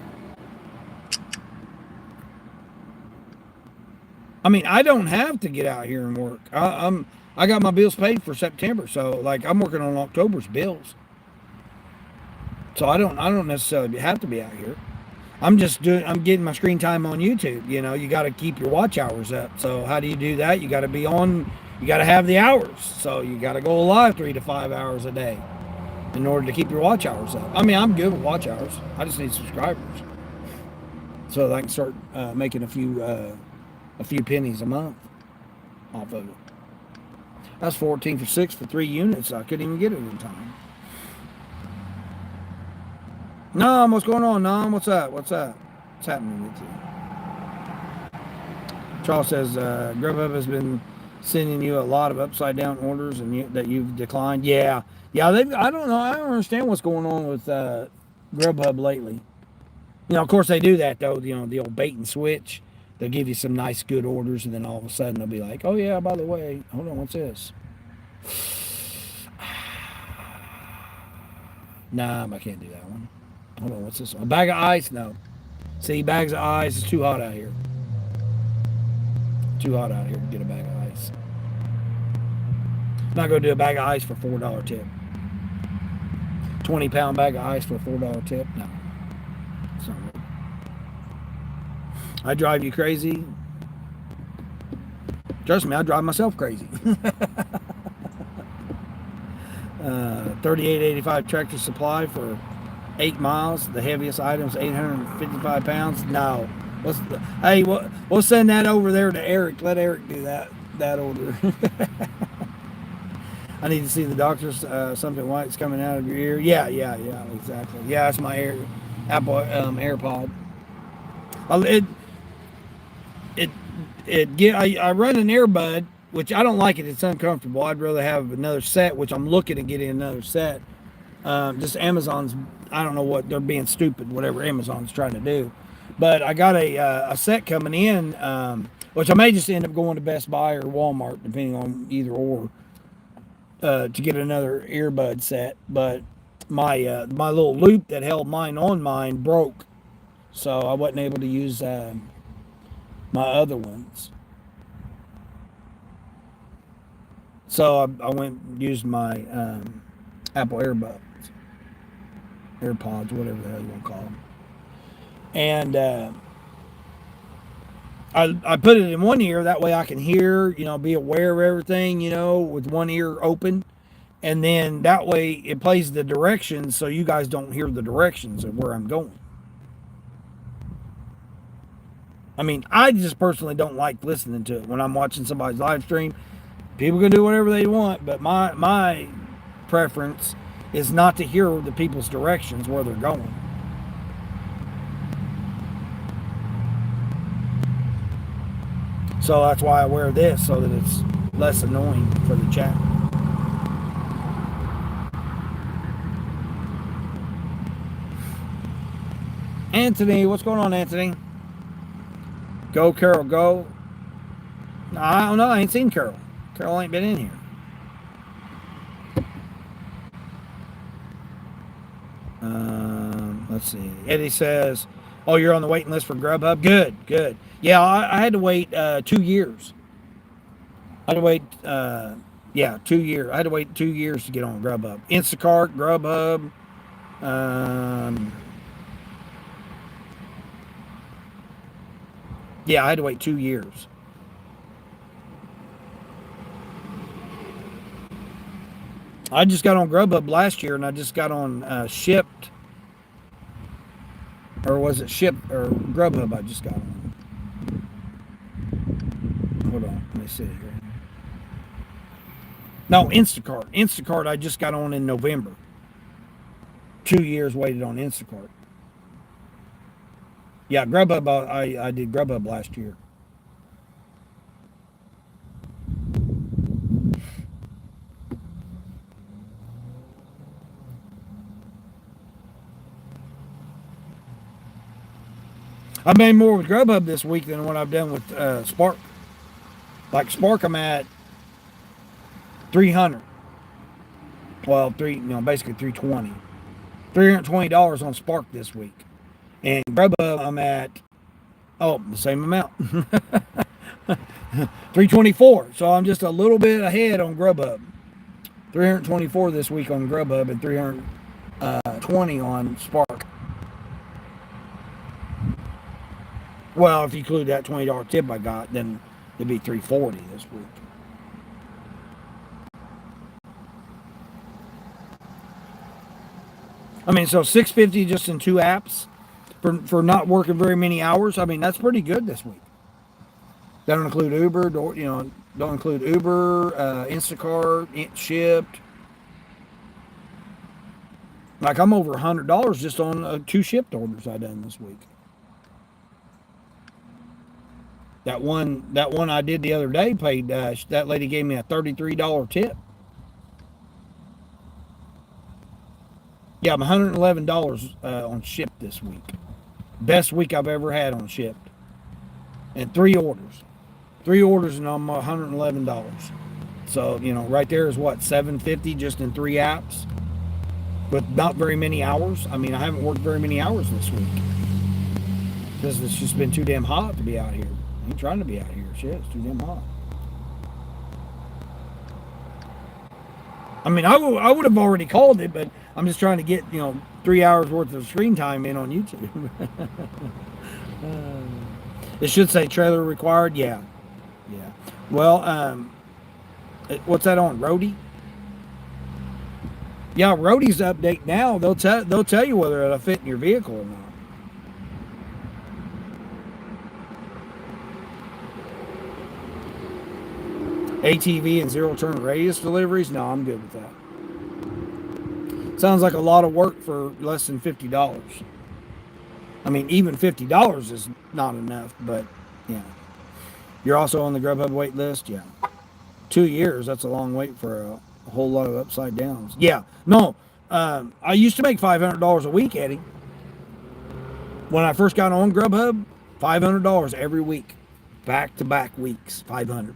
I mean, I don't have to get out here and work. I got my bills paid for September, so like I'm working on October's bills. So I don't necessarily have to be out here. I'm getting my screen time on YouTube. You know, you got to keep your watch hours up. So how do you do that? You got to be on. You got to have the hours. So you got to go live 3 to 5 hours a day in order to keep your watch hours up. I mean, I'm good with watch hours. I just need subscribers so that I can start making a few pennies a month off of it. That's 14 for 6 for 3 units. I couldn't even get it in time. Nom, what's going on, Nom? What's up? What's happening with you? Charles says Grubhub has been sending you a lot of upside down orders and that you've declined. Yeah. I don't know. I don't understand what's going on with Grubhub lately. You know, of course they do that though. You know, the old bait and switch. They'll give you some nice good orders, and then all of a sudden they'll be like, "Oh yeah, by the way, hold on, what's this?" Nah, I can't do that one. Hold on, what's this one? A bag of ice? No. See, bags of ice. It's too hot out here. Too hot out here to get a bag of ice. I'm not going to do a bag of ice for $4 tip. 20-pound bag of ice for a $4 tip? No. It's not right. I drive you crazy. Trust me, I drive myself crazy. 38.85 Tractor Supply for 8 miles. The heaviest item is 855 pounds. No. Hey, we'll send that over there to Eric. Let Eric do that order. I need to see the doctor's something white's coming out of your ear. Yeah, exactly. Yeah, it's my Apple AirPod. I run an earbud, which I don't like it. It's uncomfortable. I'd rather have another set, which I'm looking at getting another set. Just Amazon's, I don't know what, they're being stupid, whatever Amazon's trying to do. But I got a set coming in, which I may just end up going to Best Buy or Walmart, depending on either or, to get another earbud set. But my little loop that held mine broke, so I wasn't able to use my other ones. So I went and used my Apple AirPods, whatever the hell you want to call them. And I put it in one ear, that way I can hear, be aware of everything, with one ear open. And then that way it plays the directions so you guys don't hear the directions of where I'm going. I mean, I just personally don't like listening to it when I'm watching somebody's live stream. People can do whatever they want, but my preference is not to hear the people's directions where they're going. So that's why I wear this, so that it's less annoying for the chat. Anthony, what's going on, Anthony? Go, Carol, go. No, I don't know. I ain't seen Carol. Carol ain't been in here. Let's see. Eddie says, "Oh, you're on the waiting list for Grubhub. Good. Yeah, I had to wait 2 years. I had to wait 2 years. I had to wait 2 years to get on Grubhub. Instacart, Grubhub. Yeah, I had to wait 2 years. I just got on Grubhub last year, and I just got on Shipped, or was it Shipped or Grubhub? I just got on. Hold on, let me see here. No, Instacart. Instacart, I just got on in November. 2 years waited on Instacart. Yeah, Grubhub. I did Grubhub last year. I've made more with Grubhub this week than what I've done with Spark. Like Spark, I'm at 300. Well, basically 320. $320 on Spark this week. And Grubhub, I'm at the same amount. 324. So I'm just a little bit ahead on Grubhub. 324 this week on Grubhub and 320 on Spark. Well, if you include that $20 tip I got, then it'd be 340 this week. I mean, so $650 just in 2 apps for not working very many hours. I mean, that's pretty good this week. That don't include Uber, don't include Uber, Instacart, Shipped. Like I'm over $100 just on 2 Shipped orders I done this week. That one I did the other day paid. That lady gave me a $33 tip. Yeah, I'm $111 on Shipped this week. Best week I've ever had on Shipped. And 3 orders. 3 orders and I'm $111. So, right there is what, $750 just in 3 apps? With not very many hours. I mean, I haven't worked very many hours this week. Because it's just been too damn hot to be out here. I ain't trying to be out here. Shit, it's too damn hot. I mean, I would have already called it, but I'm just trying to get, 3 hours worth of screen time in on YouTube. It should say trailer required. Yeah. Well, what's that on? Roadie? Yeah, Roadie's update now. They'll tell you whether it'll fit in your vehicle or not. ATV and zero turn radius deliveries? No, I'm good with that. Sounds like a lot of work for less than $50. I mean, even $50 is not enough, but yeah. You're also on the Grubhub wait list? Yeah. 2 years, that's a long wait for a whole lot of upside downs. Yeah. No, I used to make $500 a week, Eddie. When I first got on Grubhub, $500 every week. Back-to-back weeks. 500.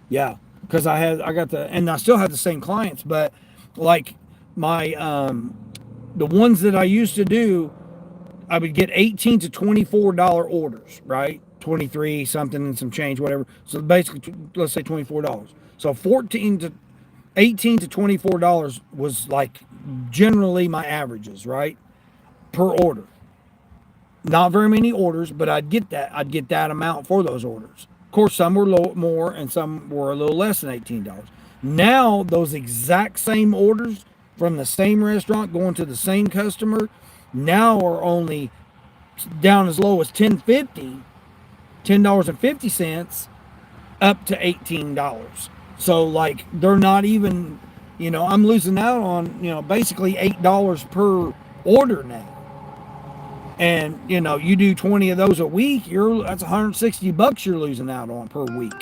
Yeah. Because and I still have the same clients, but like my, the ones that I used to do, I would get $18 to $24 orders, right? 23 something and some change, whatever. So basically, let's say $24. So $18 to $24 was like generally my averages, right? Per order. Not very many orders, but I'd get that amount for those orders. Of course, some were more and some were a little less than $18. Now, those exact same orders from the same restaurant going to the same customer now are only down as low as $10.50 up to $18. So like they're not even, I'm losing out on, basically $8 per order now. And you do 20 of those a week, that's $160 you're losing out on per week.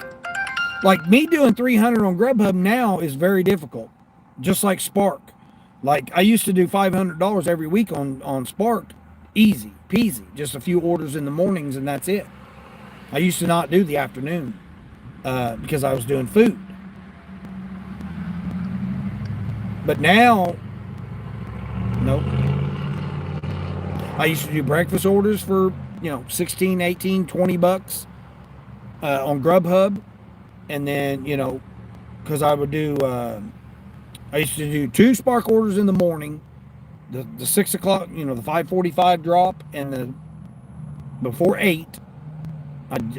Like me doing 300 on Grubhub now is very difficult. Just like Spark. Like I used to do $500 every week on Spark. Easy peasy. Just a few orders in the mornings and that's it. I used to not do the afternoon because I was doing food. But now, nope. I used to do breakfast orders for, $16, $18, $20 on Grubhub. And then, because I would do, I used to do 2 Spark orders in the morning, the 6 o'clock, the 5:45 drop, and the before 8.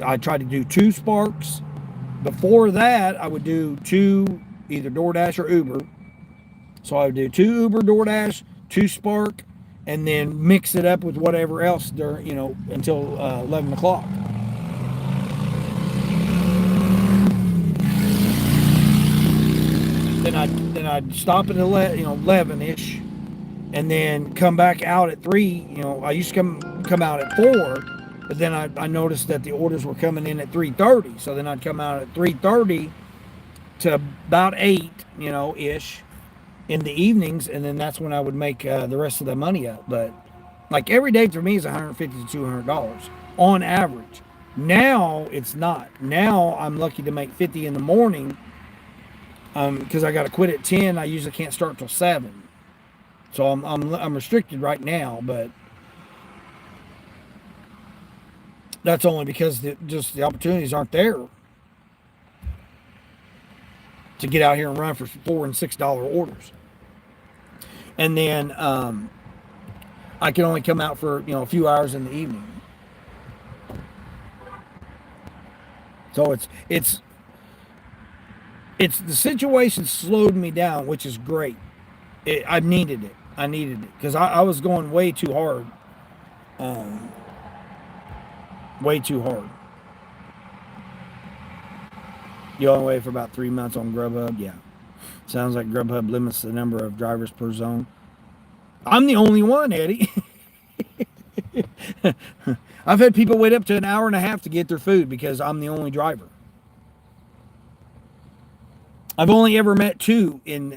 I tried to do 2 Sparks. Before that, I would do 2 either DoorDash or Uber. So I would do 2 Uber, DoorDash, 2 Spark, and then mix it up with whatever else during, until 11 o'clock. Then I'd stop at 11-ish, and then come back out at 3. I used to come out at 4, but then I noticed that the orders were coming in at 3:30. So then I'd come out at 3:30 to about 8, ish, in the evenings, and then that's when I would make the rest of the money up. But like every day for me is $150 to $200 on average. Now it's not. Now I'm lucky to make 50 in the morning, because I got to quit at 10. I usually can't start till 7, so I'm restricted right now. But that's only because the opportunities aren't there to get out here and run for $4 and $6 orders. And then I can only come out for a few hours in the evening. So it's the situation slowed me down, which is great. I needed it because I was going way too hard. Way too hard. You only wait for about 3 months on Grubhub. Yeah. Sounds like Grubhub limits the number of drivers per zone. I'm the only one, Eddie. I've had people wait up to an hour and a half to get their food because I'm the only driver. I've only ever met 2 in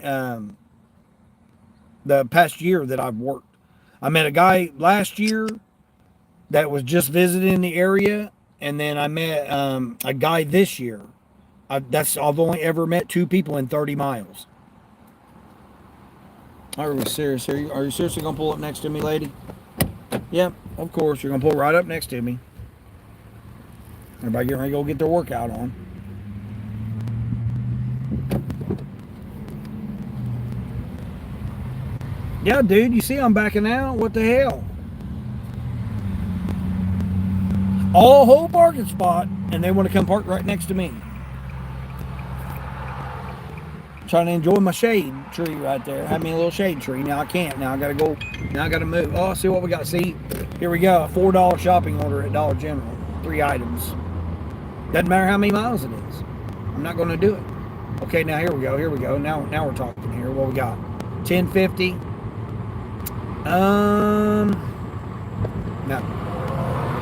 the past year that I've worked. I met a guy last year that was just visiting the area, and then I met a guy this year. I've only ever met 2 people in 30 miles. Are we serious? Are you seriously gonna pull up next to me, lady? Yep, of course. You're gonna pull right up next to me. Everybody getting ready to go get their workout on. Yeah, dude, you see I'm backing out? What the hell? All whole parking spot, and they want to come park right next to me. Trying to enjoy my shade tree right there. Have me a little shade tree. Now I can't. Now I gotta go. Now I gotta move. Oh, see what we got. See, here we go. A $4 shopping order at Dollar General. 3 items. Doesn't matter how many miles it is. I'm not gonna do it. Okay, now here we go. Here we go. Now we're talking here. What we got? 1050. No.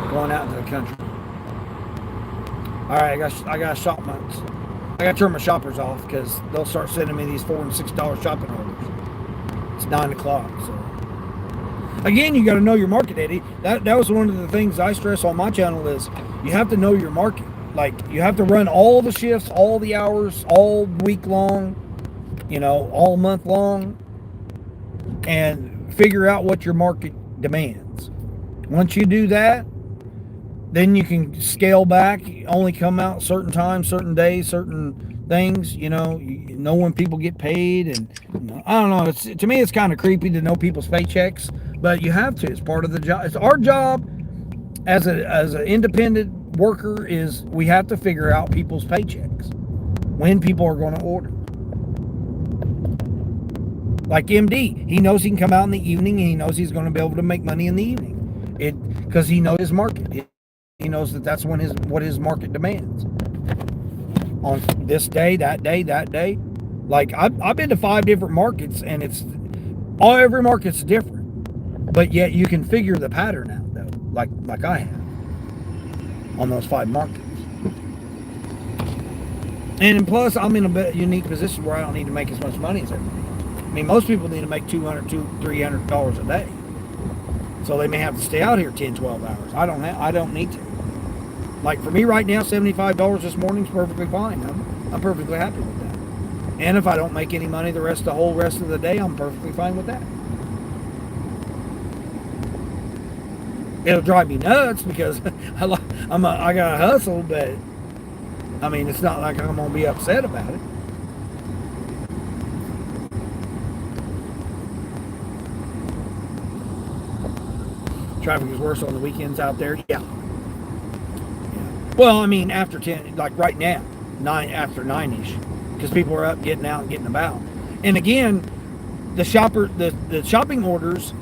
Going out into the country. All right, I got shop months. I got to turn my shoppers off because they'll start sending me these $4 and $6 shopping orders. It's 9 o'clock. So again, you got to know your market, Eddie. That was one of the things I stress on my channel is you have to know your market. Like you have to run all the shifts, all the hours, all week long, all month long, and figure out what your market demands. Once you do that, then you can scale back, only come out certain times, certain days, certain things, you know when people get paid. And I don't know, to me it's kind of creepy to know people's paychecks, but you have to. It's part of the job. It's our job as an independent worker is we have to figure out people's paychecks, when people are going to order. Like MD, he knows he can come out in the evening and he knows he's going to be able to make money in the evening. Because he knows his market. He knows that's what his market demands. On this day, that day, that day. Like I've been to 5 different markets, and every market's different. But yet you can figure the pattern out though, like I have on those 5 markets. And plus, I'm in a bit unique position where I don't need to make as much money as everybody. I mean, most people need to make $200, $300 a day. So they may have to stay out here 10, 12 hours. I don't need to. Like for me right now, $75 this morning is perfectly fine. I'm perfectly happy with that. And if I don't make any money the whole rest of the day, I'm perfectly fine with that. It'll drive me nuts because I got to hustle, but I mean, it's not like I'm going to be upset about it. Traffic is worse on the weekends out there. Yeah. Well, I mean, after 10, like right now, after 9-ish, because people are up getting out and getting about. And again, the shopping orders,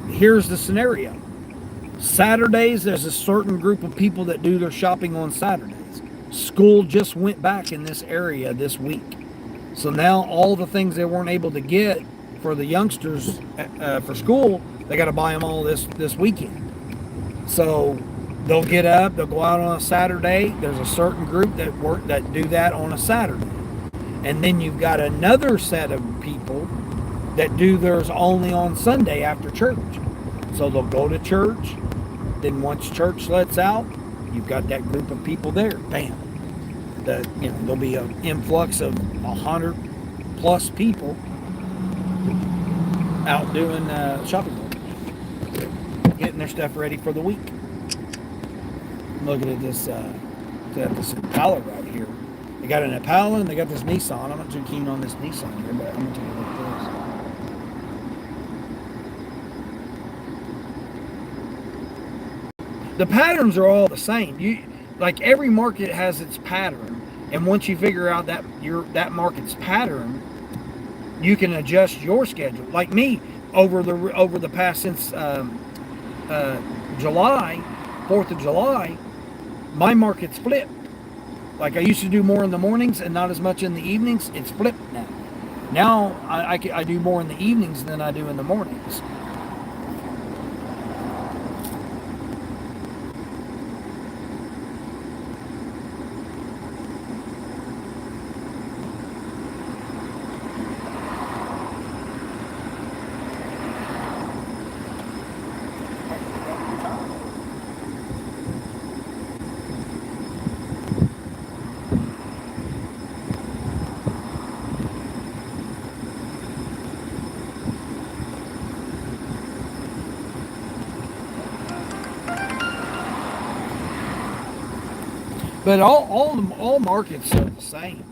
here's the scenario. Saturdays, there's a certain group of people that do their shopping on Saturdays. School just went back in this area this week. So now all the things they weren't able to get for the youngsters for school, they got to buy them all this weekend. So they'll get up, they'll go out on a Saturday. There's a certain group that do that on a Saturday. And then you've got another set of people that do theirs only on Sunday after church. So they'll go to church. Then once church lets out, you've got that group of people there. Bam. There'll be an influx of 100 plus people out doing shopping orders, getting their stuff ready for the week. I'm looking at this Impala right here. They got an Impala and they got this Nissan. I'm not too keen on this Nissan here, but I'm going to take a look at this. The patterns are all the same. Like every market has its pattern, and once you figure out that market's pattern, you can adjust your schedule. Like me, over the past since July, 4th of July, my market's flipped. Like I used to do more in the mornings and not as much in the evenings. It's flipped now. Now I do more in the evenings than I do in the mornings. But all markets are the same.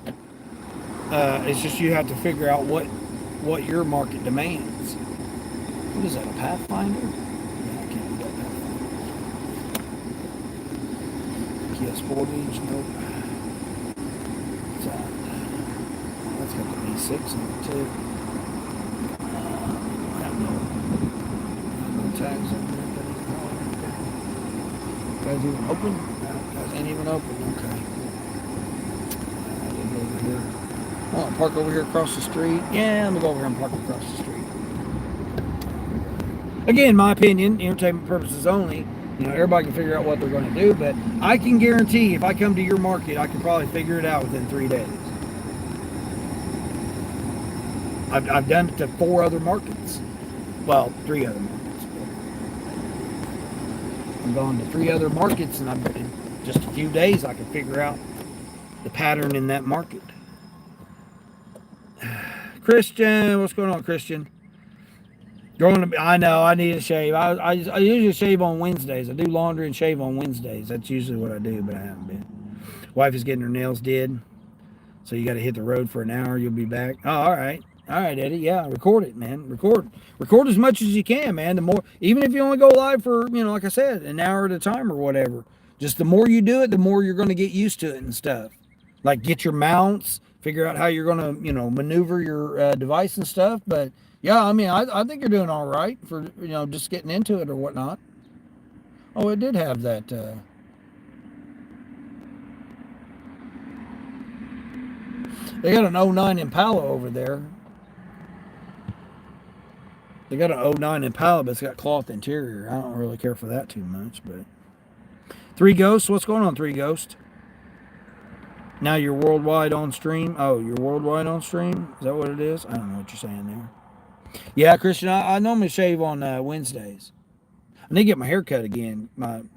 It's just you have to figure out what your market demands. What is that, a Pathfinder? Yeah, I can't do that Pathfinder. Kia Sportage, nope. What's that? That's got the V6 in it too. I have no tags on there. Guys even open? Ain't even open. Okay. I'll go over here. Oh, park over here across the street. Yeah, I'm gonna go over here and park across the street. Again, my opinion, entertainment purposes only. Everybody can figure out what they're going to do, but I can guarantee if I come to your market, I can probably figure it out within 3 days. I've done it to 4 other markets. Well, 3 other markets. I'm going to 3 other markets, and in just a few days I can figure out the pattern in that market. Christian, what's going on, Christian? I know, I need a shave. I usually shave on Wednesdays. I do laundry and shave on Wednesdays. That's usually what I do, but I haven't been. Wife is getting her nails did, so you got to hit the road for an hour. You'll be back. Oh, all right, Eddie. Yeah, record it, man. Record as much as you can, man. The more, even if you only go live for, like I said, an hour at a time or whatever. Just the more you do it, the more you're going to get used to it and stuff. Like get your mounts, figure out how you're going to, maneuver your device and stuff. But yeah, I mean, I think you're doing all right for, just getting into it or whatnot. Oh, it did have that. They got an 09 Impala over there. They got an 09 Impala, but it's got cloth interior. I don't really care for that too much, but. 3 Ghosts, what's going on, 3 Ghost? Now you're worldwide on stream. Oh, you're worldwide on stream? Is that what it is? I don't know what you're saying there. Yeah, Christian, I normally shave on Wednesdays. I need to get my hair cut again.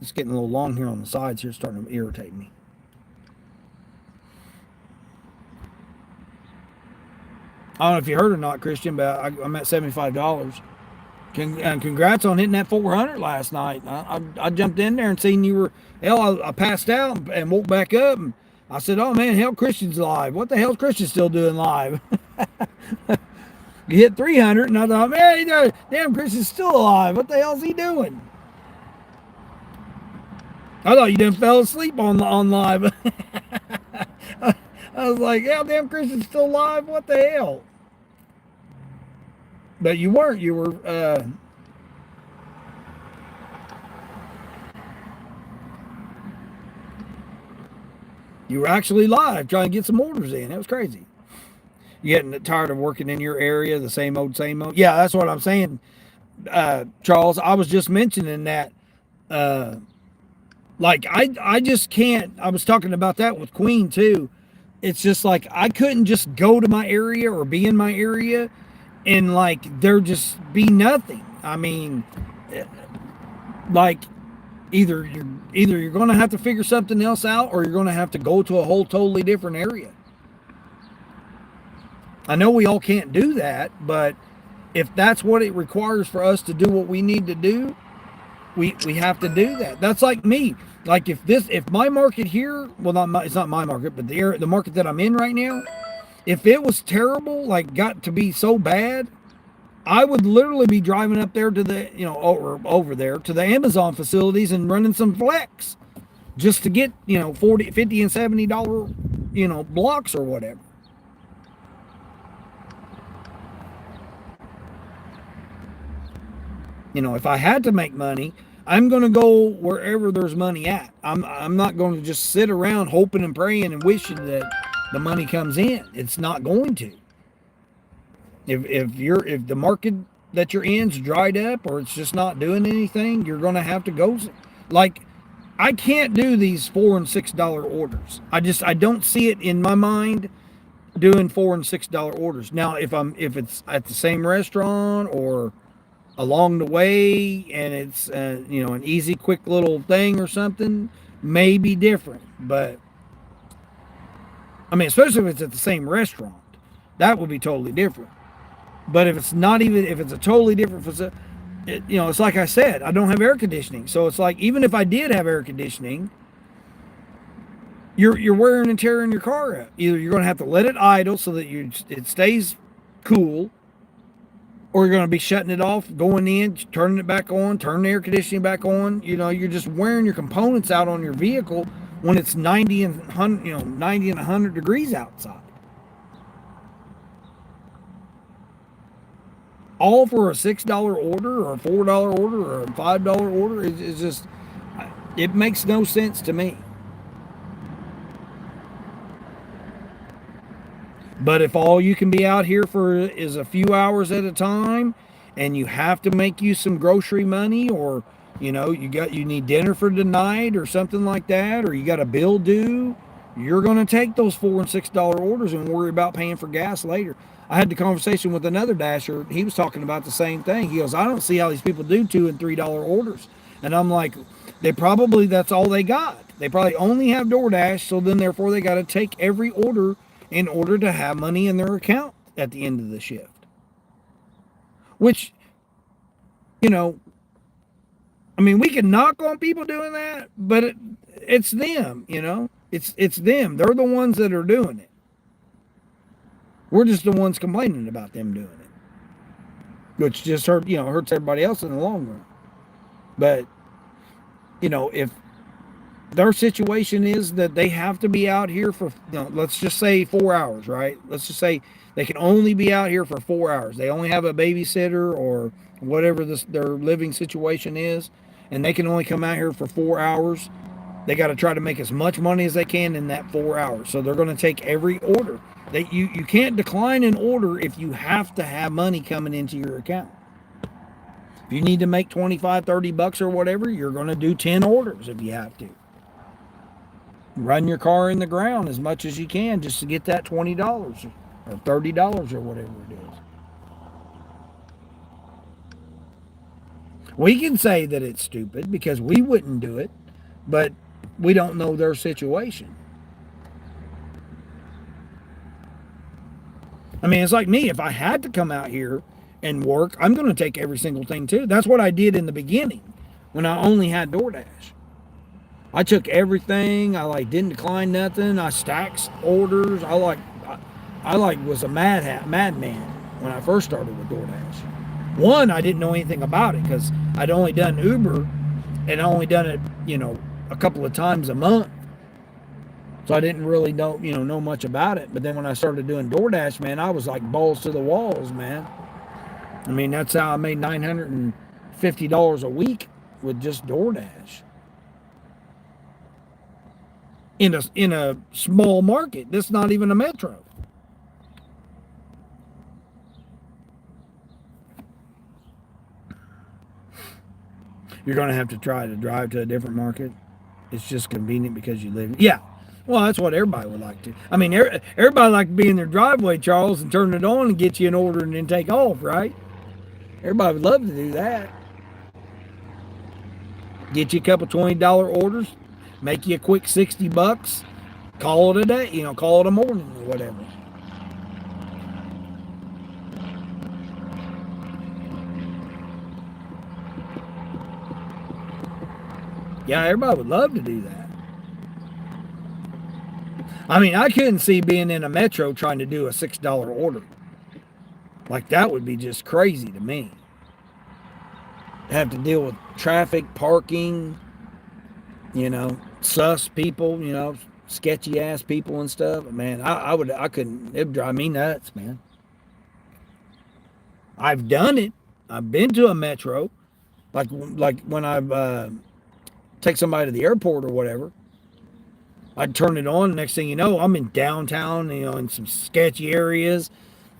It's getting a little long here on the sides here. It's starting to irritate me. I don't know if you heard or not, Christian, but I'm at $75. Congrats on hitting that 400 last night. I jumped in there and seen you were, I passed out and woke back up and I said, oh man, hell, Christian's live. What the hell's Christian still doing live? You hit 300 and I thought, man, damn, Christian's still alive. What the hell's he doing? I thought you done fell asleep on live. I I was like, hell, damn, Christian's still alive? What the hell? But you weren't. You were, you were actually live trying to get some orders in. It was crazy. You getting tired of working in your area, the same old, same old? Yeah, that's what I'm saying, Charles. I was just mentioning that. Like, I just can't. I was talking about that with Queen, too. It's just like I couldn't just go to my area or be in my area and, like, there just be nothing. I mean, like, either you're going to have to figure something else out or you're going to have to go to a whole totally different area. I know we all can't do that, but if that's what it requires for us to do what we need to do, we have to do that. That's like me. Like if my market here, well, it's not my market, but the market that I'm in right now, if it was terrible, like got to be so bad, I would literally be driving up there to the, over there to the Amazon facilities and running some flex just to get, $40, $50 and $70, blocks or whatever. If I had to make money, I'm going to go wherever there's money at. I'm not going to just sit around hoping and praying and wishing that the money comes in. It's not going to. If the market that you're in's dried up or it's just not doing anything, you're going to have to go. Like, I can't do these $4 and $6 orders. I don't see it in my mind doing $4 and $6 orders. Now, if it's at the same restaurant or along the way and it's an easy quick little thing or something, may be different. But I mean, especially if it's at the same restaurant, that would be totally different. But if it's a totally different facility, it's like I said, I don't have air conditioning, so it's like even if I did have air conditioning, you're wearing and tearing your car up. Either you're going to have to let it idle so that it stays cool, or you're going to be shutting it off, going in, turning it back on, turning the air conditioning back on. You're just wearing your components out on your vehicle when it's 90 and 100 degrees outside. All for a $6 order or a $4 order or a $5 order. It's just, it makes no sense to me. But if all you can be out here for is a few hours at a time and you have to make you some grocery money, or you need dinner for the night or something like that, or you got a bill due, you're going to take those $4 and $6 orders and worry about paying for gas later. I had the conversation with another dasher. He was talking about the same thing. He goes, I don't see how these people do $2 and $3 orders. And I'm like, that's all they got. They probably only have DoorDash, so then therefore they got to take every order in order to have money in their account at the end of the shift. Which, I mean, we can knock on people doing that, but it's them, it's them. They're the ones that are doing it. We're just the ones complaining about them doing it, which just hurts everybody else in the long run. But, if their situation is that they have to be out here for, let's just say 4 hours, right? Let's just say they can only be out here for 4 hours. They only have a babysitter or whatever their living situation is, and they can only come out here for 4 hours. They got to try to make as much money as they can in that 4 hours. So they're going to take every order. You can't decline an order if you have to have money coming into your account. If you need to make $25-$30 or whatever, you're going to do 10 orders if you have to. Run your car in the ground as much as you can just to get that $20 or $30 or whatever it is. We can say that it's stupid because we wouldn't do it, but we don't know their situation. I mean, it's like me. If I had to come out here and work, I'm going to take every single thing too. That's what I did in the beginning when I only had DoorDash. I took everything. I didn't decline nothing. I stacked orders. I was a madman when I first started with DoorDash. One, I didn't know anything about it because I'd only done Uber and I only done it, a couple of times a month. So I didn't really know much about it. But then when I started doing DoorDash, man, I was like balls to the walls, man. I mean, that's how I made $950 a week with just DoorDash. In a small market. That's not even a metro. You're going to have to try to drive to a different market. It's just convenient because you live. Yeah. Well, that's what everybody would like to. I mean, everybody like to be in their driveway, Charles, and turn it on and get you an order and then take off, right? Everybody would love to do that. Get you a couple $20 orders, make you a quick $60, call it a day, call it a morning or whatever. Yeah, everybody would love to do that. I mean, I couldn't see being in a metro trying to do a $6 order. Like, that would be just crazy to me. Have to deal with traffic, parking, sus people, sketchy ass people and stuff. Man, I couldn't, it'd drive me nuts, man. I've done it. I've been to a metro. Like when I've take somebody to the airport or whatever, I'd turn it on. Next thing you know, I'm in downtown, in some sketchy areas,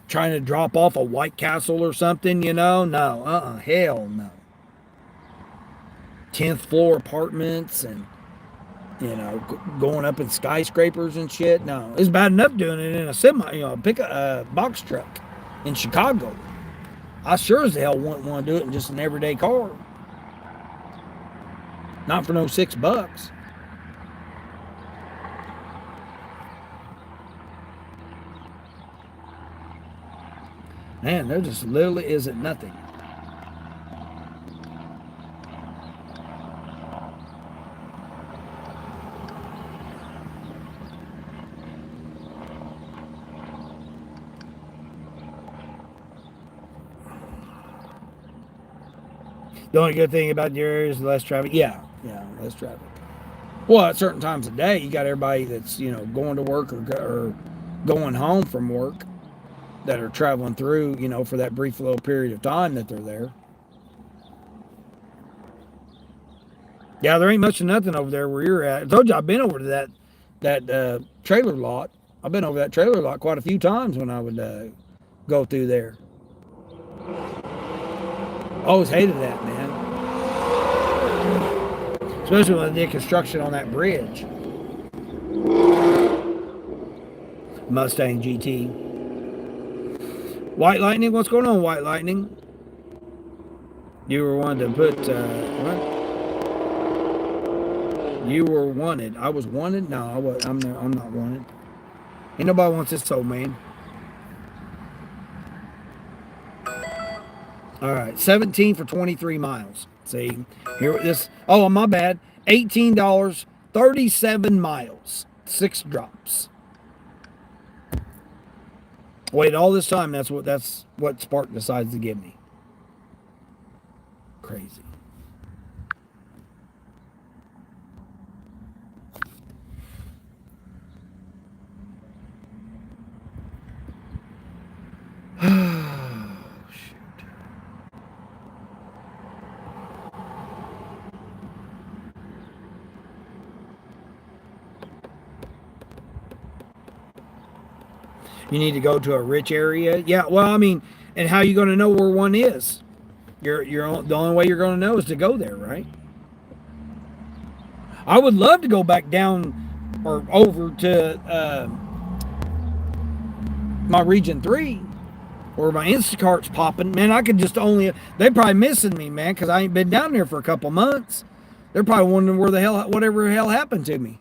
trying to drop off a White Castle or something, No, hell no. 10th floor apartments and, going up in skyscrapers and shit. No, it's bad enough doing it in a box truck in Chicago. I sure as hell wouldn't want to do it in just an everyday car. Not for no $6. Man, there just literally isn't nothing. The only good thing about your area is less traffic. Yeah, less traffic. Well, at certain times of day, you got everybody that's going to work or going home from work that are traveling through, for that brief little period of time that they're there. Yeah, there ain't much of nothing over there where you're at. I told you I've been over to that trailer lot. I've been over that trailer lot quite a few times when I would go through there. Always hated that, man. Especially when they did construction on that bridge. Mustang GT. White Lightning, what's going on, White Lightning? You were wanted to put, what? You were wanted. I was wanted? No, I'm not wanted. Ain't nobody wants this old man. All right, 17 for 23 miles. See, here this. Oh, my bad. $18, 37 miles, 6 drops. Wait, all this time. That's what Spark decides to give me. Crazy. You need to go to a rich area. Yeah, well, I mean, and how are you going to know where one is? The only way you're going to know is to go there, right? I would love to go back down or over to my Region 3 where my Instacart's popping. Man, I could just they're probably missing me, man, because I ain't been down there for a couple months. They're probably wondering whatever the hell happened to me.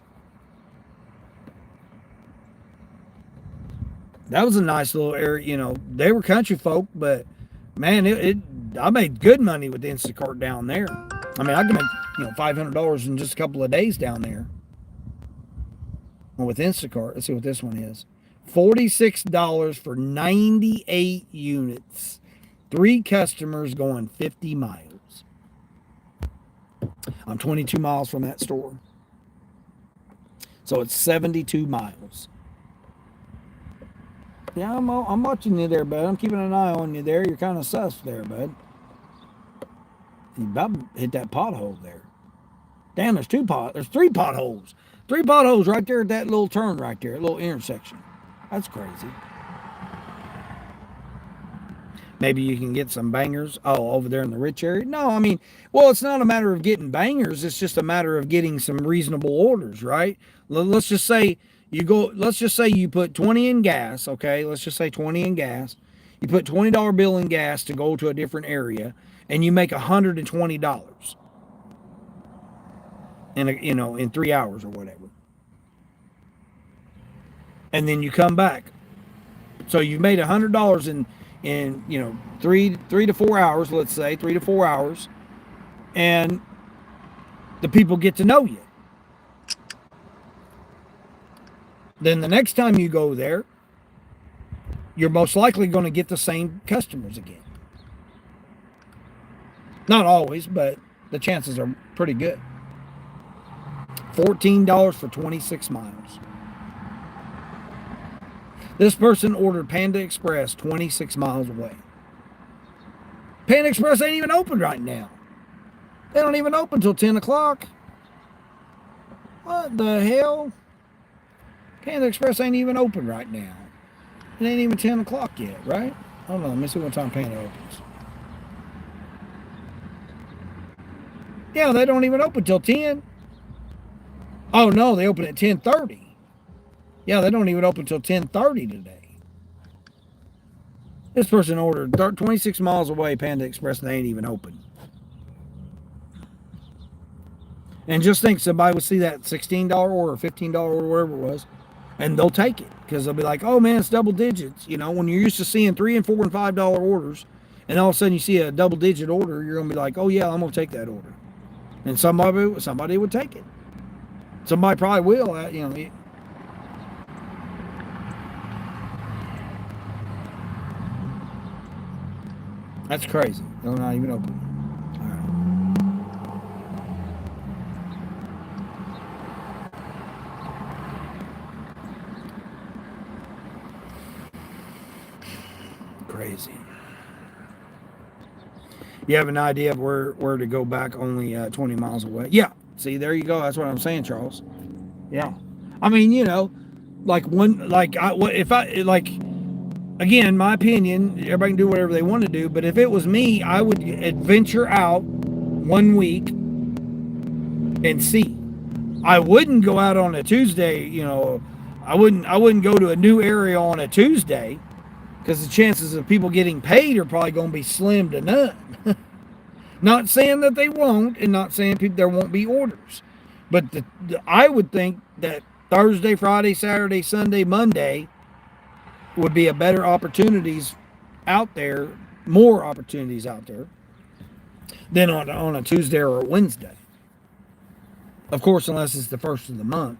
That was a nice little area, they were country folk, but man, I made good money with Instacart down there. I mean, I can make, $500 in just a couple of days down there. Well, with Instacart, let's see what this one is. $46 for 98 units. 3 customers going 50 miles. I'm 22 miles from that store. So it's 72 miles. Yeah, I'm watching you there, bud. I'm keeping an eye on you there. You're kind of sus there, bud. You about hit that pothole there. Damn, there's three potholes. Three potholes right there at that little turn right there, little intersection. That's crazy. Maybe you can get some bangers. Oh, over there in the rich area? No, I mean, well, it's not a matter of getting bangers. It's just a matter of getting some reasonable orders, right? Let's just say let's just say you put 20 in gas, okay? Let's just say 20 in gas. You put $20 bill in gas to go to a different area, and you make $120 in 3 hours or whatever. And then you come back. So you made $100 in 3 to 4 hours, let's say 3 to 4 hours, and the people get to know you. Then the next time you go there, you're most likely going to get the same customers again. Not always, but the chances are pretty good. $14 for 26 miles. This person ordered Panda Express 26 miles away. Panda Express ain't even open right now. They don't even open till 10 o'clock. What the hell? Panda Express ain't even open right now. It ain't even 10 o'clock yet, right? Hold on, let me see what time Panda opens. Yeah, they don't even open till 10. Oh no, they open at 10:30. Yeah, they don't even open till 10:30 today. This person ordered 26 miles away Panda Express and they ain't even open. And just think somebody would see that $16 order, $15 order, whatever it was, and they'll take it because they'll be like, oh man, it's double digits. You know, when you're used to seeing $3 and $4 and $5 orders, and all of a sudden you see a double digit order, you're gonna be like, oh yeah, I'm gonna take that order. And somebody would take it. Somebody probably will, That's crazy. They're not even open. All right. Crazy. You have an idea of where to go back only 20 miles away? Yeah. See, there you go. That's what I'm saying, Charles. Yeah. I mean, again, my opinion, everybody can do whatever they want to do, but if it was me, I would adventure out 1 week and see. I wouldn't go out on a Tuesday, I wouldn't go to a new area on a Tuesday because the chances of people getting paid are probably going to be slim to none. Not saying that they won't, and not saying there won't be orders, but I would think that Thursday, Friday, Saturday, Sunday, Monday would be a better opportunities out there, more opportunities out there than on a Tuesday or a Wednesday. Of course, unless it's the first of the month,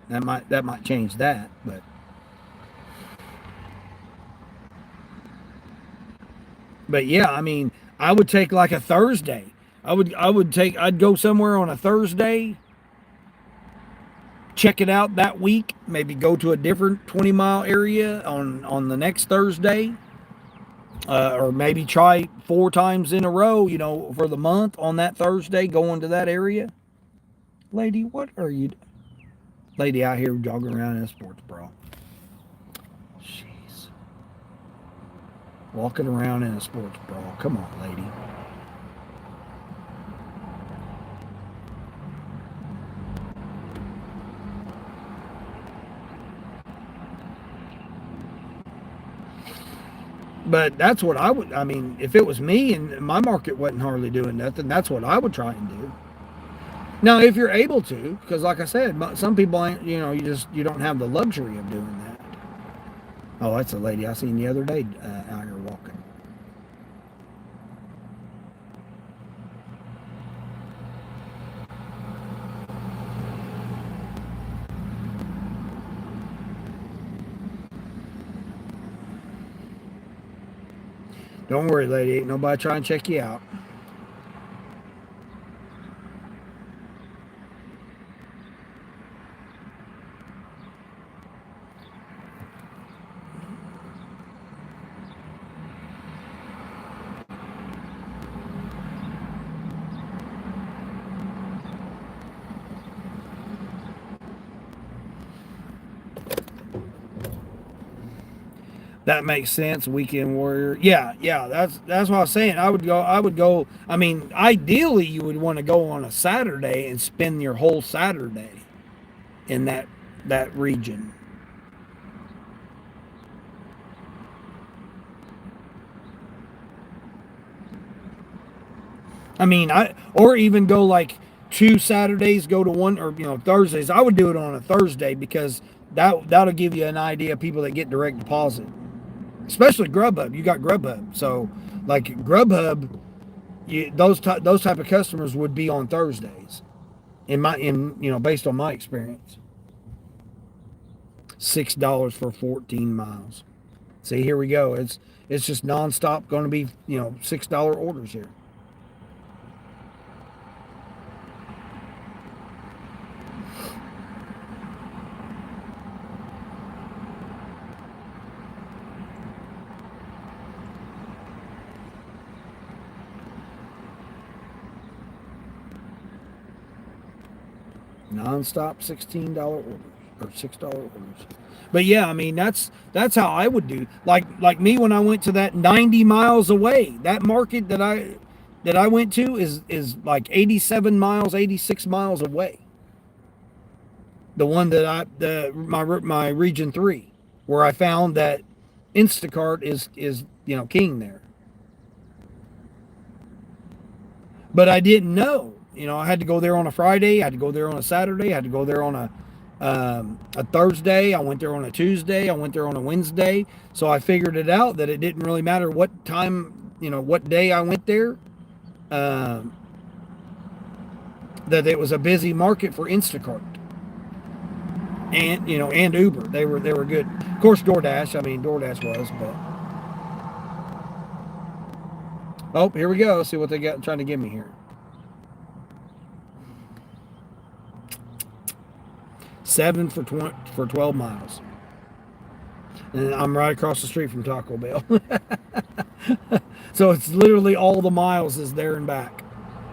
that might change that, but yeah, I mean, I would take like a Thursday. I'd go somewhere on a Thursday, check it out that week, maybe go to a different 20-mile area on the next Thursday, or maybe try 4 times in a row, for the month on that Thursday, going to that area. Lady, what are you? Lady out here jogging around in a sports bra. Jeez. Walking around in a sports bra. Come on, lady. But that's what if it was me and my market wasn't hardly doing nothing, that's what I would try and do. Now, if you're able to, because like I said, some people ain't, you don't have the luxury of doing that. Oh, that's a lady I seen the other day out here walking. Don't worry, lady. Ain't nobody trying to check you out. That makes sense. Weekend warrior. Yeah, yeah. That's what I was saying. I would go. I mean, ideally, you would want to go on a Saturday and spend your whole Saturday in that region. I mean, or even go like 2 Saturdays, go to one, or Thursdays. I would do it on a Thursday because that'll give you an idea of people that get direct deposit. Especially Grubhub. You got Grubhub. So like Grubhub, those type of customers would be on Thursdays. Based on my experience. $6 for 14 miles. See, here we go. It's just nonstop going to be, $6 orders here. Non-stop $16 orders or $6 orders. But yeah, I mean that's how I would do. Like me when I went to that 90 miles away. That market that I went to is like 87 miles, 86 miles away. The one that my region 3, where I found that Instacart is king there. But I didn't know. I had to go there on a Friday. I had to go there on a Saturday. I had to go there on a Thursday. I went there on a Tuesday. I went there on a Wednesday. So I figured it out that it didn't really matter what time, what day I went there. That it was a busy market for Instacart. And and Uber. They were good. Of course, DoorDash. I mean, DoorDash was, but. Oh, here we go. See what they got trying to give me here. 7 for 12 miles. And I'm right across the street from Taco Bell. So it's literally all the miles is there and back.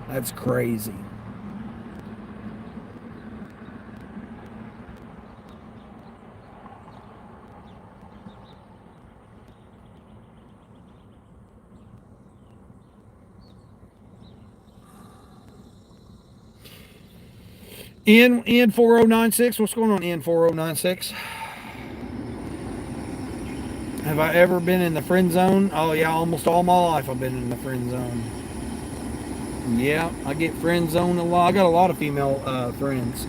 That's crazy. N4096, what's going on, N4096? Have I ever been in the friend zone? Oh yeah, almost all my life I've been in the friend zone. Yeah, I get friend zoned a lot. I got a lot of female friends.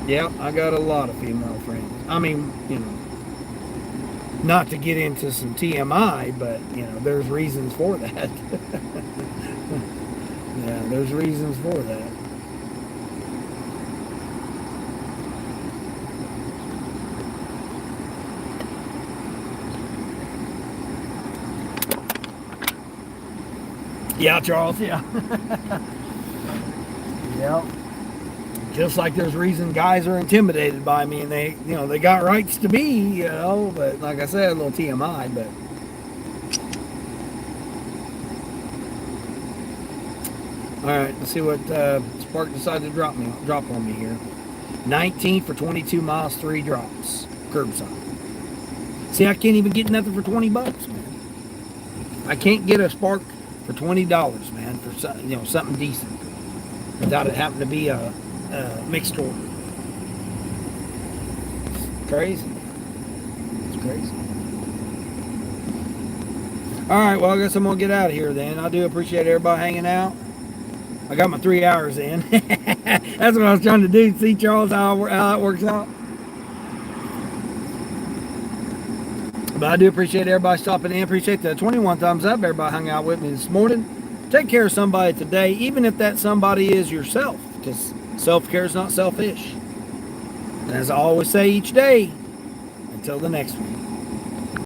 Yeah, I got a lot of female friends. I mean, not to get into some TMI, but there's reasons for that. Yeah, there's reasons for that. Yeah, Charles, yeah. Yeah. Just like there's reason guys are intimidated by me and they got rights to be, but like I said, a little TMI, but. All right, let's see what Spark decided to drop on me here. 19 for 22 miles, 3 drops, curbside. See, I can't even get nothing for $20, man. I can't get a Spark for $20, man, for something decent, without it happening to be a mixed order. It's crazy. It's crazy. All right, well, I guess I'm gonna get out of here then. I do appreciate everybody hanging out. I got my 3 hours in. That's what I was trying to do. See, Charles, how that works out. But I do appreciate everybody stopping in. Appreciate the 21 thumbs up. Everybody hung out with me this morning. Take care of somebody today, even if that somebody is yourself, because self-care is not selfish. And as I always say each day, until the next one.